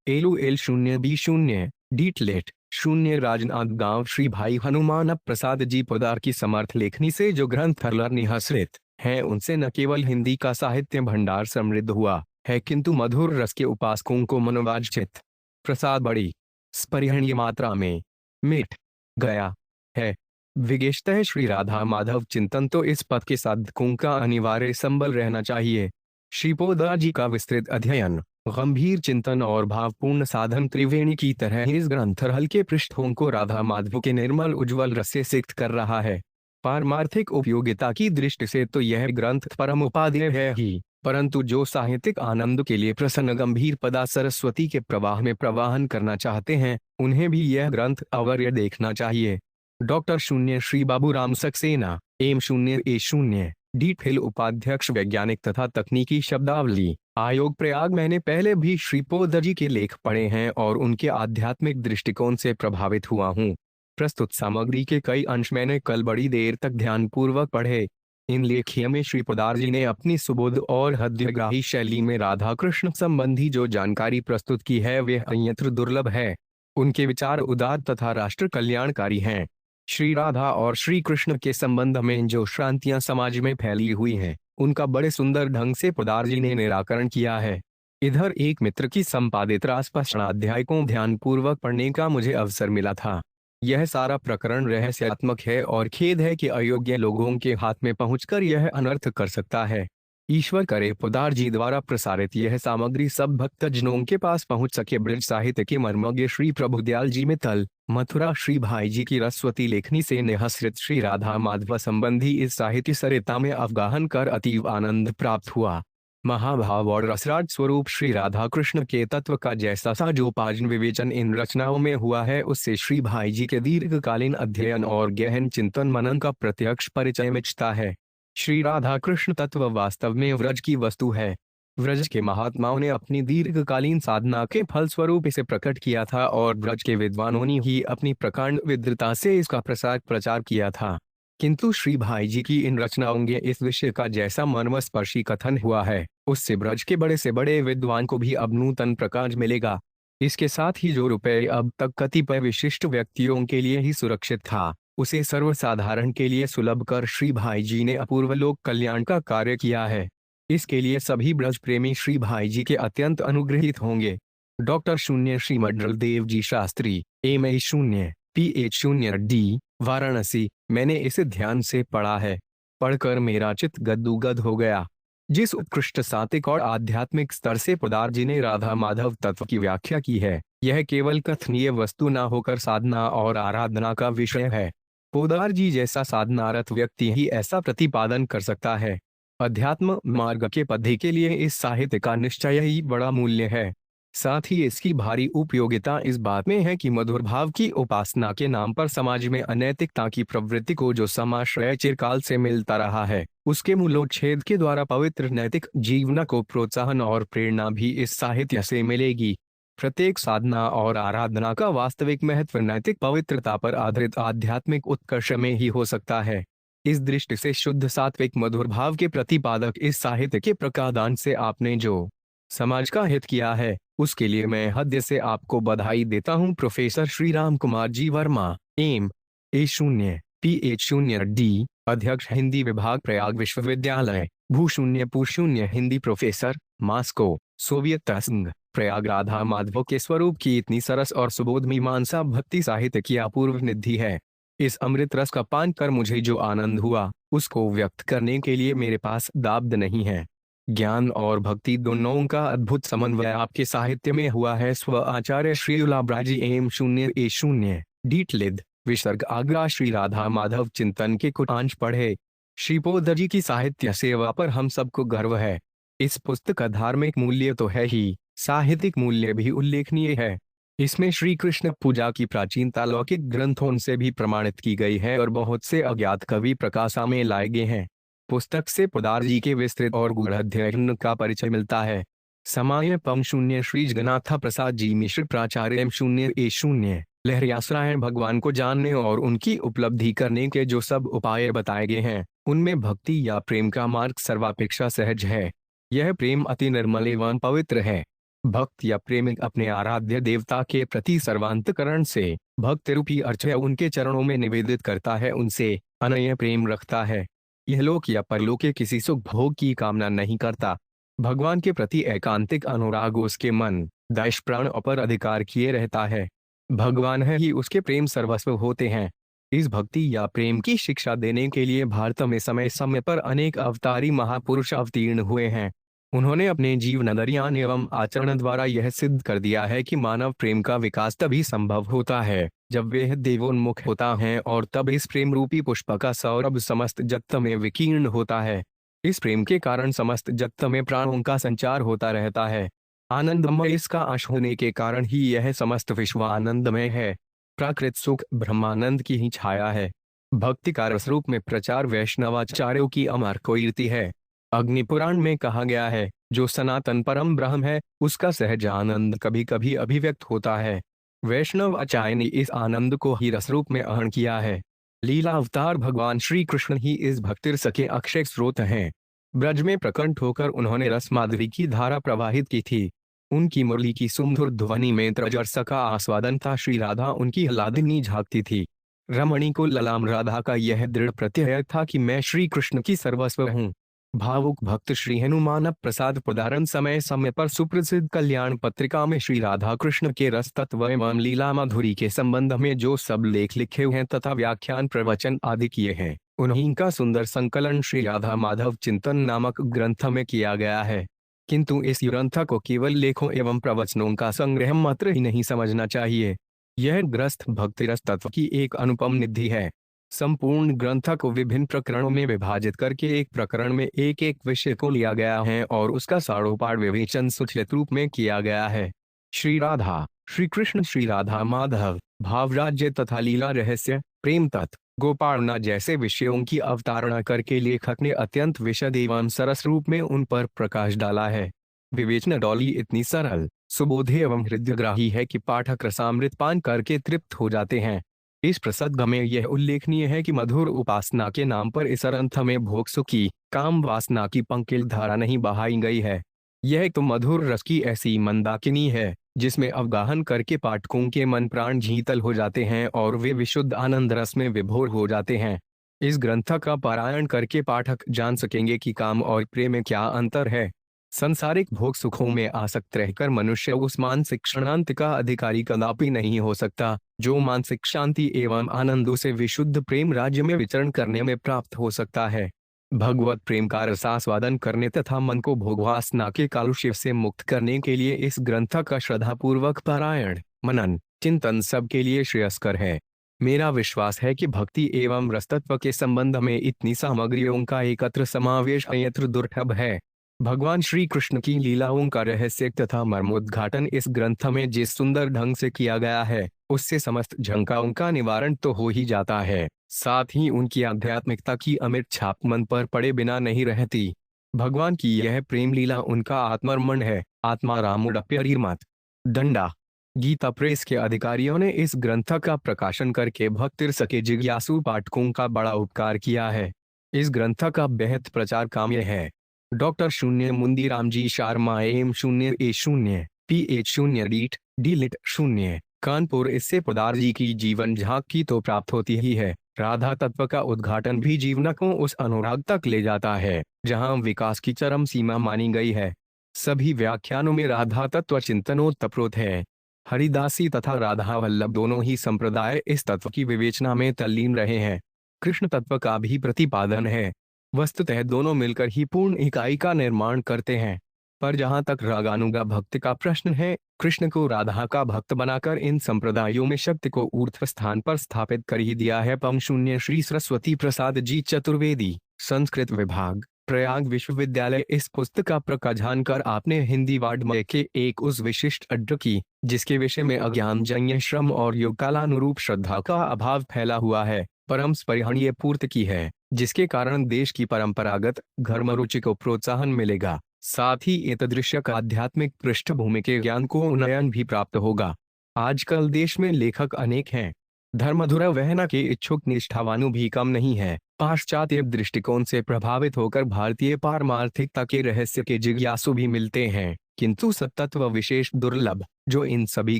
LL.B. डीटलेट शून्य राजनाथ गांव। श्री भाई हनुमान प्रसाद जी पोदार की समर्थ लेखनी से जो ग्रंथ निहसृत हैं, उनसे न केवल हिंदी का साहित्य भंडार समृद्ध हुआ है, किंतु मधुर रस के उपासकों को मनोवांछित प्रसाद बड़ी स्परिहणीय मात्रा में मिट गया है। विशेषतः श्री राधा माधव चिंतन तो इस पद के साधकों का अनिवार्य संबल रहना चाहिए। श्री पोदार जी का विस्तृत अध्ययन, गंभीर चिंतन और भावपूर्ण साधन त्रिवेणी की तरह इस ग्रंथ हल्के पृष्ठों को राधा माधव के निर्मल उज्ज्वल रस से सिक्त कर रहा है। पारमार्थिक उपयोगिता की दृष्टि से तो यह ग्रंथ परम उपादेय है ही, परंतु जो साहित्यिक आनंद के लिए प्रसन्न गंभीर पदा सरस्वती के प्रवाह में प्रवाहन करना चाहते हैं, उन्हें भी यह ग्रंथ अवश्य देखना चाहिए। डॉक्टर शून्य श्री बाबूराम सक्सेना, M0A0, D.Phil उपाध्यक्ष वैज्ञानिक तथा तकनीकी शब्दावली, आयोग प्रयाग। मैंने पहले भी श्री पोद्दार जी के लेख पढ़े हैं और उनके आध्यात्मिक दृष्टिकोण से प्रभावित हुआ हूँ। प्रस्तुत सामग्री के कई अंश मैंने कल बड़ी देर तक ध्यानपूर्वक पढ़े। इन लेखों में श्री पोद्दार जी ने अपनी सुबोध और हृदयग्राही शैली में राधा कृष्ण संबंधी जो जानकारी प्रस्तुत की है वह अन्यत्र दुर्लभ है। उनके विचार उदार तथा राष्ट्र कल्याणकारी हैं। श्री राधा और श्री कृष्ण के संबंध में जो श्रांतियां समाज में फैली हुई हैं, उनका बड़े सुंदर ढंग से पोद्दार जी ने निराकरण किया है। इधर एक मित्र की संपादित रासपाषाणाध्याय को ध्यानपूर्वक पढ़ने का मुझे अवसर मिला था। यह सारा प्रकरण रहस्यात्मक है और खेद है कि अयोग्य लोगों के हाथ में पहुंचकर यह अनर्थ कर सकता है। ईश्वर करे पोद्दार जी द्वारा प्रसारित यह सामग्री सब भक्तजनों के पास पहुंच सके। ब्रज साहित्य के मर्मज्ञ श्री प्रभुदयाल जी मित्तल, मथुरा श्री भाई जी की रसवती लेखनी से निःसृत श्री राधा माधव संबंधी इस साहित्य सरिता में अवगाहन कर अतीव आनंद प्राप्त हुआ। महाभाव और रसराज स्वरूप श्री राधा कृष्ण के तत्व का जैसा साजोपाजन विवेचन इन रचनाओं में हुआ है, उससे श्री भाई जी के दीर्घकालीन अध्ययन और गहन चिंतन मनन का प्रत्यक्ष परिचय मिलता है। श्री राधा कृष्ण तत्व वास्तव में व्रज की वस्तु है। व्रज के महात्माओं ने अपनी दीर्घकालीन साधना के फलस्वरूप इसे प्रकट किया था और व्रज के विद्वानों ने ही अपनी प्रकांड विद्वता से इसका प्रचार किया था। किंतु श्री भाई जी की इन रचनाओं में इस विषय का जैसा मर्मस्पर्शी कथन हुआ है, उससे ब्रज के बड़े से बड़े विद्वान को भी अब नूतन प्रकाश मिलेगा। इसके साथ ही जो रुपये अब तक कतिपय विशिष्ट व्यक्तियों के लिए ही सुरक्षित था, उसे सर्वसाधारण के लिए सुलभ कर श्री भाई जी ने अपूर्व लोक कल्याण का कार्य किया है। इसके लिए सभी ब्रज प्रेमी श्री भाई जी के अत्यंत अनुग्रहित होंगे। डॉक्टर शून्य श्रीमद देव जी शास्त्री, M0, PH0D, वाराणसी। मैंने इसे ध्यान से पढ़ा है। पढ़कर मेरा चित्त गदगद हो गया। जिस उत्कृष्ट सात्विक और आध्यात्मिक स्तर से पोद्दार जी ने राधा माधव तत्व की व्याख्या की है, यह केवल कथनीय वस्तु न होकर साधना और आराधना का विषय है। पोद्दार जी जैसा साधनारत व्यक्ति ही ऐसा प्रतिपादन कर सकता है। अध्यात्म मार्ग के पद्धि के लिए इस साहित्य का निश्चय ही बड़ा मूल्य है। साथ ही इसकी भारी उपयोगिता इस बात में है कि मधुर भाव की उपासना के नाम पर समाज में अनैतिकता की प्रवृत्ति को जो समाश्रय चिरकाल से मिलता रहा है, उसके मूलोच्छेद के द्वारा पवित्र नैतिक जीवन को प्रोत्साहन और प्रेरणा भी इस साहित्य से मिलेगी। प्रत्येक साधना और आराधना का वास्तविक महत्व नैतिक पवित्रता पर आधारित आध्यात्मिक उत्कर्ष में ही हो सकता है। इस दृष्टि से शुद्ध सात्विक मधुर भाव के प्रतिपादक इस साहित्य के प्रकाशन से आपने जो समाज का हित किया है, उसके लिए मैं हृदय से आपको बधाई देता हूं। Professor Shri Ram Kumar ji Verma, M0, PH0D, अध्यक्ष हिंदी विभाग प्रयाग विश्वविद्यालय, भू0 हिंदी प्रोफेसर, मास्को, सोवियत संघ। प्रयाग राधा माधव के स्वरूप की इतनी सरस और सुबोध मीमांसा भक्ति साहित्य की अपूर्व निधि है। इस अमृत रस का पान कर मुझे जो आनंद हुआ, उसको व्यक्त करने के लिए मेरे पास दाब्द नहीं है। ज्ञान और भक्ति दोनों का अद्भुत समन्वय आपके साहित्य में हुआ है। स्व आचार्य श्री उलाब्राजी M0A0, D.Lidd, विसर्ग आगरा। श्री राधा माधव चिंतन के कुछ अंश पढ़े। श्री पोद्दार जी की साहित्य सेवा पर हम सबको गर्व है। इस पुस्तक का धार्मिक मूल्य तो है ही, साहित्यिक मूल्य भी उल्लेखनीय है। इसमें श्री कृष्ण पूजा की प्राचीनता लौकिक ग्रंथों से भी प्रमाणित की गई है और बहुत से अज्ञात कवि प्रकाशा में लाए गए हैं। पुस्तक से पोद्दार जी के विस्तृत और गूढ़ अध्ययन का परिचय मिलता है। समय M0 श्री जगन्नाथ प्रसाद जी मिश्र, प्राचार्य M0A0, लहरियासरायण। भगवान को जानने और उनकी उपलब्धि करने के जो सब उपाय बताए गए हैं, उनमें भक्ति या प्रेम का मार्ग सर्वापेक्षा सहज है। यह प्रेम अति निर्मल एवं पवित्र है। भक्त या प्रेमिक अपने आराध्य देवता के प्रति सर्वांतकरण से भक्त रूपी अर्घ्य उनके चरणों में निवेदित करता है, उनसे अनन्य प्रेम रखता है। यह लोक या परलोक के किसी सुख भोग की कामना नहीं करता। भगवान के प्रति एकांतिक अनुराग उसके मन, देश, प्राण पर अधिकार किए रहता है। भगवान है ही उसके प्रेम सर्वस्व होते हैं। इस भक्ति या प्रेम की शिक्षा देने के लिए भारत में समय समय पर अनेक अवतारी महापुरुष अवतीर्ण हुए हैं। उन्होंने अपने जीवन दर्यान एवं आचरण द्वारा यह सिद्ध कर दिया है कि मानव प्रेम का विकास तभी संभव होता है जब वह देवोन्मुख होता है और तब इस प्रेम रूपी पुष्प का सौरभ समस्त जगत में विकीर्ण होता है। इस प्रेम के कारण समस्त जगत में प्राणों का संचार होता रहता है। आनंदमय इसका अंश होने के कारण ही यह समस्त विश्व आनंदमय है। प्राकृत सुख ब्रह्मानंद की ही छाया है। भक्ति का रस रूप में प्रचार वैष्णवाचार्यों की अमर कीर्ति है। अग्नि पुराण में कहा गया है, जो सनातन परम ब्रह्म है, उसका सहज आनंद कभी कभी अभिव्यक्त होता है। वैष्णव आचार्य ने इस आनंद को ही रस रूप में आहरण किया है। लीला अवतार भगवान श्री कृष्ण ही इस भक्ति रस के अक्षय स्रोत हैं। ब्रज में प्रकट होकर उन्होंने रस माधुरी की धारा प्रवाहित की थी। उनकी मुरली की सुमधुर ध्वनि में त्रजरस का आस्वादन था। श्री राधा उनकी हलादिनी झांकती थी। रमणी को ललाम राधा का यह दृढ़ प्रत्यय था कि मैं श्री कृष्ण की सर्वस्व हूँ। भावुक भक्त श्री हनुमान प्रसाद पदारण समय समय पर सुप्रसिद्ध कल्याण पत्रिका में श्री राधा कृष्ण के रस तत्व एवं लीला माधुरी के संबंध में जो सब लेख लिखे हुए हैं तथा व्याख्यान प्रवचन आदि किए हैं, उन्हीं का सुंदर संकलन श्री राधा माधव चिंतन नामक ग्रंथ में किया गया है। किंतु इस ग्रंथ को केवल लेखों एवं प्रवचनों का संग्रह मात्र ही नहीं समझना चाहिए। यह ग्रंथ भक्ति रस तत्व की एक अनुपम निधि है। संपूर्ण ग्रंथ को विभिन्न प्रकरणों में विभाजित करके एक प्रकरण में एक एक विषय को लिया गया है और उसका सारोपार विवेचन सुचित रूप में किया गया है। श्री राधा, श्री कृष्ण, श्री राधा माधव, भावराज्य तथा लीला रहस्य, प्रेम तत्व, गोपालना जैसे विषयों की अवतारणा करके लेखक ने अत्यंत विशद एवं सरस रूप में उन पर प्रकाश डाला है। विवेचना डोली इतनी सरल, सुबोध एवं हृदयग्राही है कि पाठक रसामृत पान करके तृप्त हो जाते हैं। इस प्रसंग में यह उल्लेखनीय है कि मधुर उपासना के नाम पर इस ग्रंथ में भोग सुखी काम वासना की पंकिल धारा नहीं बहाई गई है। यह तो मधुर रस की ऐसी मंदाकिनी है जिसमें अवगाहन करके पाठकों के मन प्राण शीतल हो जाते हैं और वे विशुद्ध आनंद रस में विभोर हो जाते हैं। इस ग्रंथ का पारायण करके पाठक जान सकेंगे कि काम और प्रेम में क्या अंतर है। संसारिक भोग सुखों में आसक्त रहकर मनुष्य उस मानसिक शांति का अधिकारी कदापि नहीं हो सकता जो मानसिक शांति एवं आनंदों से विशुद्ध प्रेम राज्य में विचरण करने में प्राप्त हो सकता है। भगवत प्रेम का रसास्वादन करने तथा मन को भोगवासना के कालुष्य से मुक्त करने के लिए इस ग्रंथ का श्रद्धापूर्वक पारायण, मनन, चिंतन सबके लिए श्रेयस्कर है। मेरा विश्वास है कि भक्ति एवं रसतत्व के संबंध में इतनी सामग्रियों का एकत्र समावेश अयत्र दुर्लभ है। भगवान श्री कृष्ण की लीलाओं का रहस्य तथा मर्मोद्घाटन इस ग्रंथ में जिस सुंदर ढंग से किया गया है, उससे समस्त झंकाओं का निवारण तो हो ही जाता है, साथ ही उनकी आध्यात्मिकता की अमिट छाप मन पर पड़े बिना नहीं रहती। भगवान की यह प्रेम लीला उनका आत्मर्मण है। आत्मा रामुडप्यरिमत दंडा। गीता प्रेस के अधिकारियों ने इस ग्रंथ का प्रकाशन करके भक्ति रस के जिज्ञासु पाठकों का बड़ा उपकार किया है। इस ग्रंथ का बेहद प्रचार काम्य है। डॉक्टर शून्य Mundiram ji Sharma M0A0 PH0 D Litt 0 Kanpur. इससे पोदार जी की जीवन झांकी तो प्राप्त होती ही है, राधा तत्व का उद्घाटन भी जीवन को उस अनुराग तक ले जाता है जहां विकास की चरम सीमा मानी गई है। सभी व्याख्यानों में राधा तत्व चिंतनोत्तप्रोत है। हरिदासी तथा राधा वल्लभ दोनों ही संप्रदाय इस तत्व की विवेचना में तल्लीन रहे हैं। कृष्ण तत्व का भी प्रतिपादन है। वस्तुतः दोनों मिलकर ही पूर्ण इकाई का निर्माण करते हैं। पर जहां तक रागानुगा भक्त का प्रश्न है, कृष्ण को राधा का भक्त बनाकर इन संप्रदायों में शक्ति को ऊर्ध्व स्थान पर स्थापित कर ही दिया है। M0 श्री सरस्वती प्रसाद जी चतुर्वेदी, संस्कृत विभाग, प्रयाग विश्वविद्यालय। इस पुस्तक का प्रकाशन कर आपने हिंदी वाड्मय के एक उस विशिष्ट अड्ड की जिसके विषय में अज्ञान जन्य श्रम और योग कालानुरूप श्रद्धा का अभाव फैला हुआ है, परम स्पृहणीय पूर्ति की है, जिसके कारण देश की परंपरागत धर्म रुचि को प्रोत्साहन मिलेगा। साथ ही एतदृश्यक आध्यात्मिक पृष्ठभूमि के ज्ञान को उन्नयन भी प्राप्त होगा। आजकल देश में लेखक अनेक हैं, धर्मधुरा वहना के इच्छुक निष्ठावानु भी कम नहीं है। पाश्चात्य दृष्टिकोण से प्रभावित होकर भारतीय पारमार्थिकता के रहस्य के जिज्ञासु भी मिलते हैं, किंतु सत्तत्व विशेष दुर्लभ जो इन सभी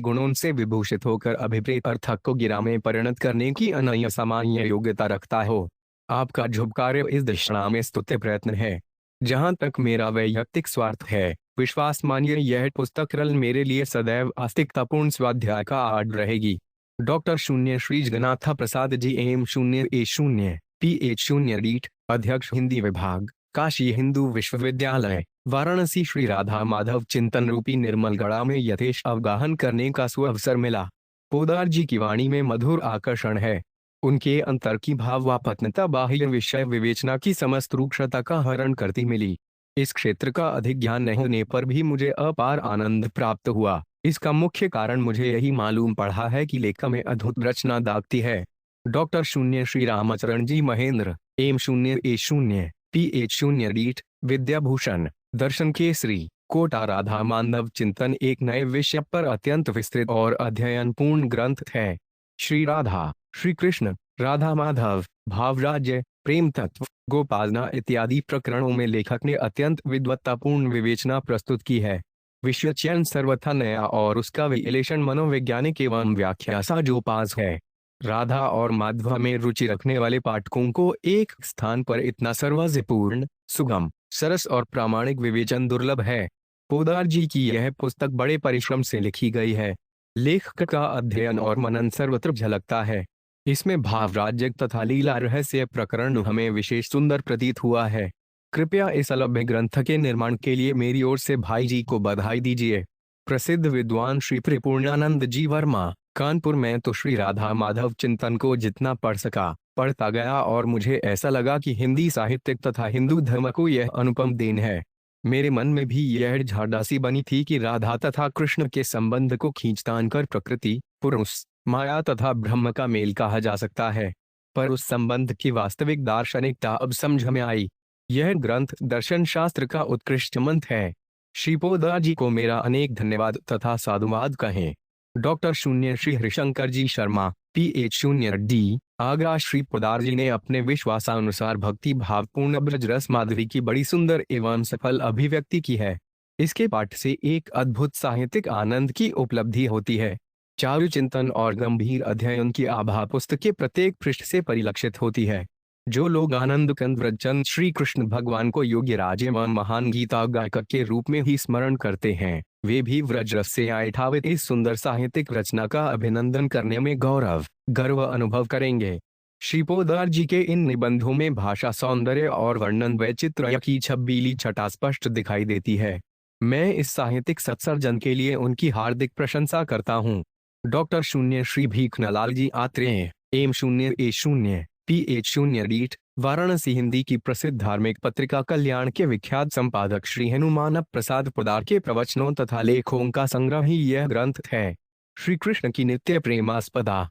गुणों से विभूषित होकर अभिप्रेत अर्थक को गिरा में परिणत करने की अनन्य सामान्य योग्यता रखता हो। आपका झुबकार्य इस दिशा में स्तुत्य प्रयत्न है। जहां तक मेरा वैयक्तिक स्वार्थ है, विश्वास मानिए यह पुस्तक रल मेरे लिए सदैव आस्तिकतापूर्ण स्वाध्याय का आड़ रहेगी। डॉक्टर शून्य Shri Jagannath Prasad ji M0A0 PH0 D अध्यक्ष हिंदी विभाग, काशी हिंदू विश्वविद्यालय, वाराणसी। श्री राधा माधव चिंतन रूपी निर्मल गड़ा में यथेष्ट अवगाहन करने का सुअवसर मिला। पोदार जी की वाणी में मधुर आकर्षण है। उनके अंतर की भावापत्नता बाह्य विषय विवेचना की समस्त रूक्षता का हरण करती मिली। इस क्षेत्र का अधिक ज्ञान नहीं होने पर भी मुझे अपार आनंद प्राप्त हुआ। इसका मुख्य कारण मुझे यही मालूम पड़ा है कि लेखा में अद्भुत रचना दागती है। डॉक्टर शून्य श्री रामचरण जी महेंद्र, M0A0, PH0 डीट, विद्याभूषण, दर्शन केसरी, कोटा राधा माधव चिंतन एक नए विषय पर अत्यंत विस्तृत और अध्ययन पूर्ण ग्रंथ है। श्री राधा, श्री कृष्ण, राधा माधव, भावराज्य, प्रेम तत्व, गोपालना इत्यादि प्रकरणों में लेखक ने अत्यंत विद्वत्तापूर्ण विवेचना प्रस्तुत की है। विषय चयन सर्वथा नया और उसका विश्लेषण मनोवैज्ञानिक एवं व्याख्या साजोपाज है। राधा और माधव में रुचि रखने वाले पाठकों को एक स्थान पर इतना सर्वज्ञपूर्ण, सुगम, सरस और प्रामाणिक विवेचन दुर्लभ है। पोद्दार जी की यह पुस्तक बड़े परिश्रम से लिखी गई है। लेखक का अध्ययन और मनन सर्वत्र झलकता है। इसमें भावराज्य तथा लीला रहस्य प्रकरण हमें विशेष सुंदर प्रतीत हुआ है। कृपया इस अलभ्य ग्रंथ के निर्माण के लिए मेरी ओर से भाई जी को बधाई दीजिए। प्रसिद्ध विद्वान श्री परिपूर्णानंद जी वर्मा, कानपुर। में तो श्री राधा माधव चिंतन को जितना पढ़ सका पढ़ता गया और मुझे ऐसा लगा कि हिंदी साहित्य तथा हिंदू धर्म को यह अनुपम देन है। मेरे मन में भी यह झाड़ासी बनी थी कि राधा तथा कृष्ण के संबंध को खींचतान कर प्रकृति, पुरुष, माया तथा ब्रह्म का मेल कहा जा सकता है। पर उस संबंध की वास्तविक दार्शनिकता अब समझ में आई। यह ग्रंथ दर्शन शास्त्र का उत्कृष्ट मंत्र है। श्री पोद्दार जी को मेरा अनेक धन्यवाद तथा साधुवाद कहें। डॉक्टर शून्य श्री हरिशंकर जी शर्मा, PH0D, आगरा। श्री पोद्दार जी ने अपने विश्वासानुसार भक्ति भावपूर्ण ब्रज रस माधुरी की बड़ी सुंदर एवं सफल अभिव्यक्ति की है। इसके पाठ से एक अद्भुत साहित्यिक आनंद की उपलब्धि होती है। चारु चिंतन और गंभीर अध्ययन की आभा पुस्तक के प्रत्येक पृष्ठ से परिलक्षित होती है। जो लोग आनंद कंद व्रजचंद श्री कृष्ण भगवान को योग्य राज एवं महान गीता गायक के रूप में ही स्मरण करते हैं, वे भी व्रज रस से आएठावित इस सुंदर साहित्यिक रचना का अभिनंदन करने में गर्व अनुभव करेंगे। श्री पोद्दार जी के इन निबंधों में भाषा सौंदर्य और वर्णन वैचित्र्य की छबीली छटा स्पष्ट दिखाई देती है। मैं इस साहित्यिक सत्सर्जन के लिए उनकी हार्दिक प्रशंसा करता हूँ। डॉक्टर शून्य श्री भीखनलाल जी आत्रेय, M0A0, PH0 डीट, वाराणसी। हिंदी की प्रसिद्ध धार्मिक पत्रिका कल्याण के विख्यात संपादक श्री हनुमान प्रसाद पोद्दार के प्रवचनों तथा लेखों का संग्रह ही यह ग्रंथ है। श्री कृष्ण की नित्य प्रेमास्पदा,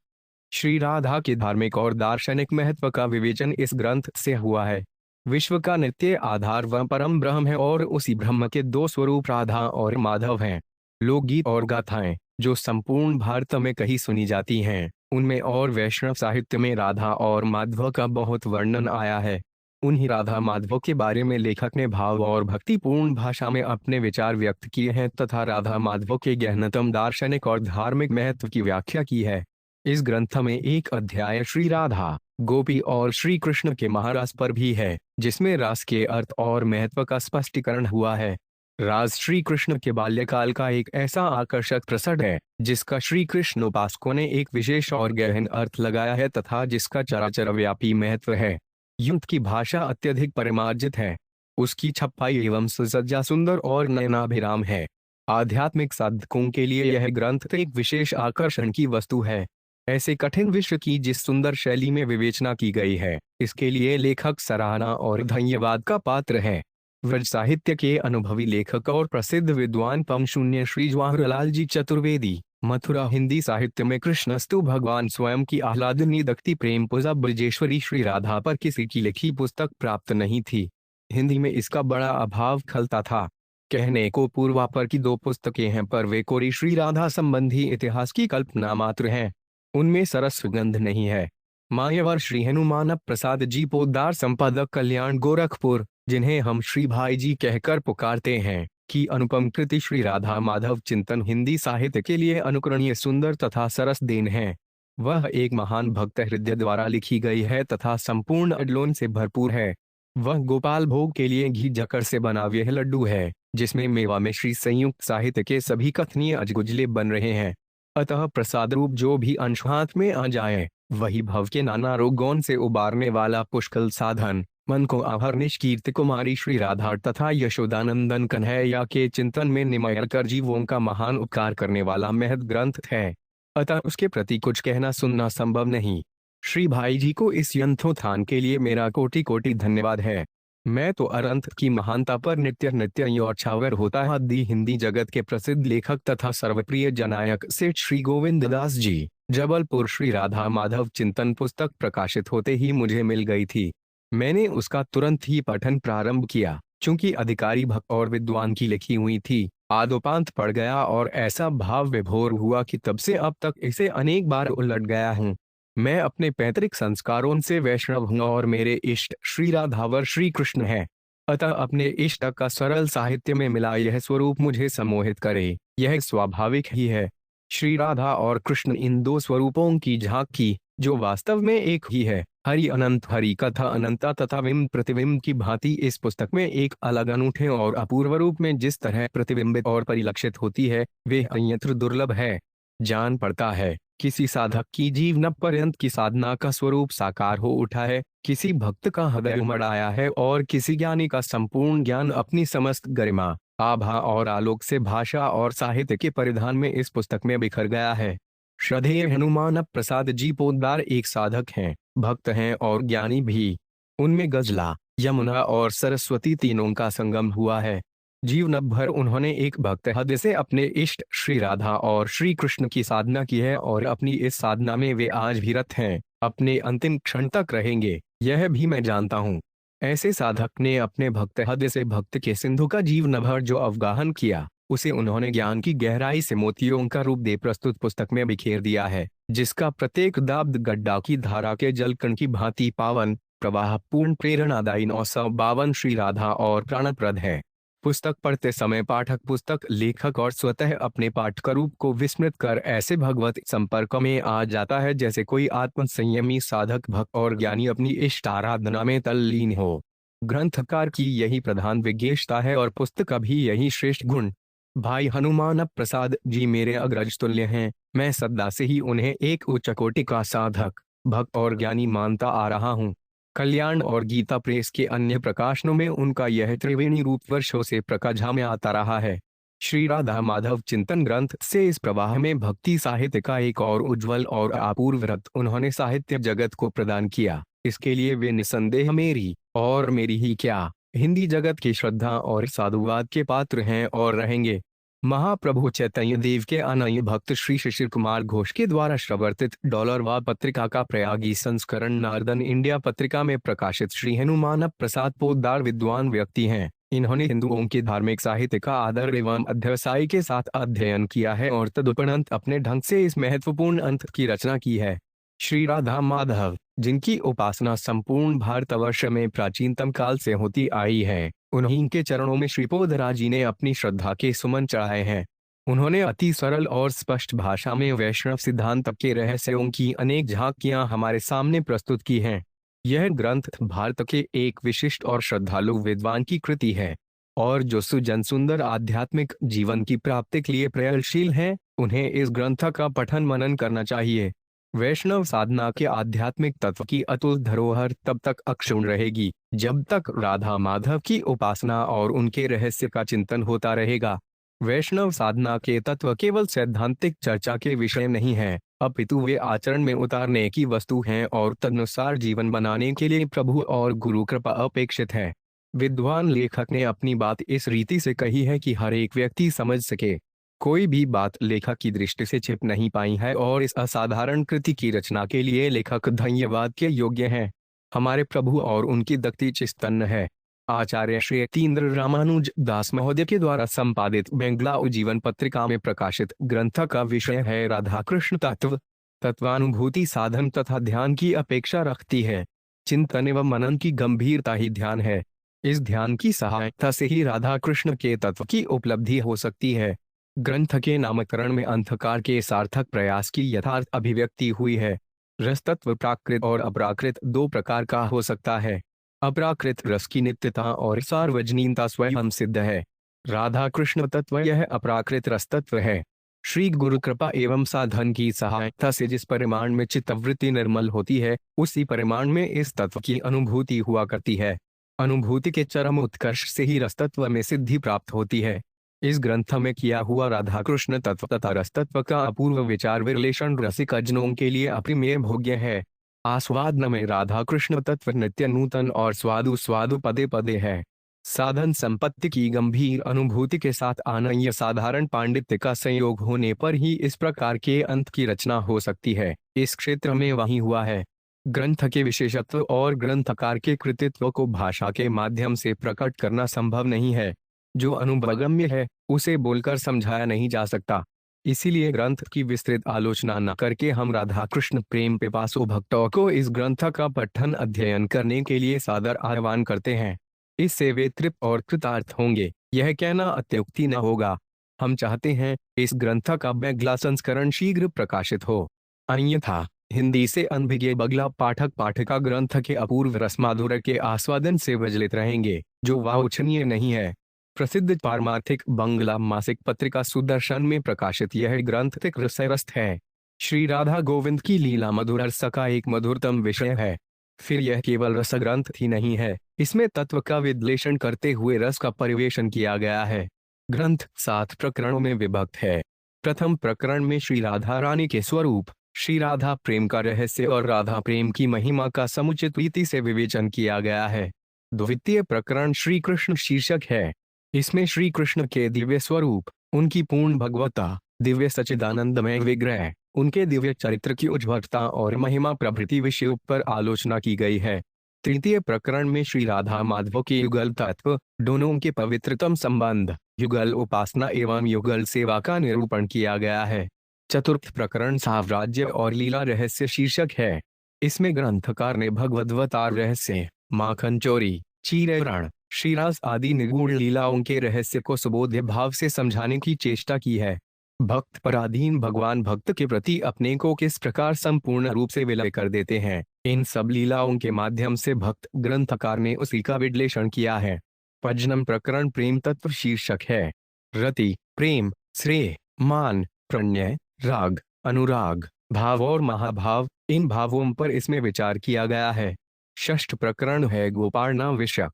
श्री राधा के धार्मिक और दार्शनिक महत्व का विवेचन इस ग्रंथ से हुआ है। विश्व का नित्य आधार वह परम ब्रह्म है और उसी ब्रह्म के दो स्वरूप राधा और माधव हैं। लोकगीत और गाथाएं जो संपूर्ण भारत में कहीं सुनी जाती हैं, उनमें और वैष्णव साहित्य में राधा और माधव का बहुत वर्णन आया है। उन्हीं राधा माधव के बारे में लेखक ने भाव और भक्तिपूर्ण भाषा में अपने विचार व्यक्त किए हैं तथा राधा माधव के गहनतम दार्शनिक और धार्मिक महत्व की व्याख्या की है। इस ग्रंथ में एक अध्याय श्री राधा, गोपी और श्री कृष्ण के महारास पर भी है, जिसमें रास के अर्थ और महत्व का स्पष्टीकरण हुआ है। राज श्री कृष्ण के बाल्यकाल का एक ऐसा आकर्षक प्रसंग है जिसका श्री कृष्ण उपासकों ने एक विशेष और गहन अर्थ लगाया है तथा जिसका चराचर व्यापी महत्व है। युद्ध की भाषा अत्यधिक परिमार्जित है। उसकी छपाई एवं सुसज्जा सुंदर और नयनाभिराम है। आध्यात्मिक साधकों के लिए यह ग्रंथ एक विशेष आकर्षण की वस्तु है। ऐसे कठिन विषय की जिस सुंदर शैली में विवेचना की गई है, इसके लिए लेखक सराहना और धन्यवाद का पात्र है। व्रज साहित्य के अनुभवी लेखक और प्रसिद्ध विद्वान पम शून्य श्री जवाहरलाल जी चतुर्वेदी, मथुरा। हिंदी साहित्य में कृष्णस्तु भगवान स्वयं की आह्लादनी दक्ति प्रेम पूजा ब्रजेश्वरी श्री राधा पर किसी की लिखी पुस्तक प्राप्त नहीं थी। हिंदी में इसका बड़ा अभाव खलता था। कहने को पूर्वापर की 2 पुस्तकें हैं, पर वे कोरी श्री राधा संबंधी इतिहास की कल्पना मात्र हैं। उनमें सरस सुगंध नहीं है। मान्यवर श्री हनुमान प्रसाद जी पोद्दार, संपादक कल्याण गोरखपुर, जिन्हें हम श्री भाई जी कहकर पुकारते हैं, की अनुपम कृति श्री राधा माधव चिंतन हिंदी साहित्य के लिए अनुकरणीय सुंदर तथा सरस देन है। वह एक महान भक्त हृदय द्वारा लिखी गई है तथा संपूर्ण अडलोन से भरपूर है। वह गोपाल भोग के लिए घी जकर से बना यह लड्डू है, जिसमें मेवा में श्री संयुक्त साहित्य के सभी कथनीय अजगुजले बन रहे हैं। अतः प्रसाद रूप जो भी अंश हाथ में आ जाए, वही भव के नाना रोगों से उबारने वाला पुष्कल साधन, मन को आहर्निश कीर्ति कुमारी श्री राधा तथा यशोदानंदन कन्हैया के चिंतन में निमग्न कर जीवों का महान उपकार करने वाला महत् ग्रंथ है। अतः उसके प्रति कुछ कहना सुनना संभव नहीं। श्री भाई जी को इस यंत्रोत्थान के लिए मेरा कोटि कोटि धन्यवाद है। मैं तो अनंत की महानता पर नित्य नित्य न्यौछावर होता है। आदि हिंदी जगत के प्रसिद्ध लेखक तथा सर्वप्रिय जनायक सेठ श्री गोविंद दास जी, जबलपुर। श्री राधा माधव चिंतन पुस्तक प्रकाशित होते ही मुझे मिल गई थी। मैंने उसका तुरंत ही पठन प्रारंभ किया। चूंकि अधिकारी भक्त और विद्वान की लिखी हुई थी, आदोपांत पड़ गया और ऐसा भाव विभोर हुआ कि तब से अब तक इसे अनेक बार उलट गया हूँ। मैं अपने पैतृक संस्कारों से वैष्णव हूँ और मेरे इष्ट श्री राधावर श्री कृष्ण है। अतः अपने इष्ट का सरल साहित्य में मिला यह स्वरूप मुझे सम्मोहित करे, यह स्वाभाविक ही है। श्री राधा और कृष्ण इन दो स्वरूपों की झांकी, जो वास्तव में एक ही है। हरि अनंत, हरि कथा अनंता तथा बिंब प्रतिबिंब की भांति इस पुस्तक में एक अलग, अनूठे और अपूर्व रूप में जिस तरह प्रतिबिंबित और परिलक्षित होती है, वे अन्यत्र दुर्लभ है। जान पड़ता है किसी साधक की जीवन पर्यंत की साधना का स्वरूप साकार हो उठा है, किसी भक्त का हृदय उमड़ आया है और किसी ज्ञानी का संपूर्ण ज्ञान अपनी समस्त गरिमा, आभा और आलोक से भाषा और साहित्य के परिधान में इस पुस्तक में बिखर गया है। श्रद्धेय हनुमान प्रसाद जी पोद्दार एक साधक हैं, भक्त हैं और ज्ञानी भी। उनमें गजला, यमुना और सरस्वती तीनों का संगम हुआ है। जीवन भर उन्होंने एक भक्त हृदय से अपने इष्ट श्री राधा और श्री कृष्ण की साधना की है और अपनी इस साधना में वे आज भी रत हैं, अपने अंतिम क्षण तक रहेंगे, यह भी मैं जानता हूँ। ऐसे साधक ने अपने भक्त हृदय से भक्त के सिंधु का जीवन भर जो अवगाहन किया, उसे उन्होंने ज्ञान की गहराई से मोतियों का रूप दे प्रस्तुत पुस्तक में बिखेर दिया है, जिसका प्रत्येक दाब गड्ढा की धारा के जलकण की भांति पावन, प्रवाह पूर्ण, प्रेरणादायी 952 श्री राधा और प्राणप्रद है। पुस्तक पढ़ते समय पाठक, पुस्तक लेखक और स्वतः अपने पाठक रूप को विस्मृत कर ऐसे भगवत संपर्क में आ जाता है जैसे कोई आत्म संयमी साधक, भक्त और ज्ञानी अपनी इष्ट आराधना में तल्लीन हो। ग्रंथकार की यही प्रधान विशेषता है और पुस्तक का भी यही श्रेष्ठ गुण। भाई हनुमान प्रसाद जी मेरे अग्रज तुल्य हैं। मैं सदा से ही उन्हें एक उच्च कोटि का साधक, भक्त और ज्ञानी मानता आ रहा हूँ। कल्याण और गीता प्रेस के अन्य प्रकाशनों में उनका यह त्रिवेणी रूप वर्षों से प्रकाशा में आता रहा है। श्री राधा माधव चिंतन ग्रंथ से इस प्रवाह में भक्ति साहित्य का एक और उज्जवल और अपूर्व रत्न उन्होंने साहित्य जगत को प्रदान किया। इसके लिए वे निसंदेह मेरी और मेरी ही क्या, हिंदी जगत की श्रद्धा और साधुवाद के पात्र हैं और रहेंगे। महाप्रभु चैतन्य देव के अनन्य भक्त श्री शिशिर कुमार घोष के द्वारा प्रवर्तित $वा पत्रिका का प्रयागी संस्करण नारदन इंडिया पत्रिका में प्रकाशित श्री हनुमान प्रसाद पोद्दार विद्वान व्यक्ति हैं। इन्होंने हिंदुओं के धार्मिक साहित्य का आदर एवं अध्यवसाय के साथ अध्ययन किया है और तदुपरांत अपने ढंग से इस महत्वपूर्ण अंत की रचना की है। श्री राधा माधव, जिनकी उपासना संपूर्ण भारतवर्ष में प्राचीनतम काल से होती आई है, उन्हीं के चरणों में श्री पोदरा जी ने अपनी श्रद्धा के सुमन चढ़ाए हैं। उन्होंने अति सरल और स्पष्ट भाषा में वैष्णव सिद्धांत के रहस्यों की अनेक झांकियां हमारे सामने प्रस्तुत की हैं। यह ग्रंथ भारत के एक विशिष्ट और श्रद्धालु विद्वान की कृति है और जो सुजन सुंदर आध्यात्मिक जीवन की प्राप्ति के लिए प्रयत्नशील हैं, उन्हें इस ग्रंथ का पठन मनन करना चाहिए। वैष्णव साधना के आध्यात्मिक तत्व की अतुल धरोहर तब तक अक्षुण्ण रहेगी जब तक राधा माधव की उपासना और उनके रहस्य का चिंतन होता रहेगा। वैष्णव साधना के तत्व केवल सैद्धांतिक चर्चा के विषय नहीं है, अपितु वे आचरण में उतारने की वस्तु हैं और तदनुसार जीवन बनाने के लिए प्रभु और गुरु कृपा अपेक्षित है। विद्वान लेखक ने अपनी बात इस रीति से कही है कि हर एक व्यक्ति समझ सके। कोई भी बात लेखक की दृष्टि से छिप नहीं पाई है और इस असाधारण कृति की रचना के लिए लेखक धन्यवाद के योग्य हैं। हमारे प्रभु और उनकी दक्ति चिस्तन है। आचार्य श्री यतीन्द्र रामानुज दास महोदय के द्वारा संपादित बेंगलाउ जीवन पत्रिका में प्रकाशित ग्रंथ का विषय है राधा कृष्ण तत्व। तत्वानुभूति साधन तथा ध्यान की अपेक्षा रखती है। चिंतन एवं मनन की गंभीरता ही ध्यान है। इस ध्यान की सहायता से ही राधा कृष्ण के तत्व की उपलब्धि हो सकती है। ग्रंथ के नामकरण में अंधकार के सार्थक प्रयास की यथार्थ अभिव्यक्ति हुई है। रस तत्व प्राकृत और अपराकृत दो प्रकार का हो सकता है। अपराकृत रस की नित्यता और सार्वजनीनता स्वयं सिद्ध है। राधा कृष्ण तत्व यह अपराकृत रस तत्व है। श्री गुरु कृपा एवं साधन की सहायता से जिस परिमाण में चित्तवृत्ति निर्मल होती है, उसी परिमाण में इस तत्व की अनुभूति हुआ करती है। अनुभूति के चरम उत्कर्ष से ही रस तत्व में सिद्धि प्राप्त होती है। इस ग्रंथ में किया हुआ राधा कृष्ण तत्व तथा रस तत्व का अपूर्व विचार विश्लेषण रसिक जनों के लिए अप्रिमेय भोग्य है। आस्वादन में राधा कृष्ण तत्व नित्य नूतन और स्वादु स्वादु पदे पदे है। साधन संपत्ति की गंभीर अनुभूति के साथ अनन्य साधारण पांडित्य का संयोग होने पर ही इस प्रकार के अंत की रचना हो सकती है। इस क्षेत्र में वही हुआ है। ग्रंथ के विशेषत्व और ग्रंथकार के कृतित्व को भाषा के माध्यम से प्रकट करना संभव नहीं है। जो अनुभवगम्य है उसे बोलकर समझाया नहीं जा सकता। इसीलिए ग्रंथ की विस्तृत आलोचना न करके हम राधा कृष्ण प्रेम पिपासु भक्तों को इस ग्रंथ का पठन अध्ययन करने के लिए सादर आह्वान करते हैं। इससे वे तृप्त और कृतार्थ होंगे, यह कहना अत्युक्ति न होगा। हम चाहते हैं इस ग्रंथ का बगला संस्करण शीघ्र प्रकाशित हो, अन्यथा हिंदी से अनभिज्ञ बगला पाठक पाठिका ग्रंथ के अपूर्व रसमाधुर्य के आस्वादन से विचलित रहेंगे, जो वांछनीय नहीं है। प्रसिद्ध पारमार्थिक बंगला मासिक पत्रिका सुदर्शन में प्रकाशित यह ग्रंथ तिक रसरस्त है। श्री राधा गोविंद की लीला मधुर रस का एक मधुरतम विषय है। फिर यह केवल रस ग्रंथ ही नहीं है, इसमें तत्व का विश्लेषण करते हुए रस का परिवेशन किया गया है। ग्रंथ 7 प्रकरणों में विभक्त है। प्रथम प्रकरण में श्री राधा रानी के स्वरूप, श्री राधा प्रेम का रहस्य और राधा प्रेम की महिमा का समुचित रीति से विवेचन किया गया है। द्वितीय प्रकरण श्री कृष्ण शीर्षक है। इसमें श्री कृष्ण के दिव्य स्वरूप, उनकी पूर्ण भगवता, दिव्य सच्चिदानंदमय विग्रह, उनके दिव्य चरित्र की उज्ज्वलता और महिमा प्रभृति विषयों पर आलोचना की गई है। तृतीय प्रकरण में श्री राधा माधव के युगल तत्व, दोनों के पवित्रतम संबंध, युगल उपासना एवं युगल सेवा का निरूपण किया गया है। चतुर्थ प्रकरण साम्राज्य और लीला रहस्य शीर्षक है। इसमें ग्रंथकार ने भगवद्वतार रहस्य, माखन चोरी, चीरहरण, श्रीरास आदि निगूढ़ लीलाओं के रहस्य को सुबोध्य भाव से समझाने की चेष्टा की है। भक्त पराधीन भगवान भक्त के प्रति अपने को किस प्रकार संपूर्ण रूप से विलय कर देते हैं, इन सब लीलाओं के माध्यम से भक्त ग्रंथकार ने उसी का विश्लेषण किया है। पंचम प्रकरण प्रेम तत्व शीर्षक है। रति, प्रेम, श्रेय, मान, प्रणय, राग, अनुराग, भाव और महाभाव, इन भावों पर इसमें विचार किया गया है। षष्ठ प्रकरण है गोपालना विषय।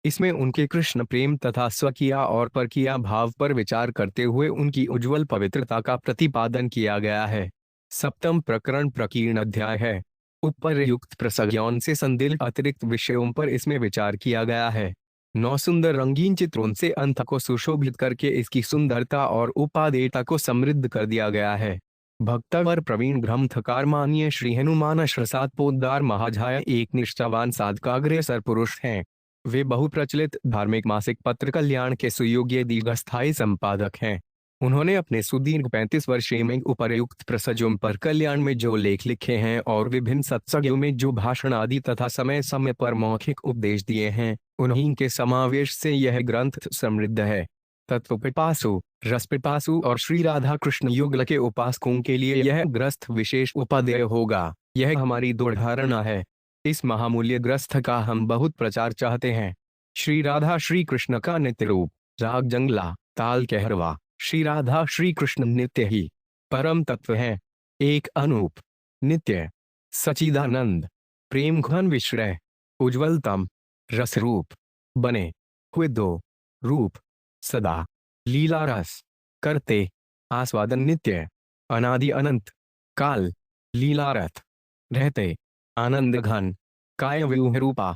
इसमें उनके कृष्ण प्रेम तथा स्वकीया और परकीया भाव पर विचार करते हुए उनकी उज्जवल पवित्रता का प्रतिपादन किया गया है। सप्तम प्रकरण प्रकीर्ण अध्याय है। उपरयुक्त प्रसंगों से संदिग्ध अतिरिक्त विषयों पर इसमें विचार किया गया है। 9 सुंदर रंगीन चित्रों से अंत को सुशोभित करके इसकी सुंदरता और उपादेयता को समृद्ध कर दिया गया है। भक्तवर प्रवीण ग्रंथकार माननीय श्री हनुमान प्रसाद पोद्दार महाशय एक निष्ठावान साधकाग्रसर पुरुष हैं। वे बहुप्रचलित धार्मिक मासिक पत्र कल्याण के सुयोग्य दीर्घस्थायी संपादक हैं। उन्होंने अपने सुदीर्घ 35 वर्षीय में उपरयुक्त प्रसंगों पर कल्याण में जो लेख लिखे हैं और विभिन्न सत्संगों में जो भाषण आदि तथा समय समय पर मौखिक उपदेश दिए हैं, उन्हीं के समावेश से यह ग्रंथ समृद्ध है। तत्व पिपासु, रस पिपासु और श्री राधा कृष्ण युगल के उपासकों के लिए यह ग्रंथ विशेष उपादेय होगा, यह हमारी दृढ़ धारणा है। इस महामूल्य ग्रंथ का हम बहुत प्रचार चाहते हैं। श्री राधा श्री कृष्ण का नित्य रूप, राग जंगला, ताल कहरवा, श्री राधा श्री कृष्ण नित्य ही परम तत्व है। एक अनूप, नित्य, सचिदानंद, प्रेम घन विश्रय, उज्ज्वलतम रस रूप बने हुए दो रूप, सदा लीला रस करते, आस्वादन नित्य, अनादि अनंत काल लीलारथ रहते, आनंद घन काय व्यूह रूपा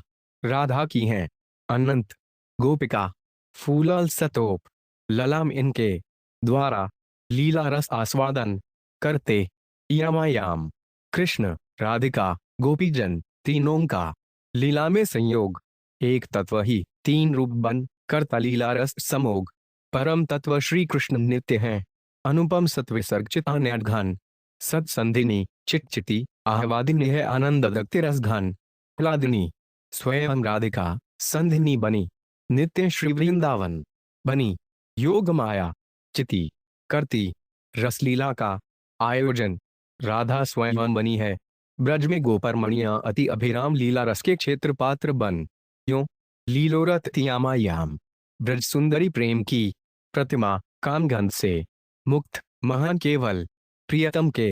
राधा की हैं, अनंत गोपिका फूलल सतोप ललाम इनके द्वारा लीला रस आस्वादन करते, यामायाम कृष्ण राधिका गोपीजन तीनों का लीला में संयोग, एक तत्व ही 3 रूप बन करता लीला रस समोग। परम तत्व श्री कृष्ण नित्य हैं, अनुपम सत्विसर्ग चितान्यघन सत्संधिनी चिटचिटी आहवादिनी है आनंद दत्ति रस घन प्रहलादिनी स्वयं राधिका संधिनी बनी, नित्य श्री वृंदावन बनी, योग माया चिति करती, रसलीला का आयोजन राधा स्वयं बनी है। ब्रज में गोपरमणियां अति अभिराम लीला रस के क्षेत्र पात्र बन क्यों लीलोरथ तियामायाम ब्रज सुंदरी प्रेम की प्रतिमा कामगंध से मुक्त महान केवल प्रियतम के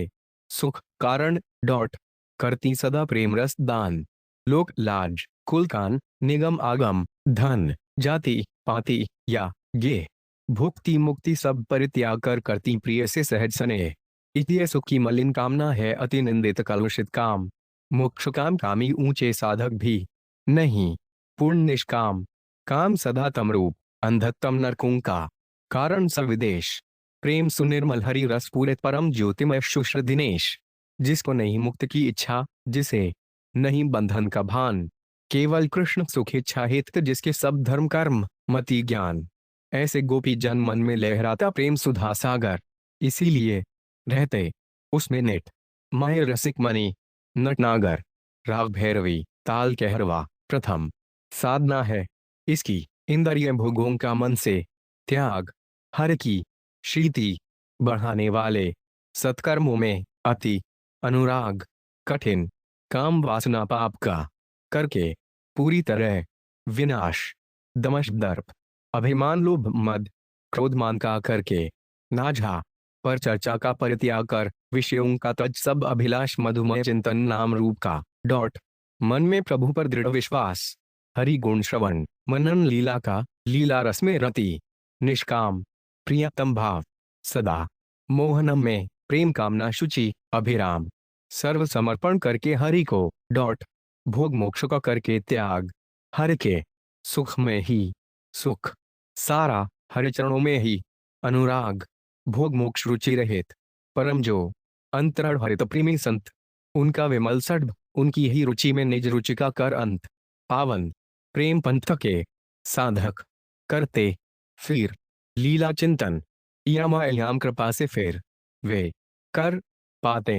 सुख कारण डॉट करती सदा प्रेम रस दान, लोक लाज कुलकान निगम आगम धन जाति पाति या गे भुक्ति मुक्ति सब परित्याग कर करती प्रिय से सहज स्नेह, इति सुख की मलिन कामना है अति निंदित कलुषित काम। मोक्ष काम कामी ऊंचे साधक भी नहीं, पूर्ण निष्काम काम सदा तमरूप, अंधतम नरकों का कारण सविदेश, प्रेम सुनिर्मल हरि रस पूरे परम ज्योतिमय शुश्र दिनेश, जिसको नहीं मुक्त की इच्छा, जिसे नहीं बंधन का भान, केवल कृष्ण सुख इच्छा हेतु जिसके सब धर्म कर्म मति ज्ञान, ऐसे गोपी जन मन में लहराता प्रेम सुधा सागर, इसीलिए रहते उसमें नित माय रसिक मणि नटनागर, राग भैरवी ताल कहरवा, प्रथम साधना है इसकी इंद्रिय भोगों का मन से त्याग, हर की शीति बढ़ाने वाले सत्कर्मों में अति अनुराग, कठिन काम वासना पाप का करके पूरी तरह विनाश, दमश दर्प अभिमान लोभ मद क्रोध मान का करके नाझा पर चर्चा का परित्याग कर विषयों का तज सब अभिलाष मधुमय चिंतन नाम रूप का डॉट, मन में प्रभु पर दृढ़ विश्वास, हरि गुण श्रवण मनन लीला का लीला रस में रति, निष्काम प्रियतम भाव सदा मोहनम में प्रेम कामना शुचि अभिराम, सर्व समर्पण करके हरि को डॉट, भोग मोक्ष का करके त्याग, हरि के सुख में ही सुख सारा, हरि चरणों में ही अनुराग, भोग मोक्ष रुचि रहित परम जो अंतरण हरित प्रेमी संत, उनका विमल सड्भ उनकी ही रुचि में निज रुचि का कर अंत, पावन प्रेम पंथ के साधक करते फिर लीला चिंतन, याम कृपा से फिर वे कर पाते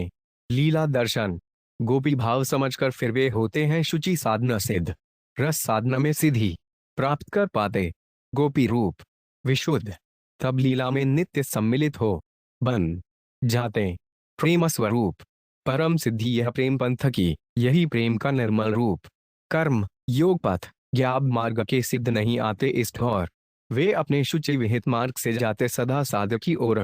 लीला दर्शन, गोपी भाव समझकर फिर वे होते हैं शुचि साधना सिद्ध, रस साधना में सिद्धि प्राप्त कर पाते गोपी रूप विशुद्ध, तब लीला में नित्य सम्मिलित हो बन जाते प्रेम स्वरूप, परम सिद्धि यह प्रेम पंथ की, यही प्रेम का निर्मल रूप, कर्म योग पथ ज्ञान मार्ग के सिद्ध नहीं आते इस ठौर, वे अपने शुचि विहित मार्ग से जाते सदा साधक की ओर,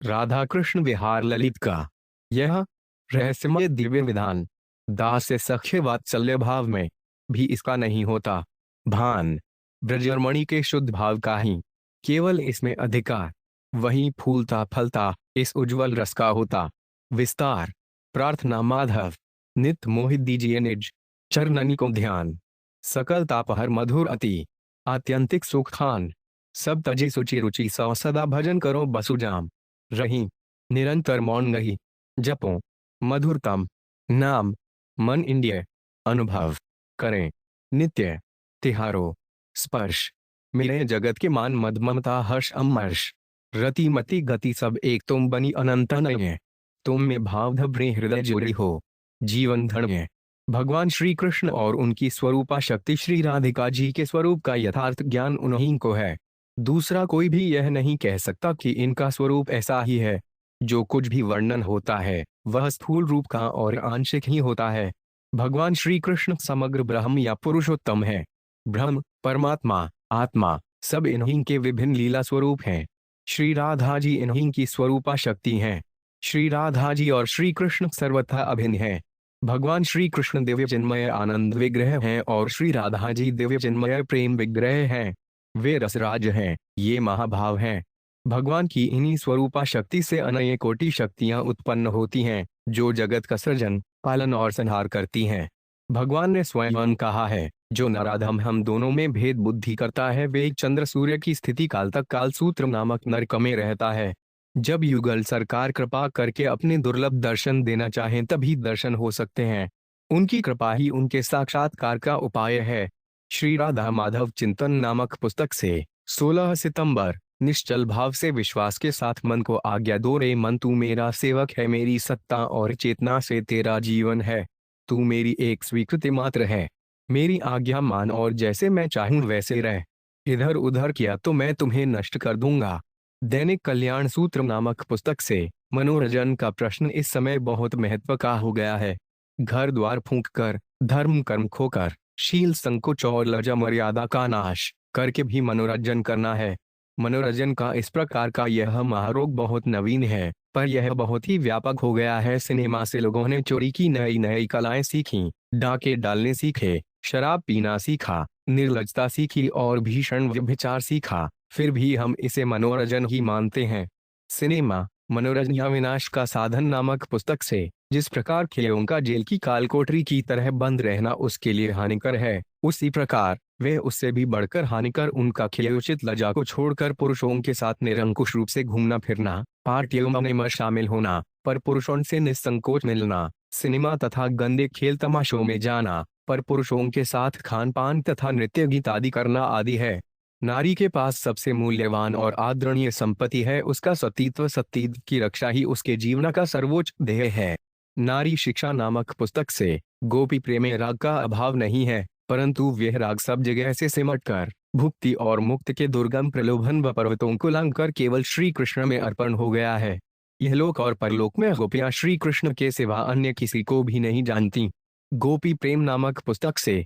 राधा कृष्ण विहार ललित का यह रहस्यमय दिव्य विधान, दास से सख्य वात्सल्य भाव में भी इसका नहीं होता भान, ब्रजरमणि के शुद्ध भाव का ही केवल इसमें अधिकार, वहीं फूलता फलता इस उज्जवल रस का होता विस्तार, प्रार्थना माधव नित मोहित दीजिए निज चरणनि को ध्यान, सकल तापहर मधुर अति आत्यंतिक सुख खान, सब तजी सुचि रुचि सौ सदा भजन करो बसुजाम, रही निरंतर मौन रही जपो मधुरतम नाम, मन इंडिय अनुभव करें नित्य तिहारो स्पर्श, मेरे जगत के मान मद ममता हर्ष अमर्ष, रति मति गति सब एक तुम बनी अनंत नय, तुम में भाव धब्रे हृदय जुड़ी हो जीवन धन्य, भगवान श्री कृष्ण और उनकी स्वरूपा शक्ति श्री राधिका जी के स्वरूप का यथार्थ ज्ञान उन्हीं को है, दूसरा कोई भी यह नहीं कह सकता कि इनका स्वरूप ऐसा ही है, जो कुछ भी वर्णन होता है वह स्थूल रूप का और आंशिक ही होता है, भगवान श्री कृष्ण समग्र ब्रह्म या पुरुषोत्तम है, ब्रह्म परमात्मा आत्मा सब इन्हीं के विभिन्न लीला स्वरूप हैं, श्री राधा जी इन्हीं की स्वरूपा शक्ति हैं, श्री राधा जी और श्री कृष्ण सर्वथा अभिन्न हैं, भगवान श्री कृष्ण दिव्य चिन्मय आनंद विग्रह हैं और श्री राधा जी दिव्य चिन्मय प्रेम विग्रह हैं, वे रसराज हैं, ये महाभाव हैं, भगवान की इन्हीं स्वरूपा शक्ति से अनय कोटि शक्तियां उत्पन्न होती हैं जो जगत का सृजन पालन और संहार करती हैं, भगवान ने स्वयं कहा है जो नराधम हम दोनों में भेद बुद्धि करता है वे चंद्र सूर्य की स्थिति काल तक कालसूत्र नामक नरक में रहता है, जब युगल सरकार कृपा करके अपने दुर्लभ दर्शन देना चाहें तभी दर्शन हो सकते हैं, उनकी कृपा ही उनके साक्षात्कार का उपाय है, श्री राधा माधव चिंतन नामक पुस्तक से 16 सितंबर, निश्चल भाव से विश्वास के साथ मन को आज्ञा दो रे मन तू मेरा सेवक है मेरी सत्ता और चेतना से तेरा जीवन है, तू मेरी एक स्वीकृति मात्र है, मेरी आज्ञा मान और जैसे मैं चाहूं वैसे रह, इधर उधर किया तो मैं तुम्हें नष्ट कर दूंगा, दैनिक कल्याण सूत्र नामक पुस्तक से मनोरंजन का प्रश्न इस समय बहुत महत्व का हो गया है, घर द्वार फूंक कर धर्म कर्म खोकर शील संकोच और लज्जा मर्यादा का नाश करके भी मनोरंजन करना है, मनोरंजन का इस प्रकार का यह महारोग बहुत नवीन है पर यह बहुत ही व्यापक हो गया है, सिनेमा से लोगों ने चोरी की नई नई कलाएं सीखी, डाके डालने सीखे, शराब पीना सीखा, निर्लजता सीखी और भीषण व्यभिचार सीखा, फिर भी हम इसे मनोरंजन ही मानते हैं, सिनेमा मनोरंजन या विनाश का साधन नामक पुस्तक से, जिस प्रकार खिलौनों का जेल की कालकोठरी की तरह बंद रहना उसके लिए हानिकर है, उसी प्रकार वह उससे भी बढ़कर हानिकर उनका खिलौचित लज्जा को छोड़कर पुरुषों के साथ निरंकुश रूप से घूमना फिरना, पार्टियों में शामिल होना, पर पुरुषों से निसंकोच मिलना, सिनेमा तथा गंदे खेल तमाशों में जाना, पर पुरुषों के साथ खान पान तथा नृत्य गीत आदि करना आदि है। नारी के पास सबसे मूल्यवान और आदरणीय संपत्ति है उसका सतीत्व। सतीत्व की रक्षा ही उसके जीवन का सर्वोच्च ध्येय है। नारी शिक्षा नामक पुस्तक से, गोपी प्रेम में राग का अभाव नहीं है, परंतु वह राग सब जगह से सिमटकर भुक्ति और मुक्त के दुर्गम प्रलोभन व पर्वतों को लांघकर केवल श्री कृष्ण में अर्पण हो गया है। यह लोक और परलोक में गोपियां श्री कृष्ण के सिवा अन्य किसी को भी नहीं जानती। गोपी प्रेम नामक पुस्तक से